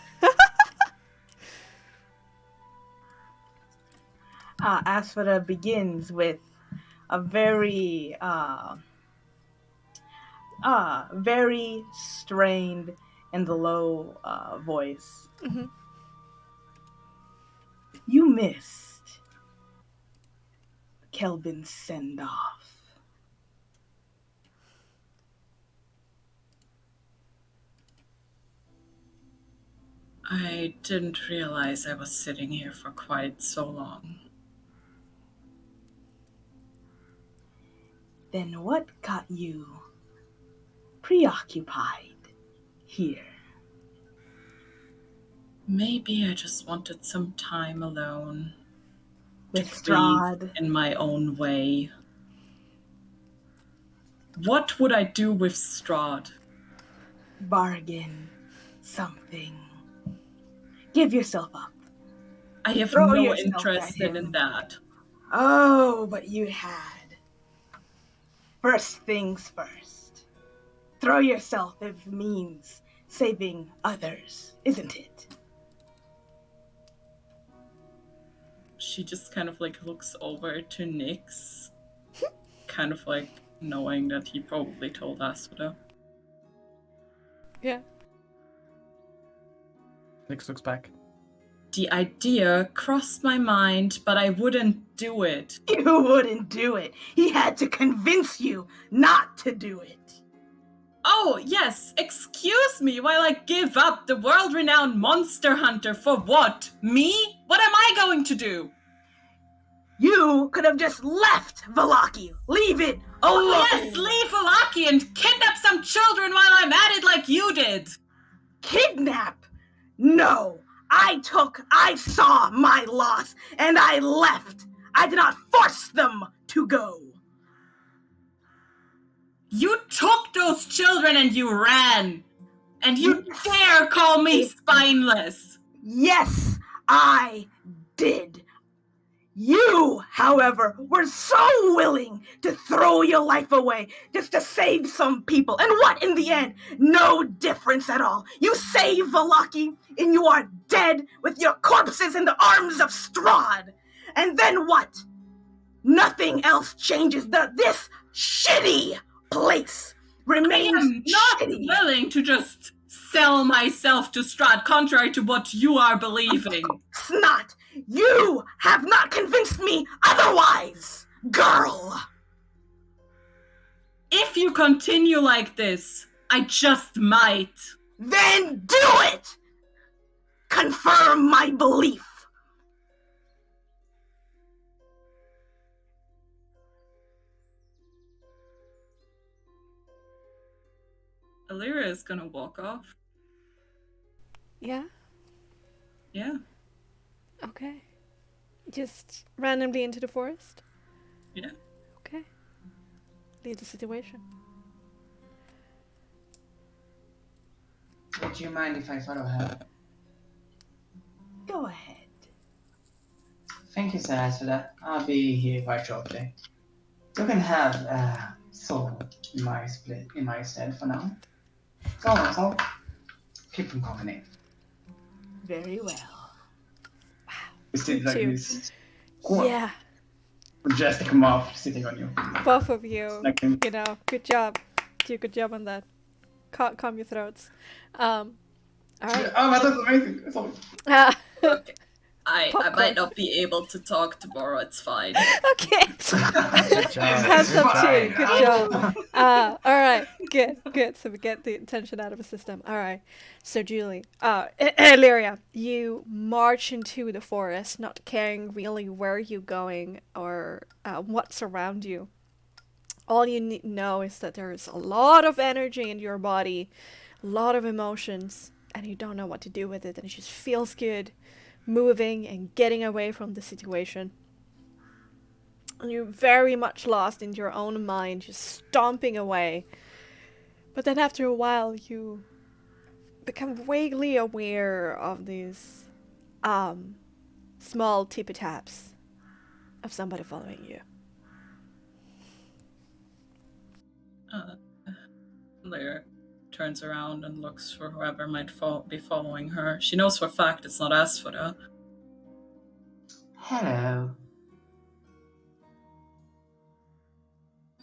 Asphoda begins with a very strained and low voice. Mhm. You missed Kelvin's send-off. I didn't realize I was sitting here for quite so long. Then what got you preoccupied here? Maybe I just wanted some time alone. With to breathe Strahd? in my own way. What would I do with Strahd? Bargain something. Give yourself up. I have Throw no yourself at interest him. in that. Oh, but you had. First things first. Throw yourself if it means saving others, isn't it? She just kind of like looks over to Nyx, kind of like knowing that he probably told Asphoda. Yeah. Nyx looks back. The idea crossed my mind, but I wouldn't do it. You wouldn't do it. He had to convince you not to do it. Oh, yes, excuse me while I give up the world-renowned monster hunter for what? Me? What am I going to do? You could have just left Valaki. Leave it alone. Yes, leave Valaki and kidnap some children while I'm at it like you did. Kidnap? No. I saw my loss, and I left. I did not force them to go. You took those children and you ran. And you Yes. dare call me spineless. Yes, I did. You, however, were so willing to throw your life away just to save some people. And what in the end? No difference at all. You save Valaki, and you are dead with your corpses in the arms of Strahd. And then what? Nothing else changes. This shitty place remains I am not shitty. willing to just sell myself to Strahd, contrary to what you are believing. Snot! You have not convinced me otherwise, girl! If you continue like this, I just might. Then do it! Confirm my belief. Alira is gonna walk off. Yeah? Yeah. Okay. Just randomly into the forest? Yeah. Okay. Leave the situation. Would you mind if I follow her? Go ahead. Thank you, Sarah, for that. I'll be here quite shortly. You can have Soul in my stead for now. Go on, Soul. Keep them company. Very well. You sit like Cute. this. Yeah. Majestic mouth sitting on you. Both of you. Like You know, good job. Do a good job on that. Calm your throats. Alright. Oh, that's amazing. Sorry. I Popcorn. might not be able to talk tomorrow, it's fine. Okay. Good job. Hands up to you. Fine. Good job. Alright. Good. So we get the tension out of the system. Alright. So Julie, Lyria, you march into the forest, not caring really where you're going or what's around you. All you need to know is that there's a lot of energy in your body, a lot of emotions, and you don't know what to do with it, and it just feels good moving and getting away from the situation. And you're very much lost in your own mind, just stomping away. But then after a while, you become vaguely aware of these small tippy taps of somebody following you. Lyra turns around and looks for whoever might be following her. She knows for a fact it's not Asphoda. Hello.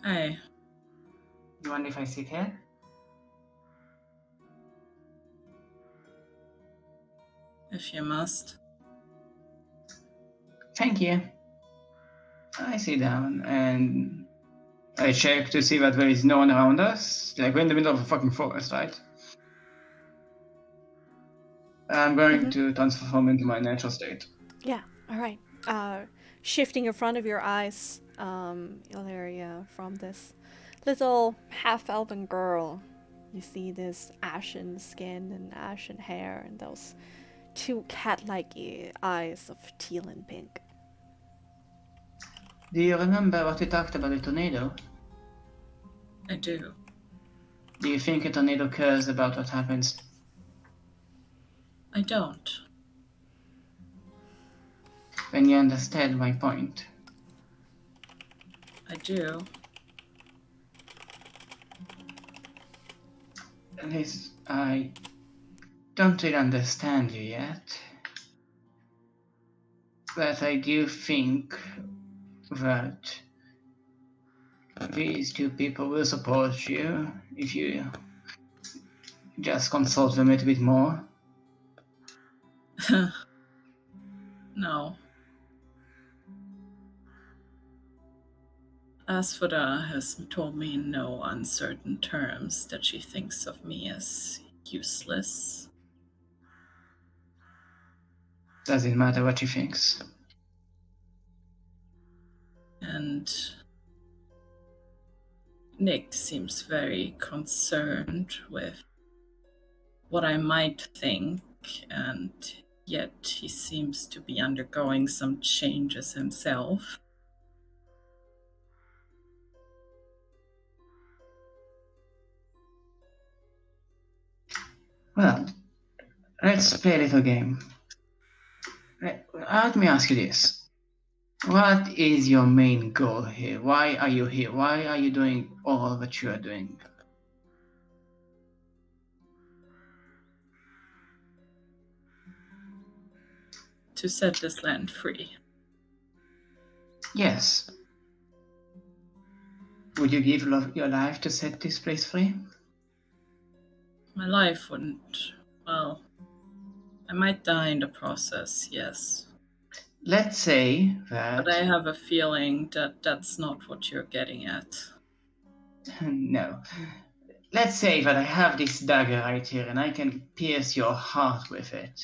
Hey, You wonder if I sit here? if you must. Thank you. I sit down and I check to see that there is no one around us. Like, we're in the middle of a fucking forest, right? I'm going to transform into my natural state. Yeah, alright. Shifting in front of your eyes, Illyria, from this little half-elven girl, you see this ashen skin and ashen hair and those two cat-like eyes of teal and pink. Do you remember what we talked about the tornado? I do. Do you think a tornado cares about what happens? I don't. Then you understand my point. I do. At least I don't really understand you yet. But I do think that these two people will support you if you just consult them a little bit more. No. Asphoda has told me in no uncertain terms that she thinks of me as useless. Doesn't matter what she thinks. And Nick seems very concerned with what I might think, and yet he seems to be undergoing some changes himself. Well, let's play a little game. Let me ask you this. What is your main goal here? Why are you here? Why are you doing all that you are doing? To set this land free. Yes. Would you give your life to set this place free? My life wouldn't. Well, I might die in the process, yes. Let's say that... But I have a feeling that that's not what you're getting at. No. Let's say that I have this dagger right here and I can pierce your heart with it.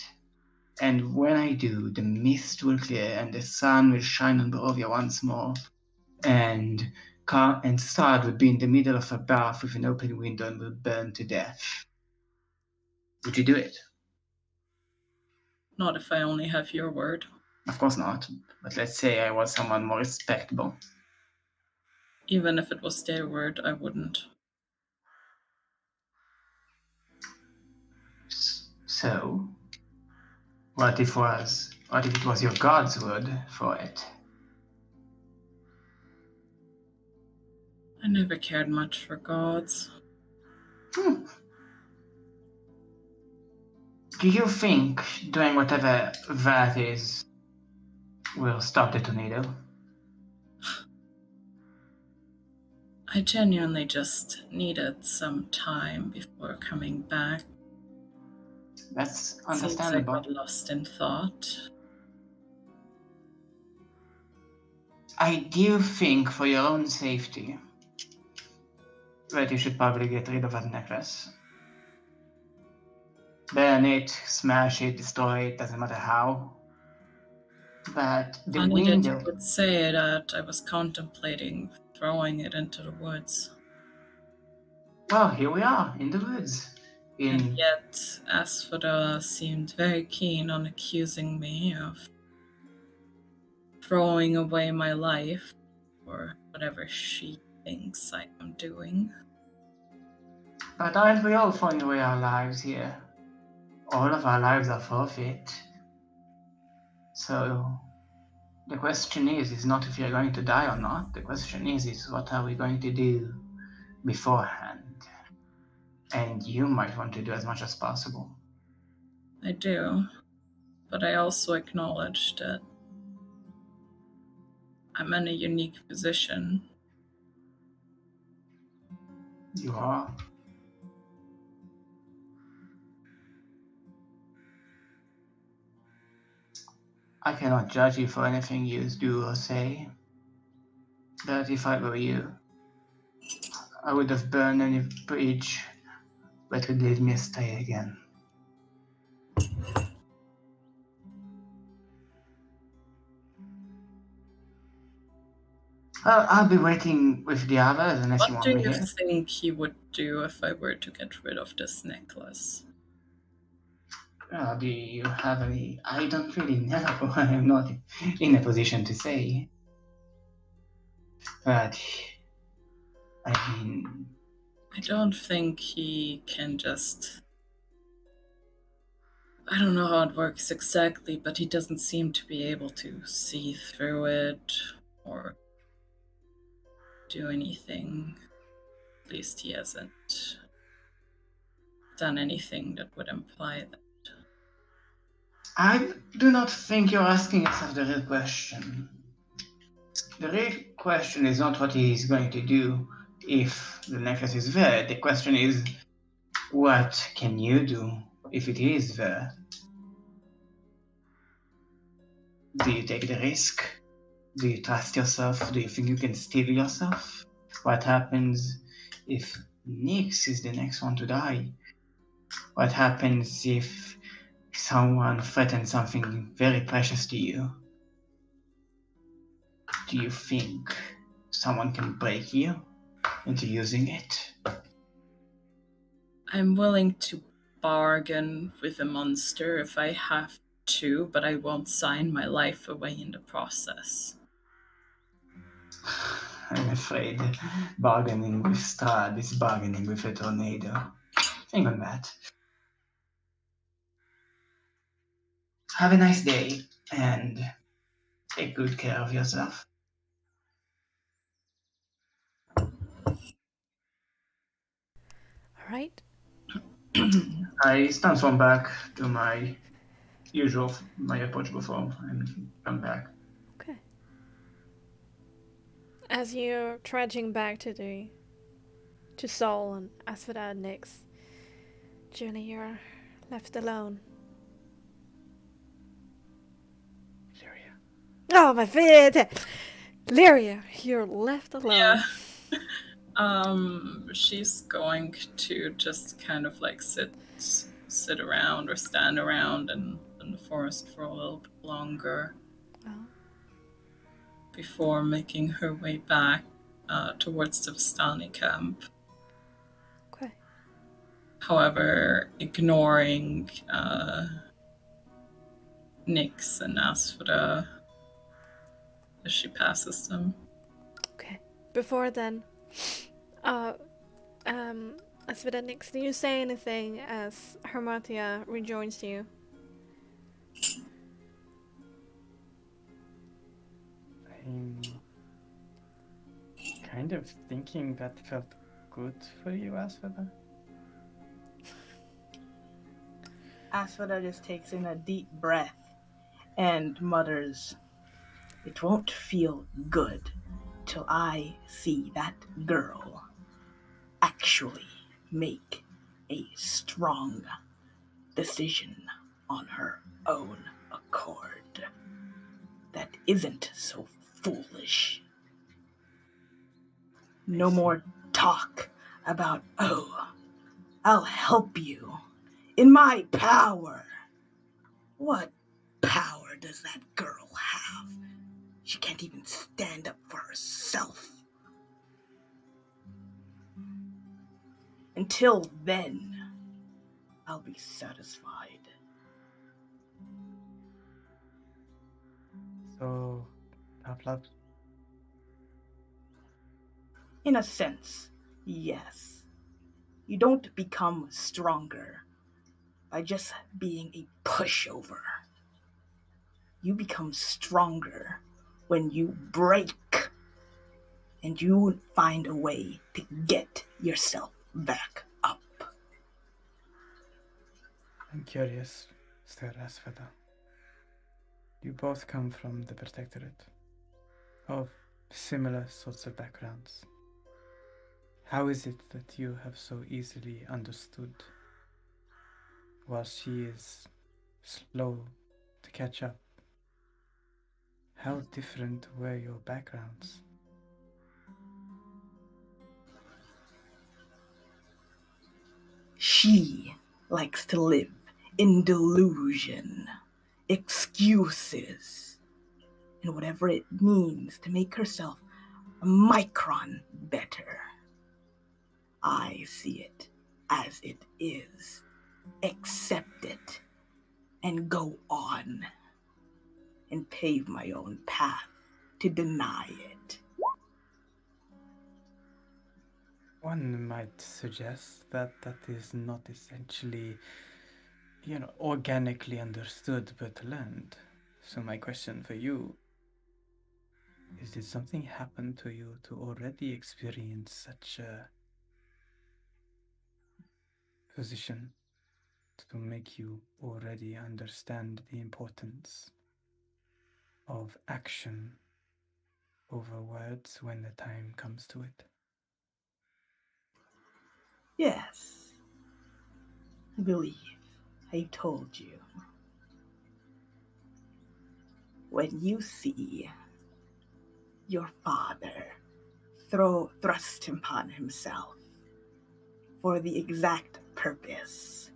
And when I do, the mist will clear and the sun will shine on Barovia once more. And Sard will be in the middle of a bath with an open window and will burn to death. Would you do it? Not if I only have your word. Of course not. But let's say I was someone more respectable. Even if it was their word, I wouldn't. So, what if it was your God's word for it? I never cared much for gods. Do you think doing whatever that is will stop the tornado? I genuinely just needed some time before coming back. That's Seems I understandable. got lost in thought. I do think for your own safety that you should probably get rid of that necklace. Burn it, smash it, destroy it, doesn't matter how. But the Funny window... that you would say that. I was contemplating throwing it into the woods. Well, here we are, in the woods. And yet, Asphoda seemed very keen on accusing me of throwing away my life. or whatever she thinks I am doing. But aren't we all throwing away our lives here? All of our lives are forfeit. So the question is not if you're going to die or not. The question is what are we going to do beforehand? And you might want to do as much as possible. I do, but I also acknowledge that I'm in a unique position. You are. I cannot judge you for anything you do or say, but if I were you, I would have burned any bridge that would lead me astray again. I'll be waiting with the others unless you What want do me you here. think he would do if I were to get rid of this necklace? Do you have any? I don't really know. I'm not in a position to say. But, I mean, I don't think he can just... I don't know how it works exactly, but he doesn't seem to be able to see through it or do anything. At least he hasn't done anything that would imply that. I do not think you're asking yourself the real question. The real question is not what he is going to do if the necklace is there. The question is, what can you do if it is there? Do you take the risk? Do you trust yourself? Do you think you can steal yourself? What happens if Nyx is the next one to die? What happens if someone threatens something very precious to you? Do you think someone can break you into using it? I'm willing to bargain with a monster if I have to, but I won't sign my life away in the process. I'm afraid bargaining with Strahd is bargaining with a tornado. Think on that. Have a nice day, and take good care of yourself. All right. I transform back to my approachable form, and come back. Okay. As you're trudging back to Sol and Asphodel and Nyx, Julie, you're left alone. Lyria. Oh, my feet! Lyria, you're left alone. She's going to just kind of like sit around or stand around in the forest for a little bit longer Oh, before making her way back towards the Vistani camp. okay. However, ignoring Nyx and Asphoda as she passes them. Okay. Before then, Asphodel and Nyx, do you say anything as Hermatia rejoins you? I'm kind of thinking that felt good for you, Asphodel. Asphodel just takes in a deep breath and mutters, "It won't feel good till I see that girl actually make a strong decision on her own accord that isn't so foolish. No more talk about, oh, I'll help you in my power. What power does that girl have? She can't even stand up for herself. Until then, I'll be satisfied." So, Tabletop, In a sense, yes. You don't become stronger by just being a pushover. You become stronger when you break and you find a way to get yourself back up. I'm curious, Sir Asfada. You both come from the Protectorate, of similar sorts of backgrounds. How is it that you have so easily understood, while she is slow to catch up? How different were your backgrounds? She likes to live in delusion, excuses, and whatever it means to make herself a micron better. I see it as it is, accept it, and go on, and pave my own path to deny it. One might suggest that that is not essentially, organically understood but learned. So my question for you is, did something happen to you to already experience such a position to make you already understand the importance of action over words when the time comes to it? Yes, I believe I told you. When you see your father thrust upon himself for the exact purpose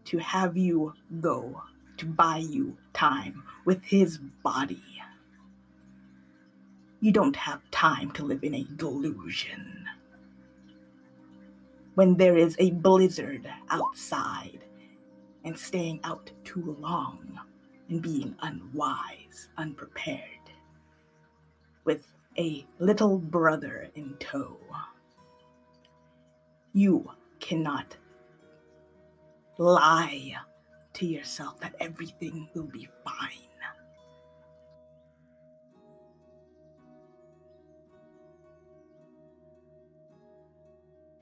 to have you go to buy you time with his body, you don't have time to live in a delusion. When there is a blizzard outside and staying out too long and being unwise, unprepared, with a little brother in tow, you cannot lie to yourself that everything will be fine.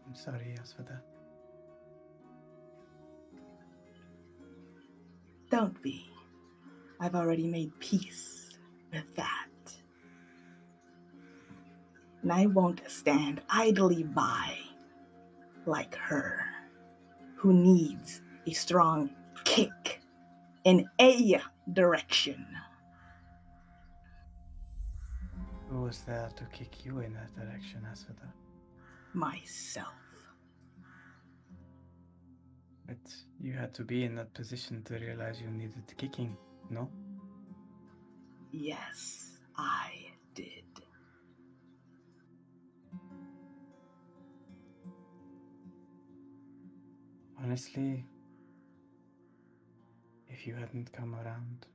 I'm sorry, Asfada. Don't be. I've already made peace with that. And I won't stand idly by like her, who needs a strong kick in a direction. Who was there to kick you in that direction, Asfada? Myself. But you had to be in that position to realize you needed kicking, no? Yes, I did. Honestly, if you hadn't come around,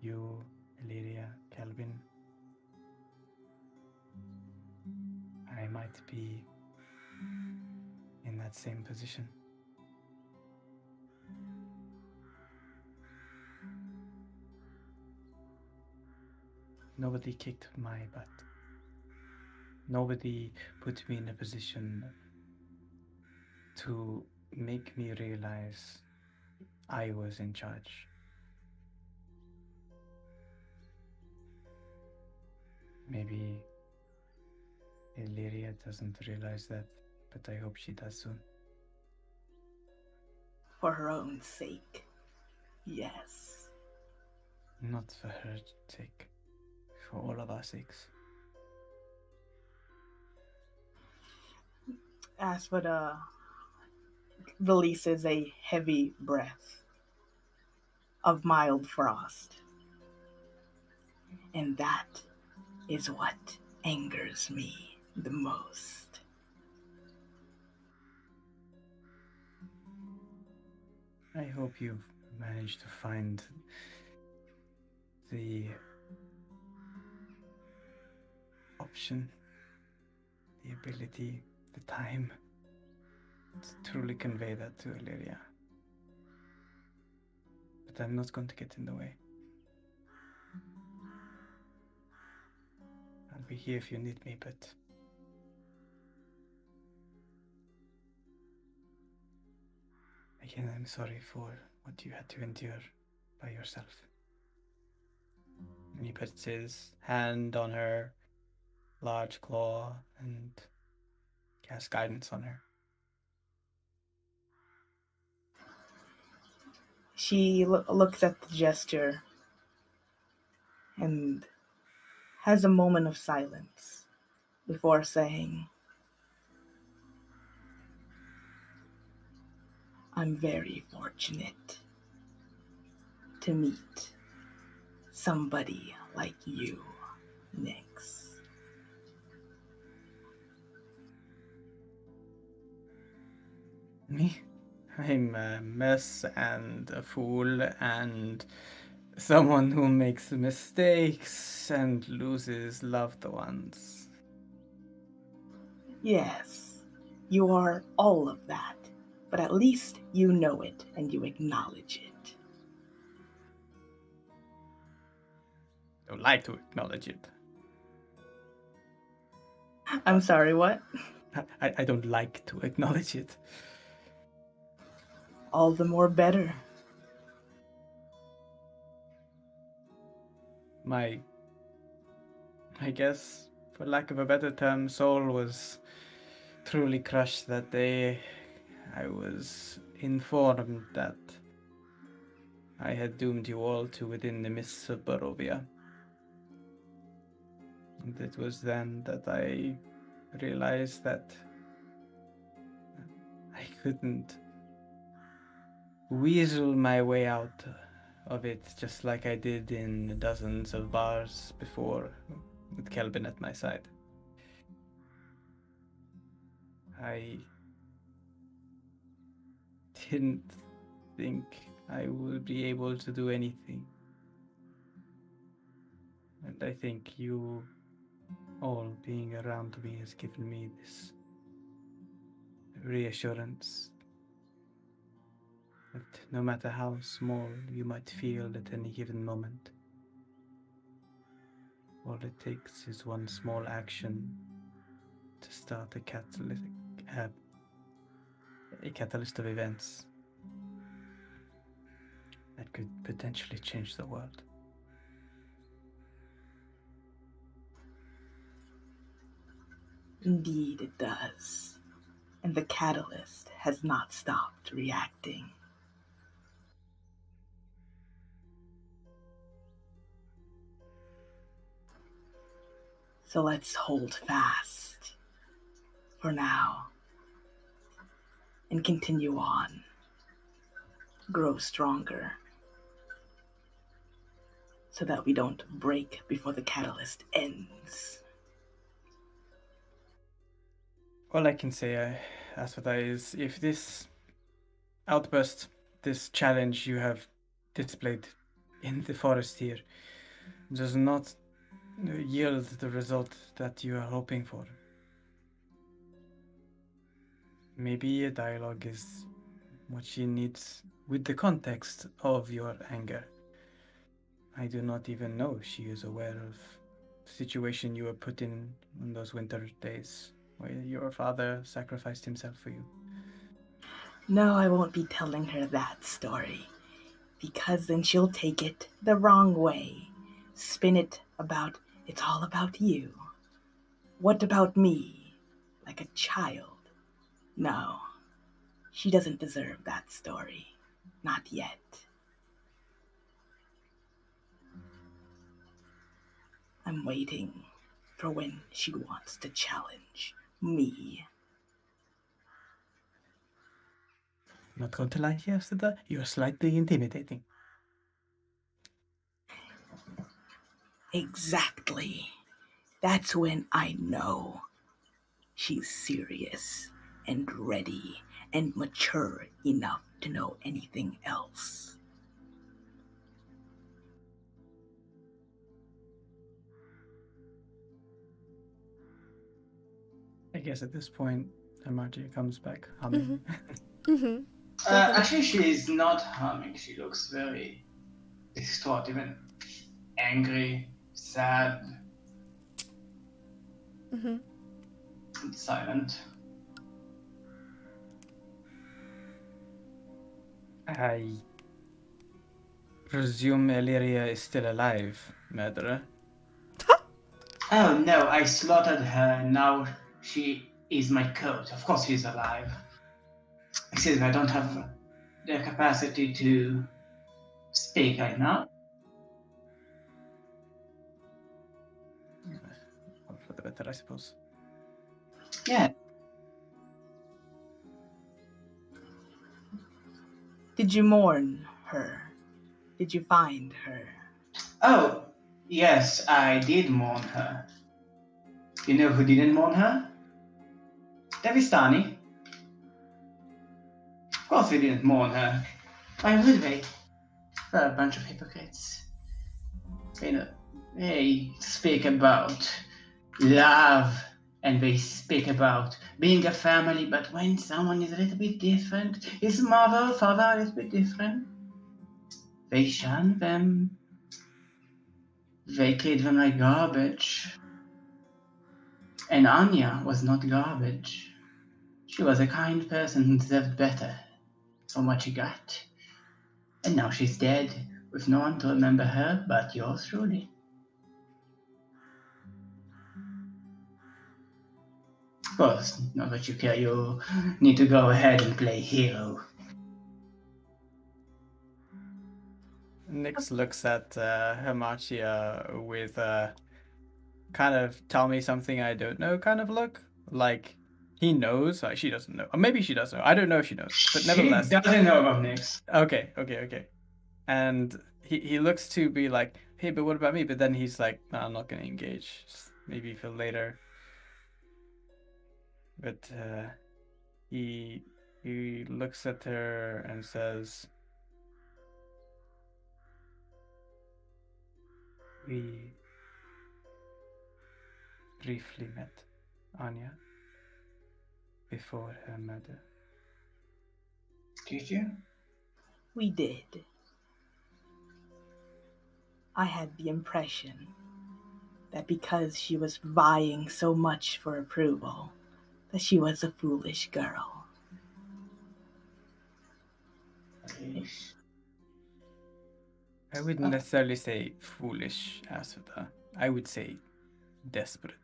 you, Illyria, Calvin, I might be in that same position. Nobody kicked my butt. Nobody put me in a position to make me realize I was in charge. Maybe Illyria doesn't realize that, but I hope she does soon. For her own sake, yes. Not for her sake, for all of our sakes. Aspida releases a heavy breath of mild frost. And that is what angers me the most. I hope you've managed to find the option, the ability, the time to truly convey that to Illyria. But I'm not going to get in the way. I'll be here if you need me, but again, I'm sorry for what you had to endure by yourself. And he puts his hand on her large claw and casts guidance on her. She looks at the gesture and has a moment of silence before saying, I'm very fortunate to meet somebody like you, Nyx. Me? I'm a mess and a fool and someone who makes mistakes and loses loved ones. Yes, you are all of that, but at least you know it and you acknowledge it. I don't like to acknowledge it. I'm sorry, what? I don't like to acknowledge it. All the more better. I guess, for lack of a better term, soul was truly crushed that day. I was informed that I had doomed you all to within the mists of Barovia. And it was then that I realized that I couldn't weasel my way out of it just like I did in dozens of bars before with Kelvin at my side. I didn't think I would be able to do anything. And I think you all being around me has given me this reassurance that no matter how small you might feel at any given moment, all it takes is one small action to start a catalyst of events that could potentially change the world. Indeed, it does. And the catalyst has not stopped reacting. So let's hold fast for now and continue on. Grow stronger so that we don't break before the catalyst ends. All I can say, Aswata, is if this outburst, this challenge you have displayed in the forest here, does not yield the result that you are hoping for, maybe a dialogue is what she needs with the context of your anger. I do not even know if she is aware of the situation you were put in those winter days where your father sacrificed himself for you. No, I won't be telling her that story, because then she'll take it the wrong way. Spin it about, it's all about you. What about me? Like a child. No, she doesn't deserve that story. Not yet. I'm waiting for when she wants to challenge me. Not going to lie here, Aswata, you're slightly intimidating. Exactly. That's when I know she's serious and ready and mature enough to know anything else. guess at this point, Margie comes back humming. Mm-hmm. Actually, she is not humming. She looks very distraught, even angry, sad, Mm-hmm. and silent. I presume Illyria is still alive, murderer. Oh no, I slaughtered her. Now she is my coat. Of course she's alive. Excuse me, I don't have the capacity to speak right now. All for the better, I suppose. Yeah. Did you mourn her? Did you find her? Oh, yes, I did mourn her. You know who didn't mourn her? Devistani. Of course we didn't mourn her. Why would we? They're a bunch of hypocrites. They speak about love and they speak about being a family, but when someone is a little bit different, his mother, father are a little bit different, they shun them. They treat them like garbage. And Anya was not garbage. She was a kind person who deserved better from what she got. And now she's dead, with no one to remember her but yours truly. Of course, not that you care, you need to go ahead and play hero. Nyx looks at Hermachia with kind of tell me something I don't know kind of look. Like he knows, like she doesn't know. Or maybe she does know. I don't know if she knows. But nevertheless. She doesn't know about Nyx. Okay. And he looks to be like, hey, but what about me? But then he's like, no, I'm not gonna engage. Just maybe for later. But he looks at her and says, we briefly met Anya before her murder. Did you? We did. I had the impression that because she was vying so much for approval, that she was a foolish girl. I wouldn't necessarily say foolish, Asvita. I would say desperate.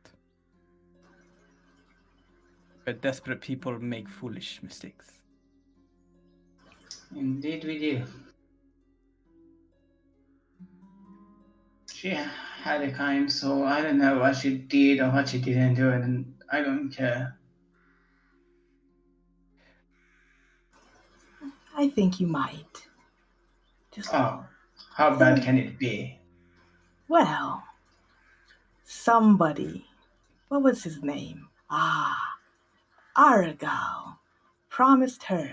But desperate people make foolish mistakes. Indeed we do. She had a kind soul. I don't know what she did or what she didn't do, and I don't care. I think you might. Oh, how bad can it be? Well, somebody, what was his name? Aragal, promised her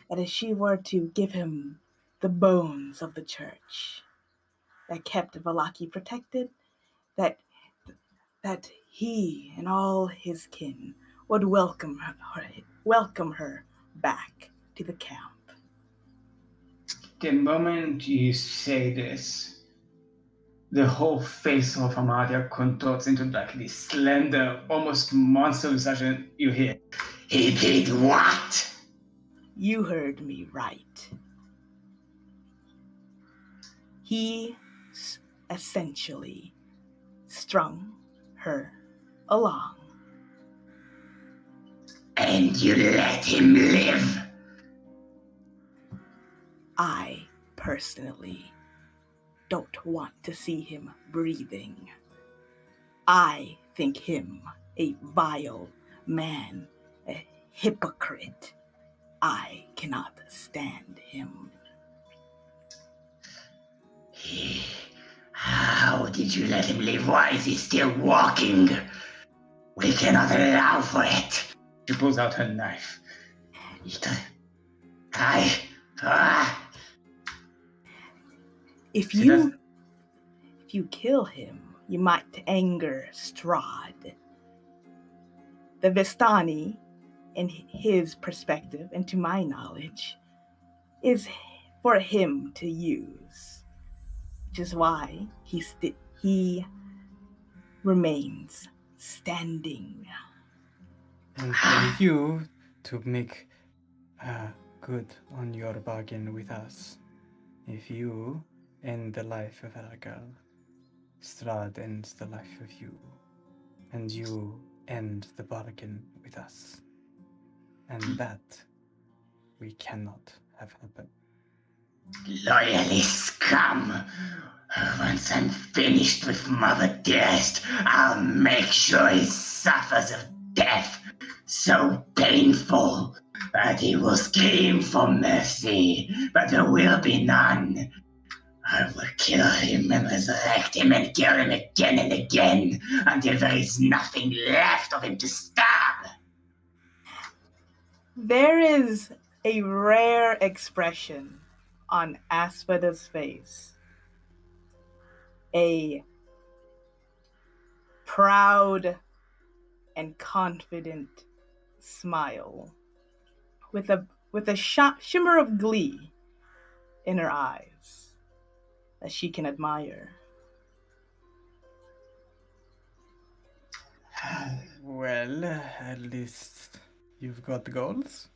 that if she were to give him the bones of the church that kept Valaki protected, that he and all his kin would welcome her back to the camp. The moment you say this, the whole face of Amadia contorts into like this slender, almost monstrous and you hear, he did what? You heard me right. He essentially strung her along. And you let him live? I personally don't want to see him breathing. I think him a vile man, a hypocrite. I cannot stand him. How did you let him live? Why is he still walking? We cannot allow for it. She pulls out her knife. If you kill him, you might anger Strahd. the Vistani, in his perspective, and to my knowledge, is for him to use, which is why he remains standing. And for you to make good on your bargain with us, if you end the life of Aragal, Strahd ends the life of you, and you end the bargain with us. And that we cannot have happen. Loyalist scum. Once I'm finished with Mother Dearest, I'll make sure he suffers of death so painful that he will scream for mercy, but there will be none. I will kill him and resurrect him and kill him again and again until there is nothing left of him to stab. There is a rare expression on Aspada's face. A proud and confident smile with a shimmer of glee in her eyes that she can admire. Well, at least you've got the goals.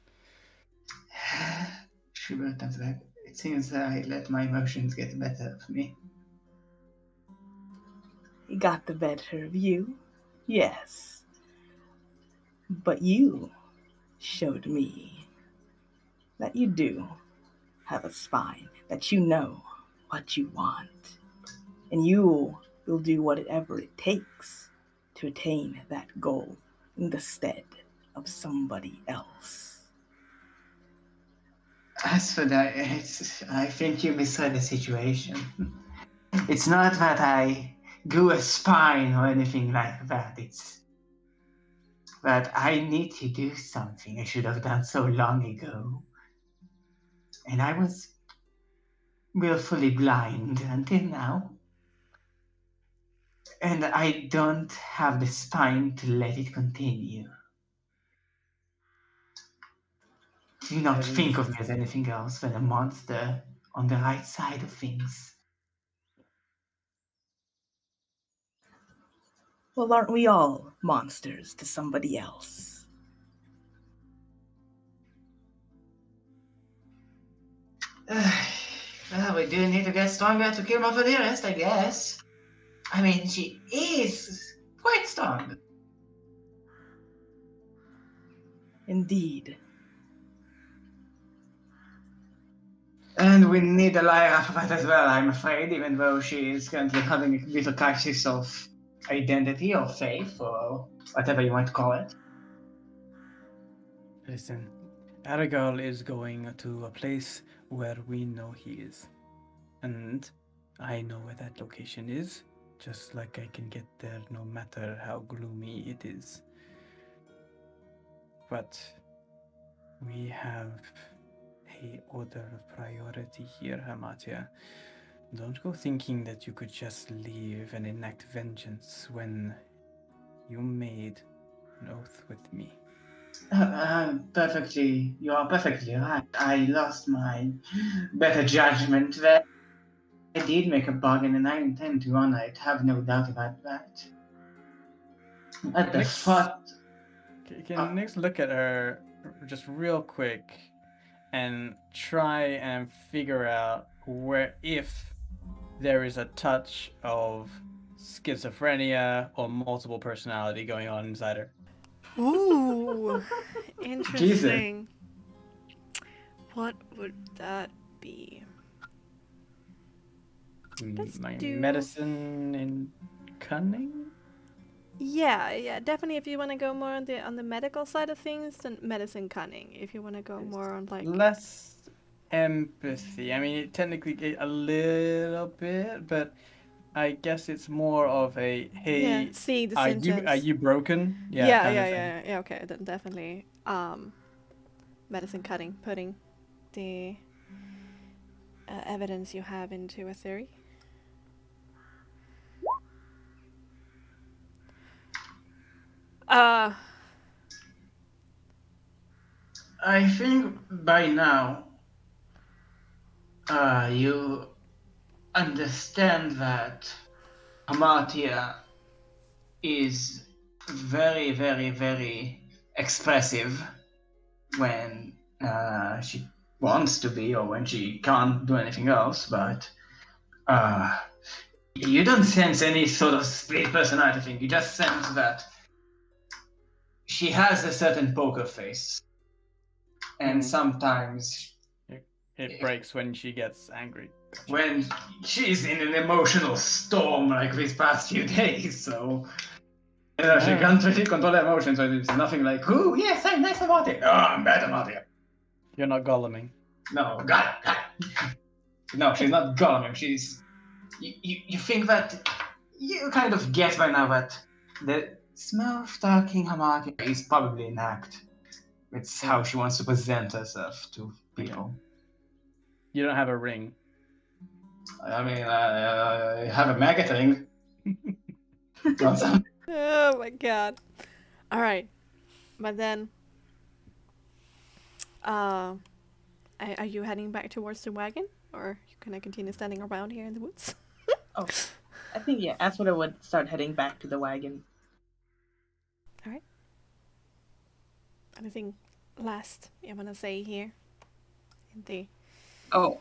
Schubert comes back. It seems that I let my emotions get the better of me. He got the better of you, yes. But you showed me that you do have a spine, that you know what you want, and you will do whatever it takes to attain that goal in the stead of somebody else. As for that, I think you misread the situation. It's not that I grew a spine or anything like that. It's that I need to do something I should have done so long ago. And I was willfully blind until now. And I don't have the spine to let it continue. Do not think of me as anything else than a monster on the right side of things. Well, aren't we all monsters to somebody else? Well, we do need to get stronger to kill Mother Dearest, I guess. I mean, she is quite strong. Indeed. And we need a Lyra for that as well, I'm afraid, even though she is currently having a little crisis of identity or faith or whatever you might call it. Listen, Aragal is going to a place where we know he is. And I know where that location is, just like I can get there no matter how gloomy it is. But we have a order of priority here, Hamatia. Don't go thinking that you could just leave and enact vengeance when you made an oath with me. You are perfectly right. I lost my better judgment there. I did make a bargain and I intend to honor it, have no doubt about that. What the fuck? Can Nix look at her just real quick and try and figure out where, if there is a touch of schizophrenia or multiple personality going on inside her? Ooh, interesting. What would that be? Let's do Medicine and cunning? Yeah, definitely. If you want to go more on the medical side of things, then medicine cunning. If you want to go more on like less empathy. I mean, technically a little bit, but I guess it's more of a hey. See the are symptoms. Are you broken? Yeah. Okay, then definitely. Medicine cutting, putting the evidence you have into a theory. I think by now, you understand that Hamartia is very, very, very expressive when she wants to be or when she can't do anything else, but you don't sense any sort of split personality thing. You just sense that she has a certain poker face. And sometimes It breaks when she gets angry. Gotcha. when she's in an emotional storm like these past few days, so she can't really control her emotions, so it's nothing like, ooh, yes, I'm nice about it. Oh, I'm bad about it. You're not goleming. No, got it. No, she's not Gollum. She's... You think that... You kind of guess by now that the smooth talking Hamartia is probably an act. It's how she wants to present herself to people. You don't have a ring. I mean, I have a maggot ring. Oh my god. Alright. But then... are you heading back towards the wagon? Or are you gonna continue standing around here in the woods? Oh, I think, yeah, Asphodel would start heading back to the wagon. Alright. Anything last you wanna say here? In the... Oh,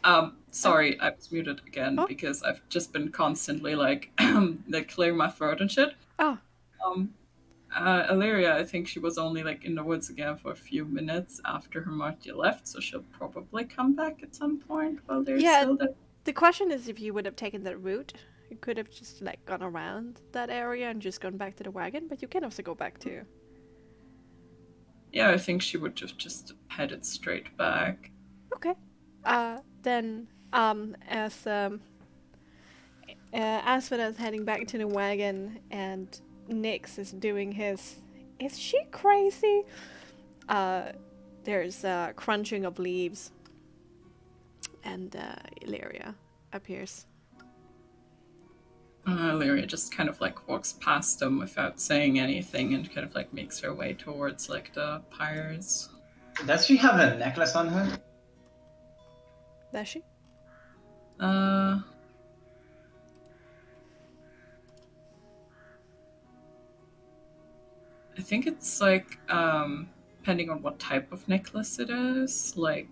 sorry, I was muted again Oh. because I've just been constantly like clearing my throat and shit. Oh. Illyria, I think she was only like in the woods again for a few minutes after Hamartia left, so she'll probably come back at some point while they're still there. The question is if you would have taken that route. You could have just like gone around that area and just gone back to the wagon, but you can also go back to... Yeah, I think she would just headed straight back. Okay. Then, as Asphodel is heading back to the wagon and Nyx is doing his... Is she crazy? There's crunching of leaves. And Illyria appears. Illyria just kind of like walks past them without saying anything and kind of like makes her way towards like the pyres. Does she have a necklace on her? Does she? I think it's like depending on what type of necklace it is, like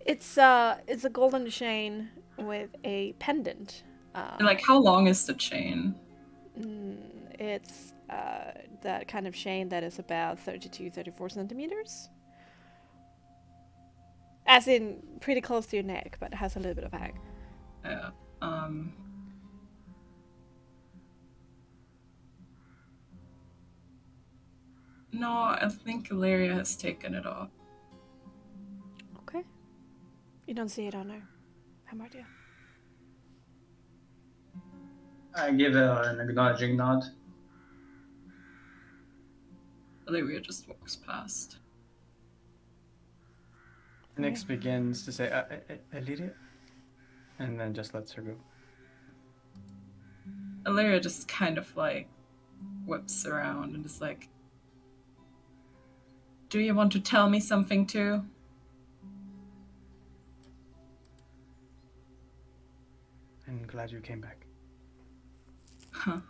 It's a golden chain with a pendant. like how long is the chain? It's that kind of chain that is about 32-34 centimeters. As in, pretty close to your neck, but it has a little bit of hang. Yeah. No, I think Illyria has taken it off. Okay. You don't see it on her. Hamartia. I give her an acknowledging nod. Illyria just walks past. Nyx begins to say, Illyria? And then just lets her go. Illyria just kind of like whips around and is like, do you want to tell me something too? I'm glad you came back. Huh.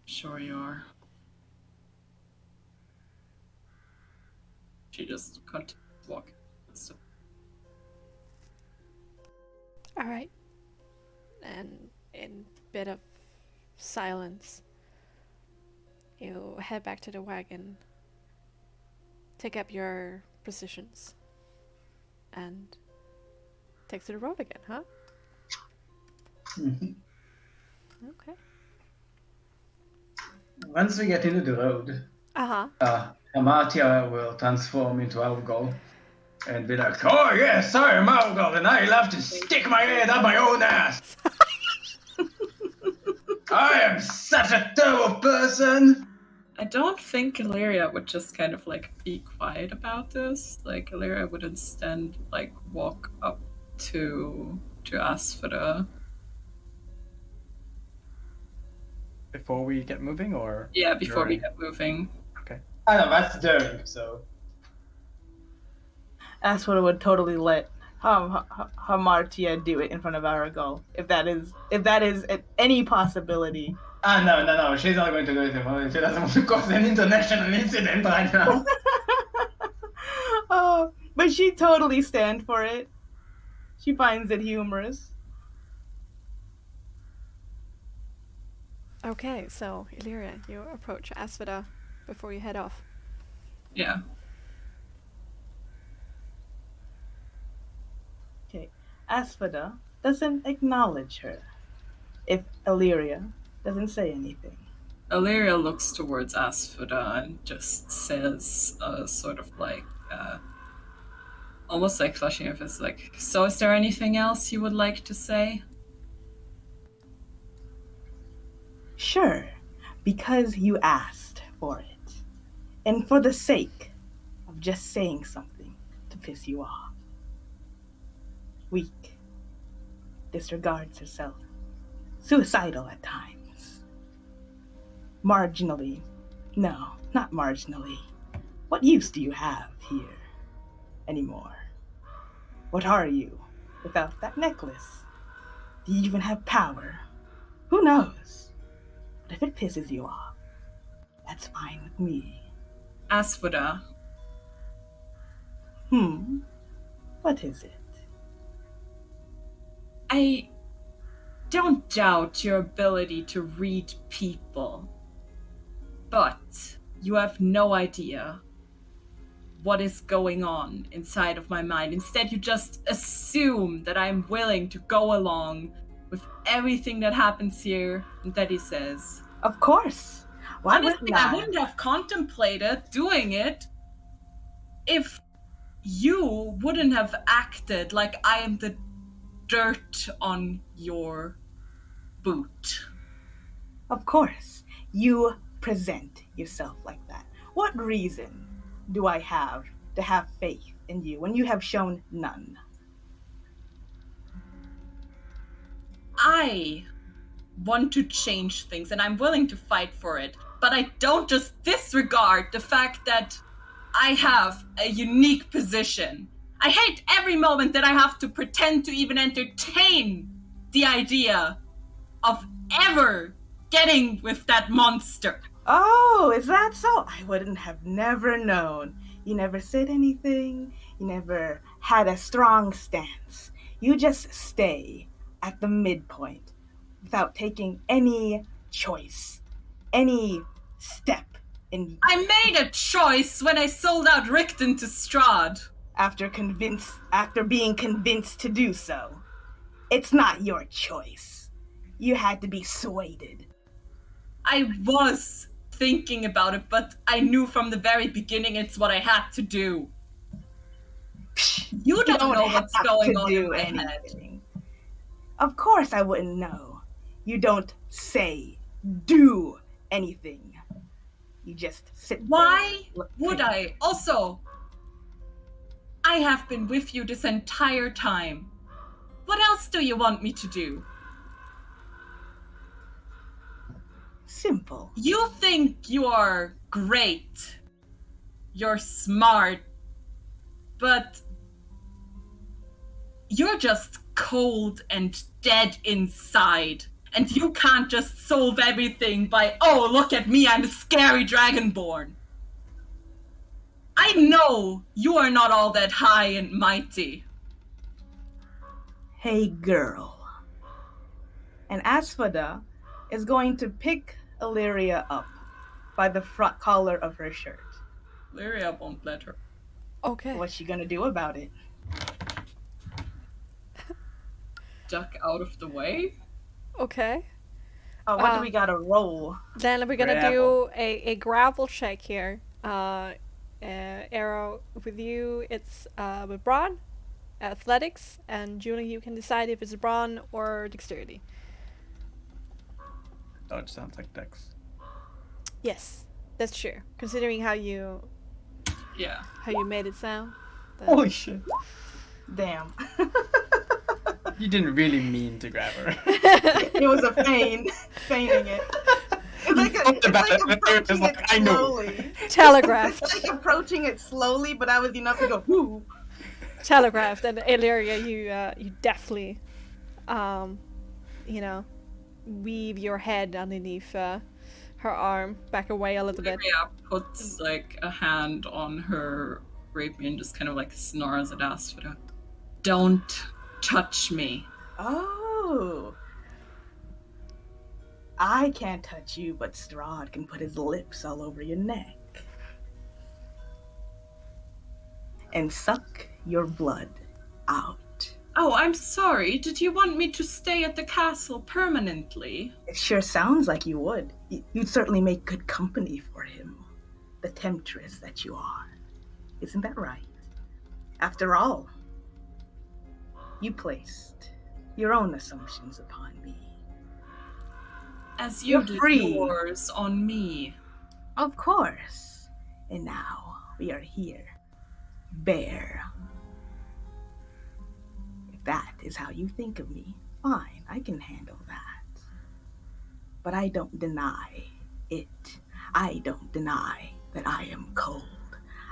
Sure you are. She just continues walking. Alright. And in a bit of silence, you head back to the wagon, take up your positions, and take to the road again, huh? Okay. Once we get into the road, Hamartia will transform into Algol and be like, oh yes, I am Algol and I love to stick my head up my own ass. I am such a terrible person. I don't think Illyria would just kind of like be quiet about this. Like Illyria would instead like walk up to Asphodel. Before we get moving, or? Yeah, before we during? get moving. Okay. I know, that's daring, so... Asphoda would totally let Hamartia do it in front of Arago, if that is any possibility. No, she's not going to do it. She doesn't want to cause an international incident right now. Oh, but she totally stand for it. She finds it humorous. Okay, so Illyria, you approach Asphoda before you head off. Yeah. Okay, Asphoda doesn't acknowledge her if Illyria doesn't say anything. Illyria looks towards Asphoda and just says, sort of like, almost like flushing her face, like, so is there anything else you would like to say? Sure, because you asked for it. And for the sake of just saying something to piss you off. Weak. Disregards herself. Suicidal at times. Marginally. No, not marginally. What use do you have here anymore? What are you without that necklace? Do you even have power? Who knows? But if it pisses you off, that's fine with me. Asphoda, What is it? I don't doubt your ability to read people, but you have no idea what is going on inside of my mind. Instead, you just assume that I'm willing to go along with everything that happens here and that he says. Of course. Why Honestly, I wouldn't have contemplated doing it if you wouldn't have acted like I am the dirt on your boot. Of course. You present yourself like that. What reason do I have to have faith in you when you have shown none? I want to change things and I'm willing to fight for it, but I don't just disregard the fact that I have a unique position. I hate every moment that I have to pretend to even entertain the idea of ever getting with that monster. Oh, is that so? I wouldn't have never known. You never said anything. You never had a strong stance. You just stay at the midpoint without taking any choice, any step in. I made a choice when I sold out Richten to Strahd. After being convinced to do so. It's not your choice. You had to be swayed. I was thinking about it, but I knew from the very beginning it's what I had to do. You don't know what's going on in my head. Of course I wouldn't know. You don't say, do anything. You just sit there. Why would I? Also, I have been with you this entire time. What else do you want me to do? Simple. You think you are great. You're smart. But you're just cold and dead inside. And you can't just solve everything by, oh, look at me, I'm a scary dragonborn. I know you are not all that high and mighty. Hey, girl. And Asphoda is going to pick Illyria up by the front collar of her shirt. Illyria won't let her. Okay. What's she gonna do about it? Duck out of the way? Okay. Oh, what do we gotta roll? Then we're gonna Grapple. do a grapple check here. Arrow, with you, it's with brawn, athletics, and Julie, you can decide if it's brawn or dexterity. Oh, it sounds like Dex. Yes, that's true. Considering how you made it sound. then- Holy shit. Damn. You didn't really mean to grab her. It was a feigning it. It's like approaching it I know. slowly. Telegraphed. It's like approaching it slowly, but I was enough to go, whoo. Telegraphed. And Illyria, you deftly, weave your head underneath her arm, back away a little bit. Lyria puts like a hand on her rapier and just kind of like snarls at Asphodel. Don't touch me. Oh. I can't touch you, but Strahd can put his lips all over your neck. And suck your blood out. Oh, I'm sorry. Did you want me to stay at the castle permanently? It sure sounds like you would. You'd certainly make good company for him. The temptress that you are. Isn't that right? After all, you placed your own assumptions upon me. As you You're did free. yours on me. Of course. And now we are here. Bear. If that is how you think of me, fine, I can handle that. But I don't deny it. I don't deny that I am cold.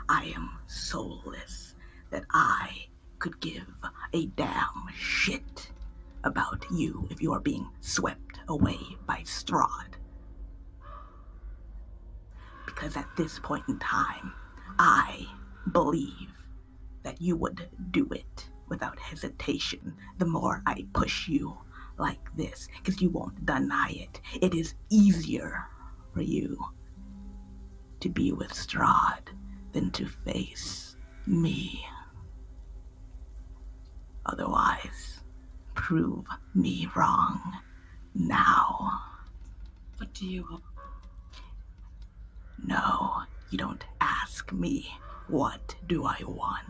I am soulless. That I could give a damn shit about you if you are being swept away by Strahd. Because at this point in time, I believe that you would do it without hesitation the more I push you like this, because you won't deny it. It is easier for you to be with Strahd than to face me. Otherwise, prove me wrong now. What do you want? No, you don't ask me. What do I want?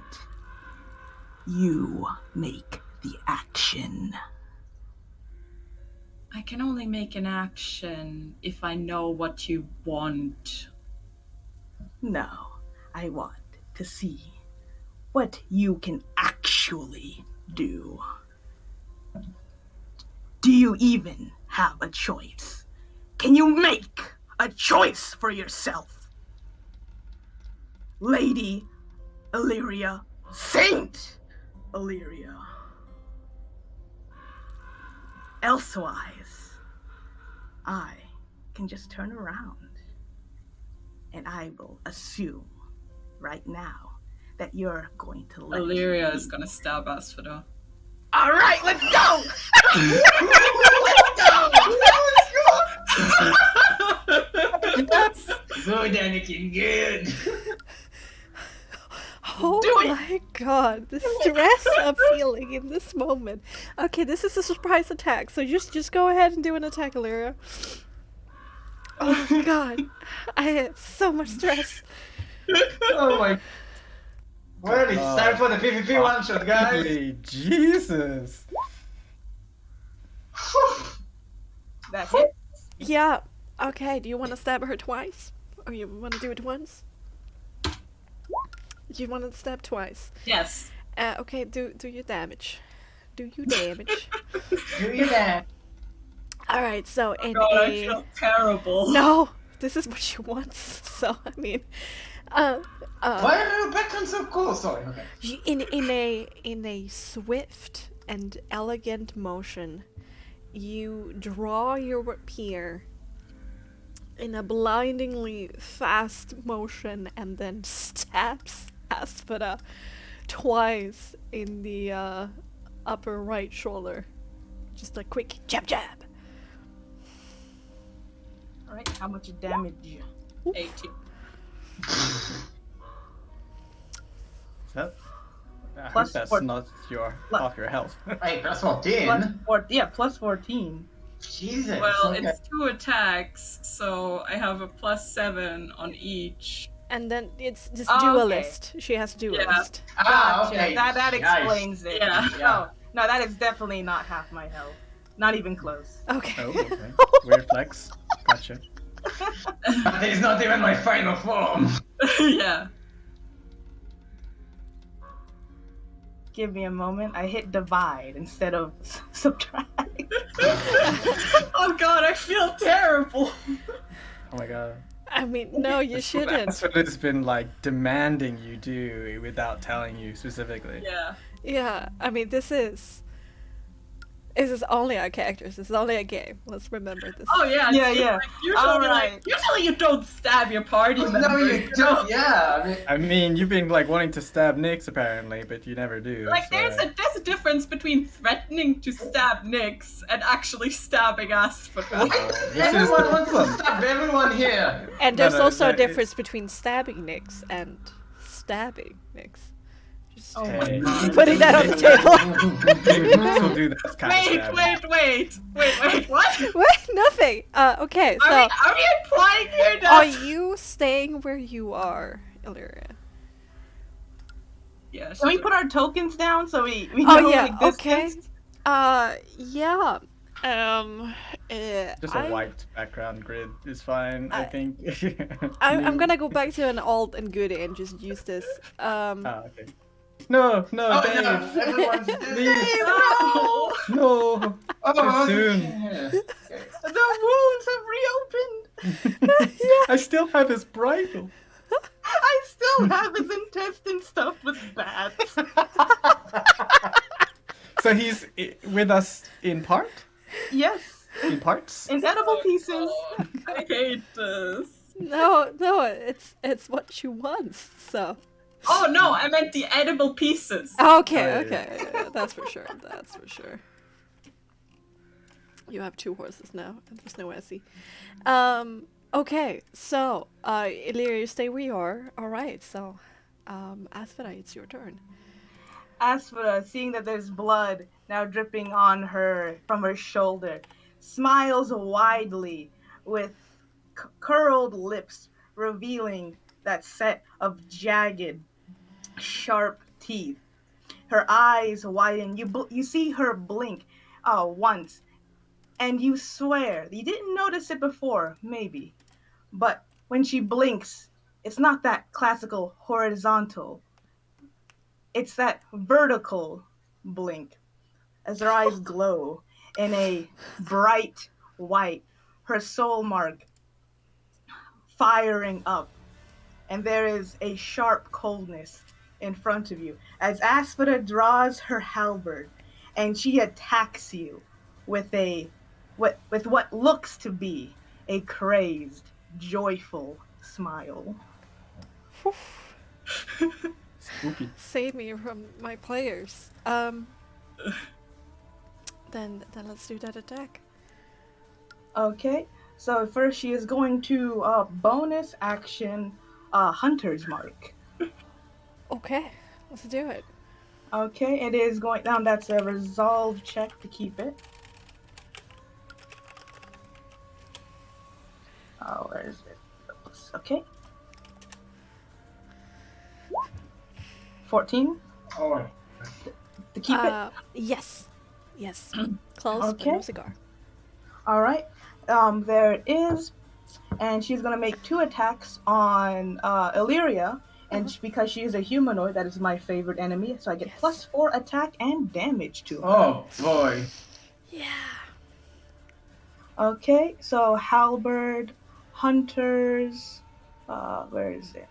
You make the action. I can only make an action if I know what you want. No, I want to see what you can actually do. Do you even have a choice? Can you make a choice for yourself? Lady Illyria, Saint Illyria. Elsewise, I can just turn around and I will assume right now that you're going to let Illyria me. is gonna stab Asphodel. All right, let's go! Good, Anakin, good. Oh Do it. my god, the stress I'm feeling in this moment. Okay, this is a surprise attack, so just go ahead and do an attack, Illyria. Oh god, I have so much stress. Oh my. Well, it's time for the PvP one shot, guys. Holy Jesus. That's it. Yeah, okay, do you want to stab her twice? Or you want to do it once? Do you want to stab twice? Yes. Okay, do your damage. Do you damage. Do you that? Alright, so in God, I a... feel terrible. No, this is what she wants, so, I mean... Why are your patrons so cool? Sorry, okay. In a swift and elegant motion, you draw your rapier in a blindingly fast motion and then stabs Asphodel twice in the upper right shoulder. Just a quick jab jab. All right, how much damage? 18. Is that? I Plus hope that's four- not your plus- off your health. Hey, that's 14. Plus 14. Jesus. Well, okay. it's 2 attacks, so I have a +7 on each. And then it's just Oh, duelist. She has duelist. Ah, Gotcha. okay. That Nice. explains it. Yeah. No, that is definitely not half my health. Not even close. Okay. Oh, okay. Weird flex. Gotcha. That is not even my final form. Yeah. Give me a moment. I hit divide instead of subtract. Oh god, I feel terrible. I mean, no, you That's shouldn't. what it's been like demanding you do without telling you specifically. Yeah. Yeah, I mean, this is only our characters. This is only a game. Let's remember this. Oh yeah. Yeah, it's yeah. Like, usually, Alright. usually you don't stab your party members. No, you know? don't. Yeah, I mean, I mean, you've been like wanting to stab Nyx apparently, but you never do. Like so- there's a difference between threatening to stab Nyx and actually stabbing Asphodel. This is everyone the wants to problem. stab everyone here. And No, there's no, also a that is- difference between stabbing Nyx and stabbing Nyx. Just Oh Hey. putting that on the table. Nyx will do that kind of stabbing. Wait, what? What? Nothing. Okay, so Are we implying here are that? you staying where you are, Illyria? Yeah, Can we put our tokens down so we Oh, know yeah, like okay. distance? Yeah. Just a white background grid is fine, I think. I'm gonna go back to an old and goodie and just use this. Ah, okay. No, Oh, Dave. no, everyone's Please. No. No. Oh, Too soon. yeah. The wounds have reopened. I still have his bridle. I still have his intestine stuffed with bats. So he's with us in part? Yes, In parts? in edible pieces. Oh, I hate this. No, it's what she wants. So Oh no, I meant the edible pieces. okay, Oh, okay, yeah, that's for sure. That's for sure. You have 2 horses now, and there's no Essie. Okay, so Illyria, you stay where you are. All right, so Asphodel, it's your turn. Asphodel, seeing that there's blood now dripping on her from her shoulder, smiles widely with curled lips, revealing that set of jagged, sharp teeth. Her eyes widen. You see her blink once, and you swear you didn't notice it before, maybe, but when she blinks, it's not that classical horizontal. It's that vertical blink as her eyes glow in a bright white, her soul mark firing up. And there is a sharp coldness in front of you as Asphodel draws her halberd and she attacks you with what looks to be a crazed, joyful smile. Spooky. Save me from my players. Then let's do that attack. Okay, so first she is going to bonus action Hunter's Mark. Okay, let's do it. Okay, it is going down. That's a resolve check to keep it. Oh, where is it? Okay. 14 Oh, to keep it. Yes. Close. Okay. No cigar. All right. There it is, and she's gonna make 2 attacks on Illyria, and because she is a humanoid, that is my favorite enemy, so I get Yes. +4 attack and damage to her. oh boy. Yeah. Okay, so halberd, hunters, where is it?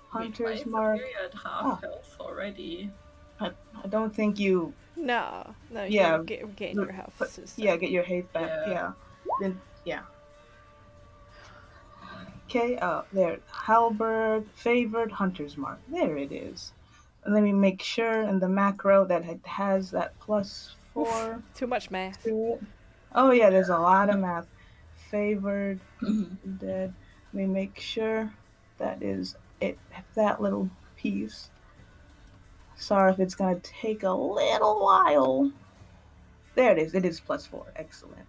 Hunter's Mark. At half Oh. health already. I don't think you. No. Yeah. You gain your health. But, system. yeah, get your haste back. Yeah. Yeah. Then yeah. Okay. There. Halberd, favored, hunter's mark. There it is. And let me make sure in the macro that it has that +4 Too much math. to it. Oh yeah, there's a lot of math. Favored, Mhm. dead. Let me make sure that is it. That little piece. Sorry if it's gonna take a little while. There it is. It is +4. Excellent.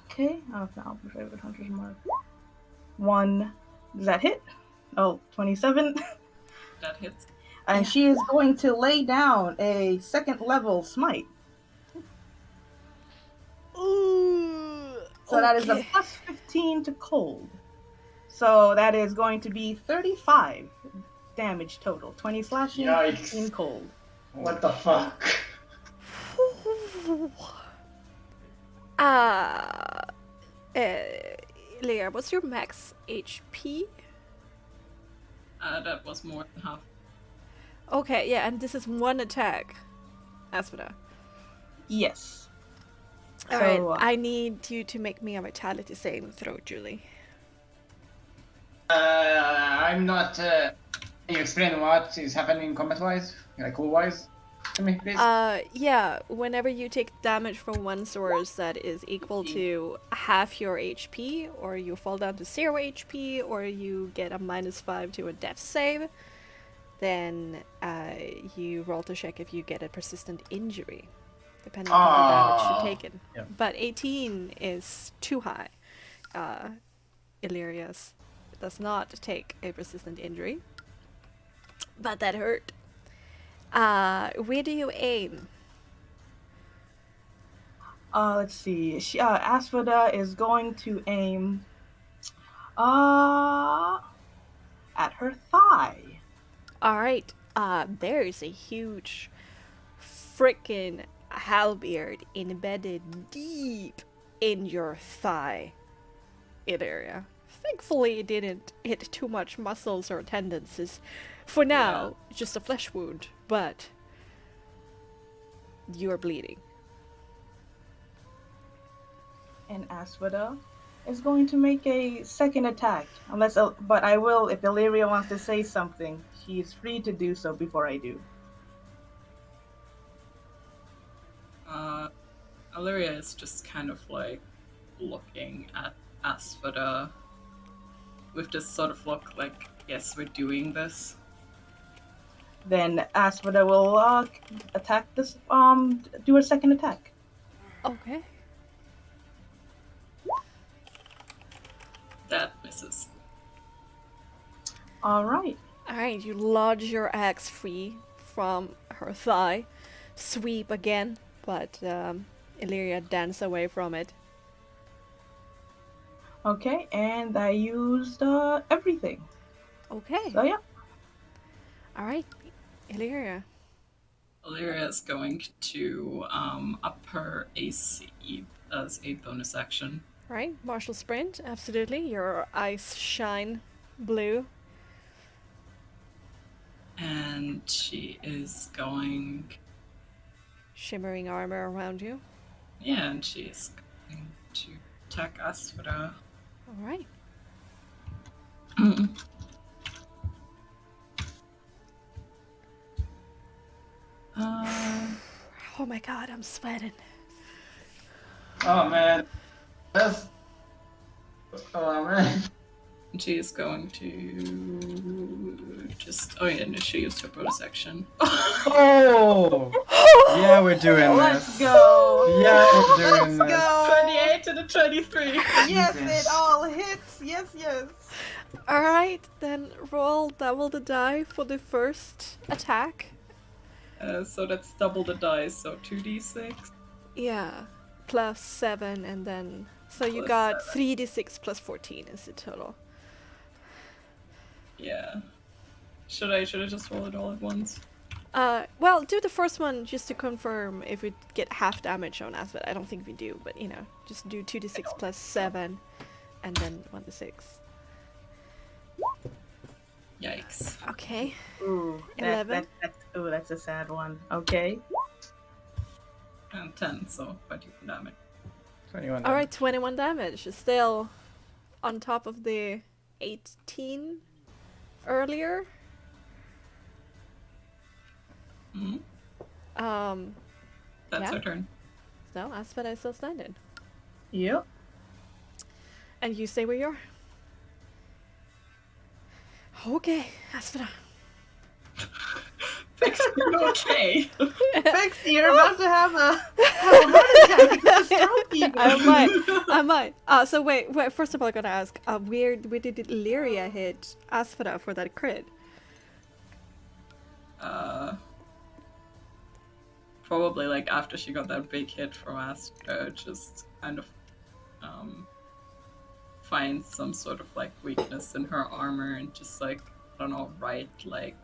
Okay. Now favorite hunter's mark. 1. Does that hit? Oh, 27. That hits. And she is going to lay down a 2nd level smite. Ooh. So that is a okay. +15 to cold. So that is going to be 35 damage total. 20 slashing, Yikes. 15 cold. What the fuck? Leah, what's your max HP? That was more than half. Okay, yeah, and this is one attack. Aspida. Yes. Alright, So, I need you to make me a vitality saving throw, Julie. I'm not. Can you explain what is happening combat-wise, like cool-wise, to me, please? Yeah, whenever you take damage from one source that is equal to half your HP, or you fall down to 0 HP, or you get a -5 to a death save, then you roll to check if you get a persistent injury, depending on the damage you've taken. Yeah. But 18 is too high. Illyria's does not take a persistent injury, but that hurt. Where do you aim? let's see. Aspida is going to aim at her thigh. Alright, there's a huge frickin' halberd embedded deep in your thigh, Illyria. Thankfully it didn't hit too much muscles or tendons. It's, for now, just a flesh wound, but you are bleeding. And Aspida is going to make a second attack. But I will, if Illyria wants to say something, she is free to do so before I do. Illyria is just kind of like looking at Aspida with this sort of look like, yes, we're doing this. Then Aspida will attack this. Do a second attack. Okay. That misses. All right. Alright, you lodge your axe free from her thigh, sweep again, but Illyria dances away from it. Okay, and I used everything. Okay. So yeah. Alright, Illyria. Illyria is going to up her AC as a bonus action. Right, martial sprint, absolutely. Your eyes shine blue. And she is going... Shimmering armor around you. Yeah, and she is going to attack Aspida. Alright. Oh my god, I'm sweating. Oh man. Oh man. She is going to just... Oh yeah, no, she used her bonus action. Oh! Yeah, we're doing Let's this. go. Yeah, we're doing Let's this. go. 28 to the 23! Yes, Jesus. it all hits. Yes, yes. Alright, then roll double the die for the first attack. So that's double the dice, so 2d6. Yeah, plus 7, and then... So you Plus got 3d6 plus 14 is the total. Yeah. Should I just roll it all at once? Well, do the first one just to confirm if we get half damage on us, but I don't think we do, but you know, just do 2d6 plus 7, and then 1d6. Yikes. Okay. Ooh, 11. That's a sad one. Okay. And 10, so 21 damage. 21. Alright, 21 damage. Still on top of the 18 earlier. Mm-hmm. That's Yeah. her turn. So, Aspida is still standing. Yep. And you stay where you are. Okay, Aspida. Okay. Bexxy, you're about to have a heart attack. A stroke even. I might. So wait. First of all, I gotta ask. Where did Illyria hit Aspida for that crit? Probably like after she got that big hit from Aspida, just kind of finds some sort of like weakness in her armor and just like, I don't know, right like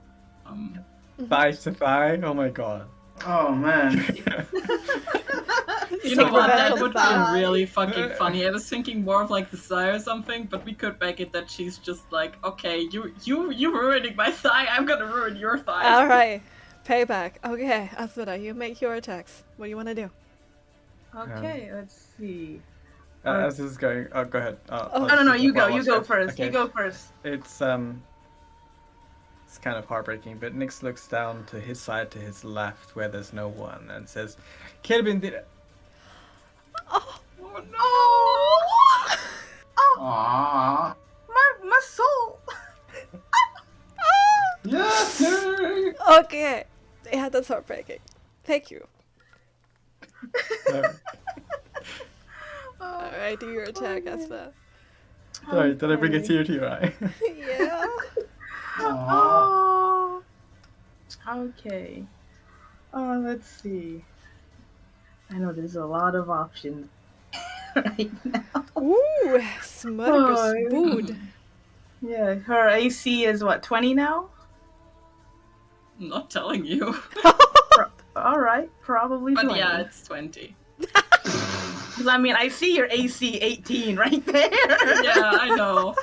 Thigh to thigh? Oh my god. Oh man. You know what? That Incremental would thigh. be really fucking funny. I was thinking more of like the thigh or something, but we could make it that she's just like, okay, you ruining my thigh. I'm gonna ruin your thigh. All right, payback. Okay, Aspida, you make your attacks. What do you want to do? Okay, let's see. As this is going, oh, go ahead. Oh. No, you well, go. You go first. okay. You go first. It's kind of heartbreaking, but Nix looks down to his side, to his left, where there's no one, and says, "Kelvin did it." Oh, Oh, Aww. my soul. Yes, yay! okay. Yeah, that's heartbreaking. Thank you. All right, do your attack, Aspida. Sorry, did I bring a tear to your eye? Yeah. Aww. Oh. Okay. Let's see. I know there's a lot of options right now. Ooh, smorgasbord. Yeah, her AC is what, 20 now? I'm not telling you. All right, probably But 20. yeah, it's 20. 'Cause, I mean, I see your AC 18 right there. Yeah, I know.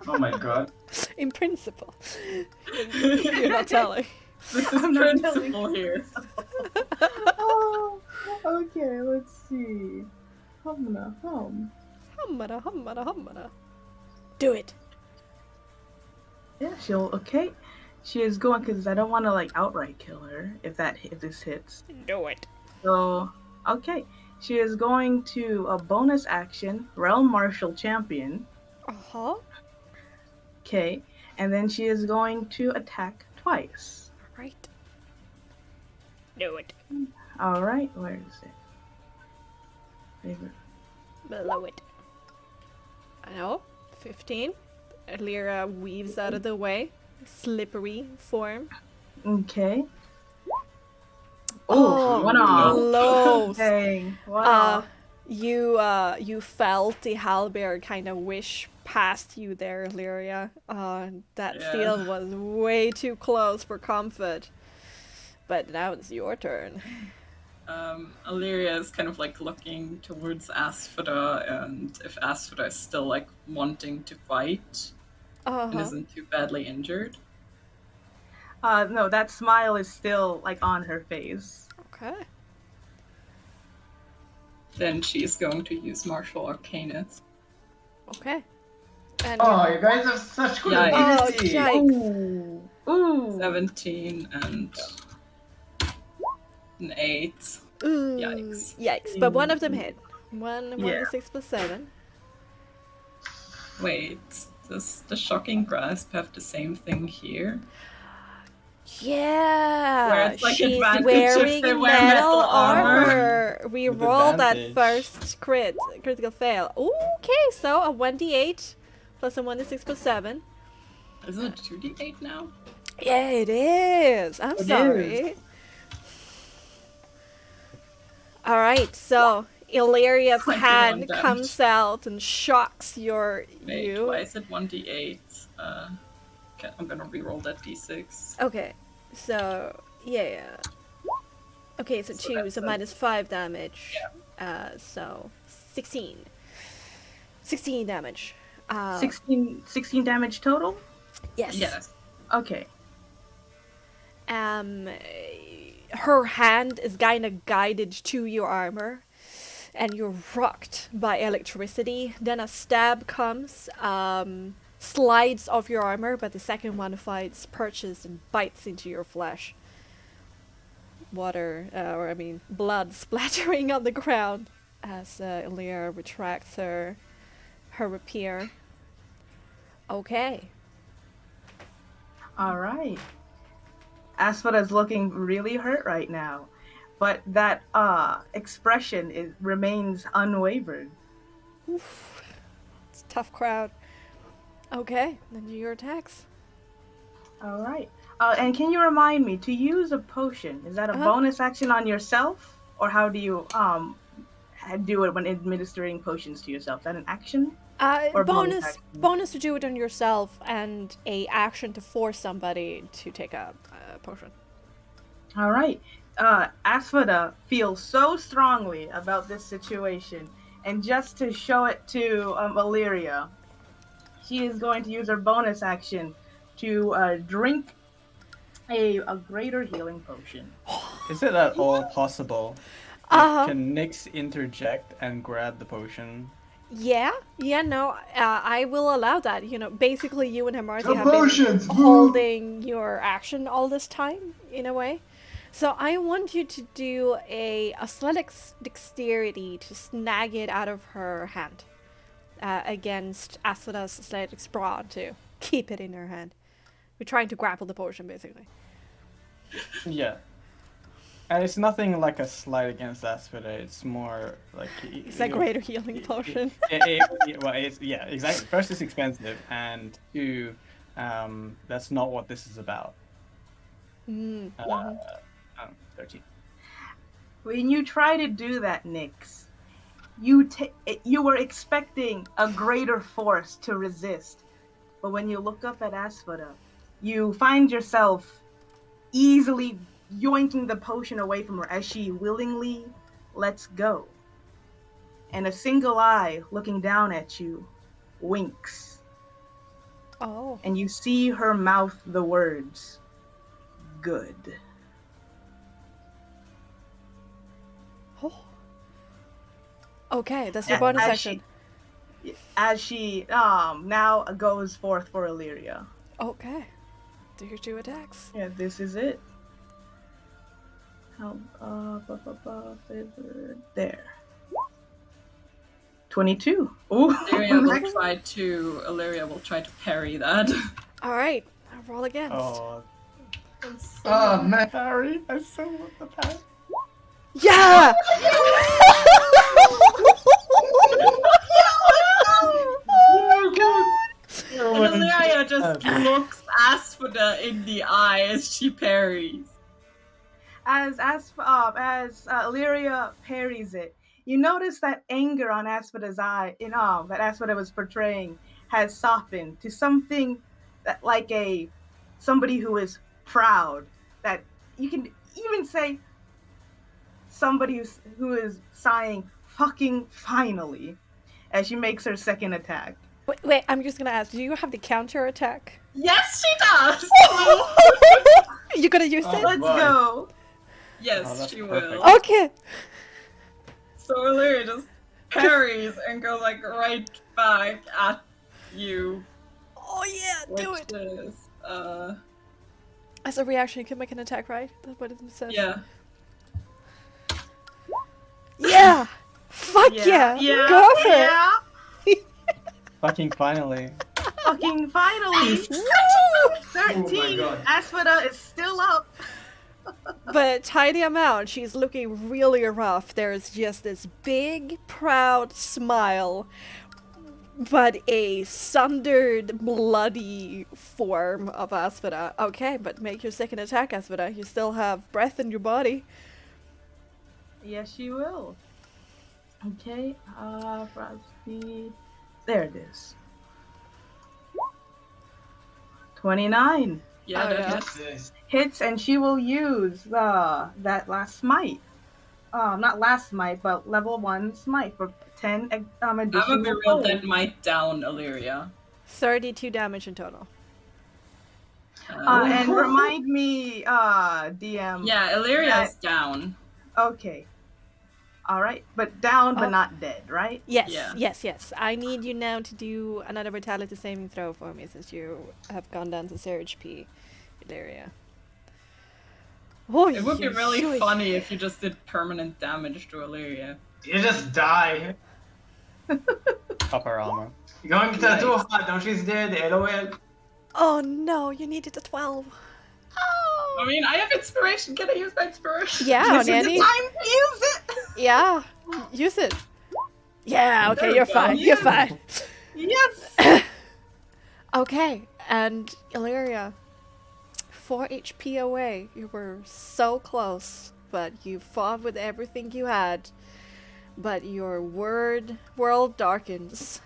Oh my god. In principle. You're not telling. This is I'm not principle here. Oh, okay, let's see. Humna. Hummada. Do it. Yeah, okay. She is going because I don't want to like outright kill her if this hits. Do it. So, okay. She is going to a bonus action, Realm Martial Champion. Uh-huh. Okay. And then she is going to attack twice. Right. Do it. Alright, where is it? Favorite. Below it. I know. 15. Lyra weaves out of the way. Slippery form. Okay. Oh, one off. close. Dang, one Uh, off. you felt the halberd kind of wish past you there, Lyria. That Yeah. field was way too close for comfort. But now it's your turn. Illyria is kind of like looking towards Asphyda, and if Asphyda is still like wanting to fight and Uh-huh. isn't too badly injured. No, that smile is still like on her face. Okay. Then she's going to use Martial Arcanus. Okay. And Oh, you guys have such good Yeah, oh, ability. yikes. Ooh. 17 and an 8. Ooh, Yikes. Yikes. But one of them hit. One Yeah. to 6 plus 7. Wait, does the Shocking Grasp have the same thing here? Yeah, Where it's like she's advantage if wearing they wear metal metal armor. armor. We With rolled that advantage. first critical fail. Okay, so a 1d8 plus a 1 to 6 plus 7. Isn't it 2d8 now? Yeah, it is. I'm It sorry. All right, so Illyria's 21 hand damage. comes out and shocks Wait, you. why is it 1d8? Okay, I'm gonna reroll that d6. Okay, so yeah. Okay, so So 2, that's so a- minus 5 damage. So 16. 16 damage. 16 damage total? Yes. Yes. Okay. Her hand is kind of guided to your armor, and you're rocked by electricity. Then a stab comes, slides off your armor, but the second one fights, perches, and bites into your flesh. Blood splattering on the ground as Illyria retracts her rapier. Okay. All right. Asphyda is looking really hurt right now, but that expression remains unwavered. Oof. It's a tough crowd. Okay, then do your attacks. All right. And can you remind me to use a potion? Is that a bonus action on yourself, or how do you do it when administering potions to yourself? Is that an action? Or bonus action? Bonus to do it on yourself, and a action to force somebody to take a potion. All right. Asphoda feels so strongly about this situation, and just to show it to Illyria, she is going to use her bonus action to drink a greater healing potion. Is it at all possible? Can Nyx interject and grab the potion? Yeah, no, I will allow that. You know, basically, you and Hamarti The have been potions! holding your action all this time, in a way. So I want you to do a athletics dexterity to snag it out of her hand against Asphoda's athletics brawn to keep it in her hand. We're trying to grapple the potion, basically. Yeah. And it's nothing like a slight against Asphoda, it's more like... It's a greater healing potion. Yeah, exactly. First, it's expensive, and two, that's not what this is about. 13. When you try to do that, Nyx, you were expecting a greater force to resist, but when you look up at Asphoda, you find yourself easily yoinking the potion away from her as she willingly lets go. And a single eye looking down at you winks. Oh. And you see her mouth the words, "Good." Oh. Okay, that's your bonus action. As she now goes forth for Illyria. Okay. Do your 2 attacks. Yeah, this is it. There. 22. Ooh. Illyria will try to parry that. Alright, I'll roll against. Oh, Oh, man. Harry, I so want the pack. Yeah! And Illyria just looks Asphoda in the eye as she parries. As Illyria parries it, you notice that anger on Asphoda's eye, that Asphoda was portraying, has softened to something that, like somebody who is proud. That you can even say somebody who is sighing, "Fucking finally," as she makes her second attack. Wait, I'm just gonna ask, do you have the counter attack? Yes, she does! You gonna use it? Let's go. Yes, she will. Okay. So Illyria just parries and goes like right back at you. Oh yeah, do it! Which is, As a reaction, you can make an attack, right? That's what it says. yeah. Yeah! Fuck yeah! Go for it! Fucking finally. Fucking finally! 13! Oh my God. Asphoda is still up. But tiny amount, she's looking really rough. There's just this big, proud smile, but a sundered, bloody form of Asphoda. Okay, but make your second attack, Asphoda. You still have breath in your body. Yes, you will. Okay, Frosty. There it is. 29. Yeah, Oh, that yeah. hits. Hits, and she will use that last smite. Not last smite, but level 1 smite for 10 additional I'm gonna be real, gold. that might down Illyria. 32 damage in total. And remind me, DM. Yeah, Illyria's down. Okay. Alright, but down but Oh. not dead, right? Yes, Yeah. yes. I need you now to do another vitality saving throw for me since you have gone down to 0 HP, Illyria. Oh, It would be really yoy. funny if you just did permanent damage to Illyria. You just die. Upper armor. You're going to get too hot, don't she's dead, LOL. Oh no, you needed a 12. Oh. I mean, I have inspiration. Can I use my inspiration? Yeah, This is Nanny. the time to use it! Yeah, use it. Yeah, okay, There we you're go. fine. You're fine. Yes! Okay, and Illyria, 4 HP away. You were so close, but you fought with everything you had. But your world darkens,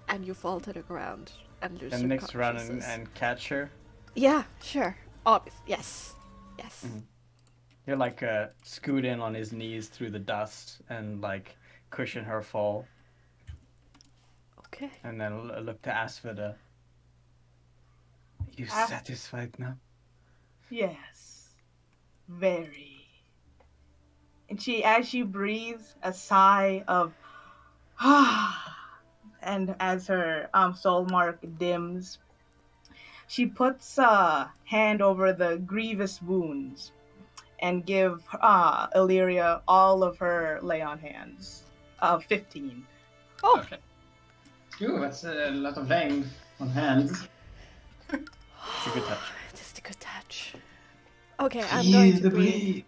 and you fall to the ground and lose And your Nyx run consciousness. and catch her. Yeah, sure. Obvious. Yes. Mhm. He'll scoot in on his knees through the dust and cushion her fall, Okay. and then look to Asphoda. You satisfied now? Yes. Very. And as she breathes a sigh of and as her soul mark dims, she puts a hand over the grievous wounds and give Illyria all of her lay on hands. 15. Oh. Okay. Ooh, that's a lot of laying on hands. It's a good touch. Just a good touch. Okay, I'm going Feel to the breathe.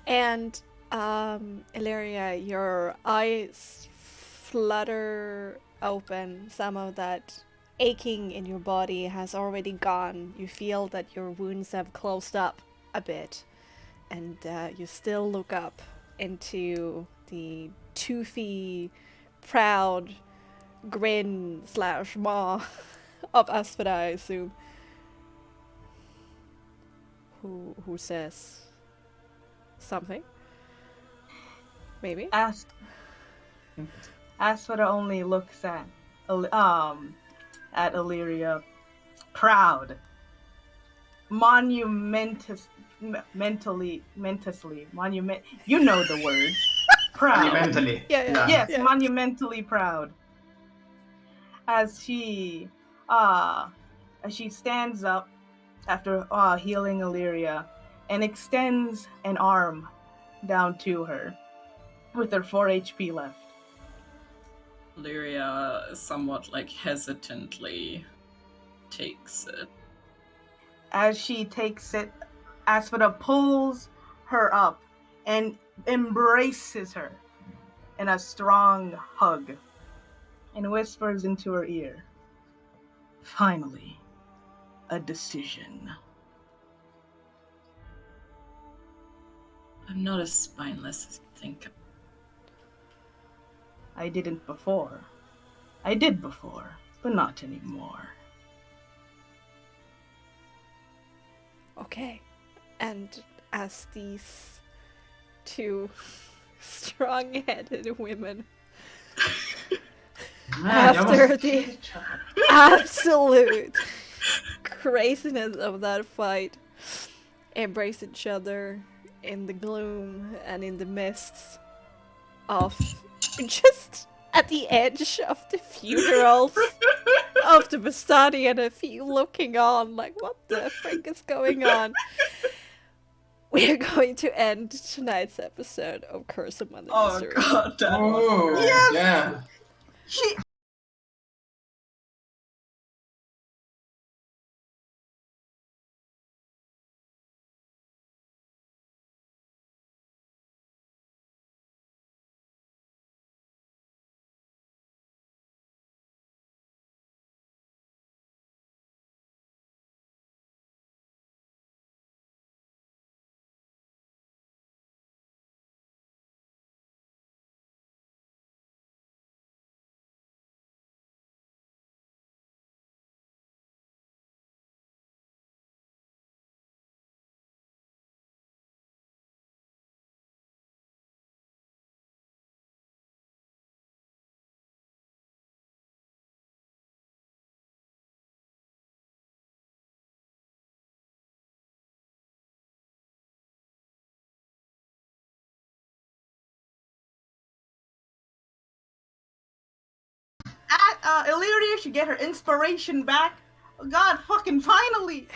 And, Illyria, your eyes flutter open. Some of that aching in your body has already gone. You feel that your wounds have closed up a bit. And you still look up into the toothy, proud grin / maw of Asphoda, I assume. Who says something? Maybe? Asphoda only looks at Illyria, proud, you know the word, proud. Monumentally. Yeah. Yes, Yeah. monumentally proud. As she stands up after healing Illyria and extends an arm down to her with her 4 HP left. Lyria somewhat hesitantly takes it. As she takes it, Asphoda pulls her up and embraces her in a strong hug and whispers into her ear, "Finally, a decision." I'm not as spineless as you think. I didn't before. I did before, but not anymore. Okay. And as these two strong-headed women, after the absolute craziness of that fight, embrace each other in the gloom and in the mists of just at the edge of the funerals of the Bastani, and a few looking on like, what the frick is going on? We're going to end tonight's episode of Curse of Mother Misery. God, that Oh, Yes! yeah. She Illyria should get her inspiration back. God, fucking finally!